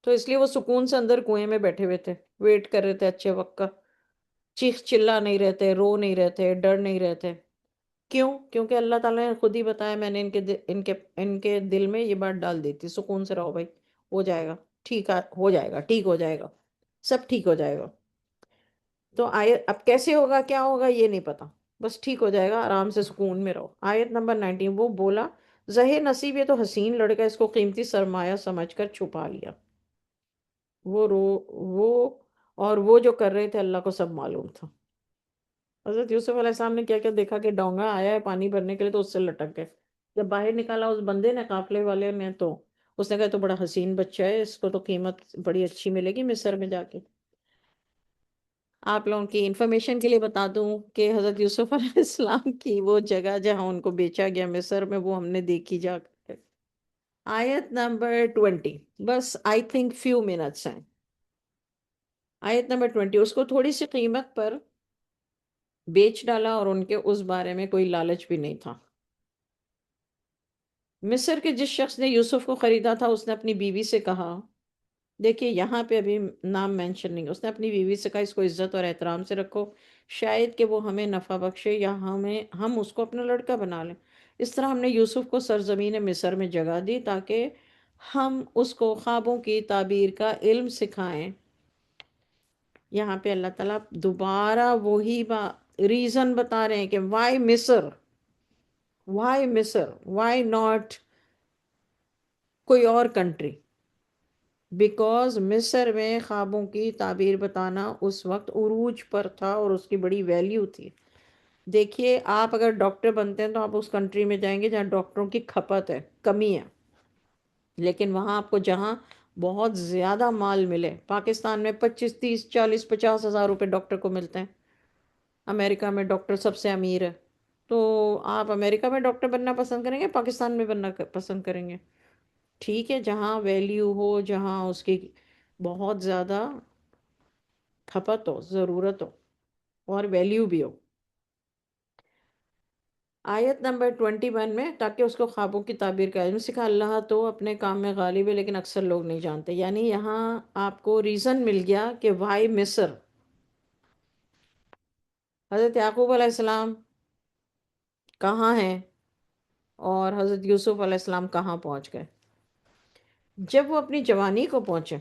تو اس لیے وہ سکون سے اندر کنویں میں بیٹھے ہوئے تھے، ویٹ کر رہے تھے اچھے وقت کا، چیخ چلا نہیں رہتے، رو نہیں رہتے، ڈر نہیں رہتے۔ کیوں؟ کیونکہ اللہ تعالیٰ نے خود ہی بتایا، میں نے ان کے دل میں یہ بات ڈال دی تھی، سکون سے رہو بھائی، ہو جائے گا، ٹھیک ہو جائے گا، ٹھیک ہو جائے گا، سب ٹھیک ہو جائے گا۔ تو آیت اب کیسے ہوگا، کیا ہوگا، یہ نہیں پتا، بس ٹھیک ہو جائے گا، آرام سے سکون میں رہو۔ آیت نمبر 19 وہ بولا زہ نصیب، یہ تو حسین لڑکا، اس کو قیمتی سرمایہ سمجھ کر چھپا لیا۔ وہ رو وہ اور وہ جو کر رہے تھے اللہ کو سب معلوم تھا۔ حضرت یوسف علیہ السلام نے کیا کیا دیکھا کہ ڈونگا آیا ہے پانی بھرنے کے لیے، تو اس سے لٹک گئے۔ جب باہر نکالا اس بندے نے، قافلے والے نے، تو اس نے کہا تو بڑا حسین بچہ ہے، اس کو تو قیمت بڑی اچھی ملے گی مصر میں جا کے۔ آپ لوگوں کی انفارمیشن کے لیے بتا دوں کہ حضرت یوسف علیہ السلام کی وہ جگہ جہاں ان کو بیچا گیا مصر میں، وہ ہم نے دیکھی جا کر۔ آیت نمبر 20 بس آئی تھنک فیو منٹس ہیں۔ آیت نمبر 20 اس کو تھوڑی سی قیمت پر بیچ ڈالا اور ان کے اس بارے میں کوئی لالچ بھی نہیں تھا۔ مصر کے جس شخص نے یوسف کو خریدا تھا اس نے اپنی بیوی سے کہا، دیکھیے یہاں پہ ابھی نام مینشن نہیں، اس نے اپنی بیوی سے کہا اس کو عزت اور احترام سے رکھو، شاید کہ وہ ہمیں نفع بخشے یا ہم اس کو اپنا لڑکا بنا لیں۔ اس طرح ہم نے یوسف کو سرزمین مصر میں جگہ دی تاکہ ہم اس کو خوابوں کی تعبیر کا علم سکھائیں۔ یہاں پہ اللہ تعالیٰ دوبارہ وہی ریزن بتا رہے ہیں کہ وائی مصر، وائی مصر، وائی ناٹ کوئی اور کنٹری، بیکاز مصر میں خوابوں کی تعبیر بتانا اس وقت عروج پر تھا اور اس کی بڑی ویلیو تھی۔ دیکھیے آپ اگر ڈاکٹر بنتے ہیں تو آپ اس کنٹری میں جائیں گے جہاں ڈاکٹروں کی کھپت ہے، کمی ہے، لیکن وہاں آپ کو جہاں بہت زیادہ مال ملے، پاکستان میں 25 30 40 50 ہزار روپے ڈاکٹر کو ملتے ہیں، امریکہ میں ڈاکٹر سب سے امیر ہے، تو آپ امریکہ میں ڈاکٹر بننا پسند کریں گے، پاکستان میں بننا پسند کریں گے؟ ٹھیک ہے، جہاں ویلیو ہو، جہاں اس کی بہت زیادہ کھپت ہو، ضرورت ہو اور ویلیو بھی ہو۔ آیت نمبر 21 میں تاکہ اس کو خوابوں کی تعبیر کا علم سکھا، اللہ تو اپنے کام میں غالب ہے لیکن اکثر لوگ نہیں جانتے۔ یعنی یہاں آپ کو ریزن مل گیا کہ وائی مصر، حضرت یعقوب علیہ السلام کہاں ہیں اور حضرت یوسف علیہ السلام کہاں پہنچ گئے۔ جب وہ اپنی جوانی کو پہنچے،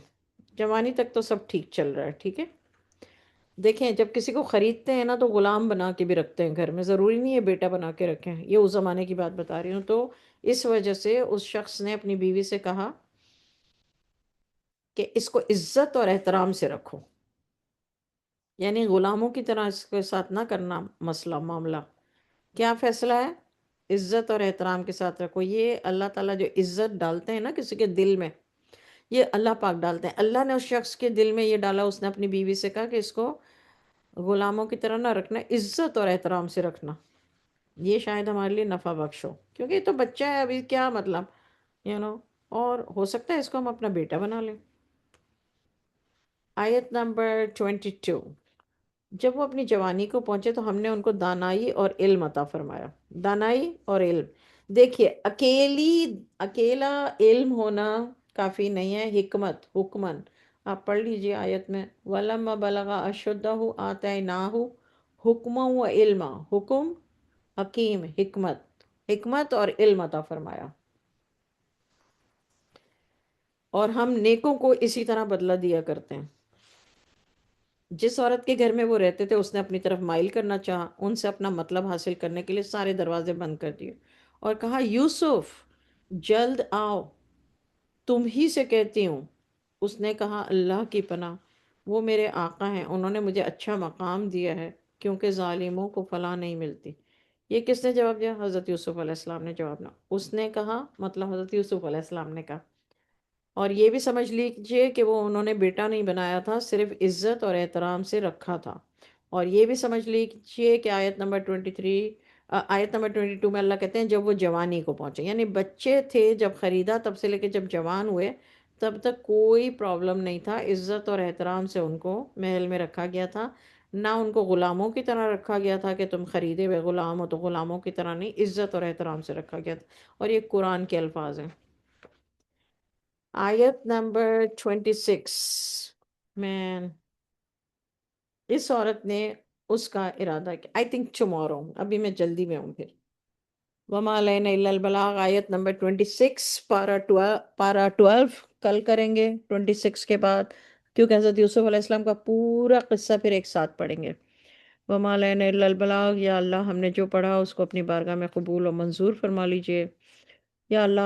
جوانی تک تو سب ٹھیک چل رہا ہے، ٹھیک ہے، دیکھیں جب کسی کو خریدتے ہیں نا تو غلام بنا کے بھی رکھتے ہیں گھر میں، ضروری نہیں ہے بیٹا بنا کے رکھیں، یہ اس زمانے کی بات بتا رہی ہوں۔ تو اس وجہ سے اس شخص نے اپنی بیوی سے کہا کہ اس کو عزت اور احترام سے رکھو، یعنی غلاموں کی طرح اس کے ساتھ نہ کرنا، مسئلہ معاملہ کیا فیصلہ ہے، عزت اور احترام کے ساتھ رکھو۔ یہ اللہ تعالیٰ جو عزت ڈالتے ہیں نا کسی کے دل میں، یہ اللہ پاک ڈالتے ہیں۔ اللہ نے اس شخص کے دل میں یہ ڈالا، اس نے اپنی بیوی سے کہا کہ اس کو غلاموں کی طرح نہ رکھنا، عزت اور احترام سے رکھنا، یہ شاید ہمارے لیے نفع بخش ہو، کیونکہ یہ تو بچہ ہے ابھی، کیا مطلب اور ہو سکتا ہے اس کو ہم اپنا بیٹا بنا لیں۔ آیت نمبر 22 جب وہ اپنی جوانی کو پہنچے تو ہم نے ان کو دانائی اور علم عطا فرمایا۔ دانائی اور علم، دیکھیے اکیلا علم ہونا کافی نہیں ہے، حکمت، حکمن آپ پڑھ لیجئے آیت میں، وَلَمَّا بَلَغَ أَشُدَّهُ آتَيْنَاهُ حکم و علم، حکم، حکیم، حکمت، حکمت اور علم عطا فرمایا، اور ہم نیکوں کو اسی طرح بدلہ دیا کرتے ہیں۔ جس عورت کے گھر میں وہ رہتے تھے، اس نے اپنی طرف مائل کرنا چاہا، ان سے اپنا مطلب حاصل کرنے کے لیے سارے دروازے بند کر دیے اور کہا یوسف جلد آؤ، تم ہی سے کہتی ہوں۔ اس نے کہا اللہ کی پناہ، وہ میرے آقا ہیں، انہوں نے مجھے اچھا مقام دیا ہے، کیونکہ ظالموں کو فلاح نہیں ملتی۔ یہ کس نے جواب دیا؟ حضرت یوسف علیہ السلام نے جواب دیا۔ اس نے کہا، مطلب حضرت یوسف علیہ السلام نے کہا، اور یہ بھی سمجھ لیجئے کہ وہ انہوں نے بیٹا نہیں بنایا تھا، صرف عزت اور احترام سے رکھا تھا۔ اور یہ بھی سمجھ لیجئے کہ آیت نمبر 23، آیت نمبر 22 میں اللہ کہتے ہیں جب وہ جوانی کو پہنچے، یعنی بچے تھے جب خریدا، تب سے لے کے جب جوان ہوئے تب تک کوئی پرابلم نہیں تھا، عزت اور احترام سے ان کو محل میں رکھا گیا تھا، نہ ان کو غلاموں کی طرح رکھا گیا تھا کہ تم خریدے ہوئے غلام ہو، تو غلاموں کی طرح نہیں، عزت اور احترام سے رکھا گیا تھا۔ اور یہ قرآن کے الفاظ ہیں۔ آیت نمبر 26 میں اس عورت نے اس کا ارادہ کیا، آئی تھنک ٹمورو، ابھی میں جلدی میں ہوں پھر۔ وما علینا الا البلاغ، آیت نمبر 26، پارا 12 کل کریں گے 26 کے بعد، کیونکہ حضرت یوسف علیہ السلام کا پورا قصہ پھر ایک ساتھ پڑھیں گے۔ وما علینا الا البلاغ، یا اللہ ہم نے جو پڑھا اس کو اپنی بارگاہ میں قبول و منظور فرما لیجئے۔ یا اللہ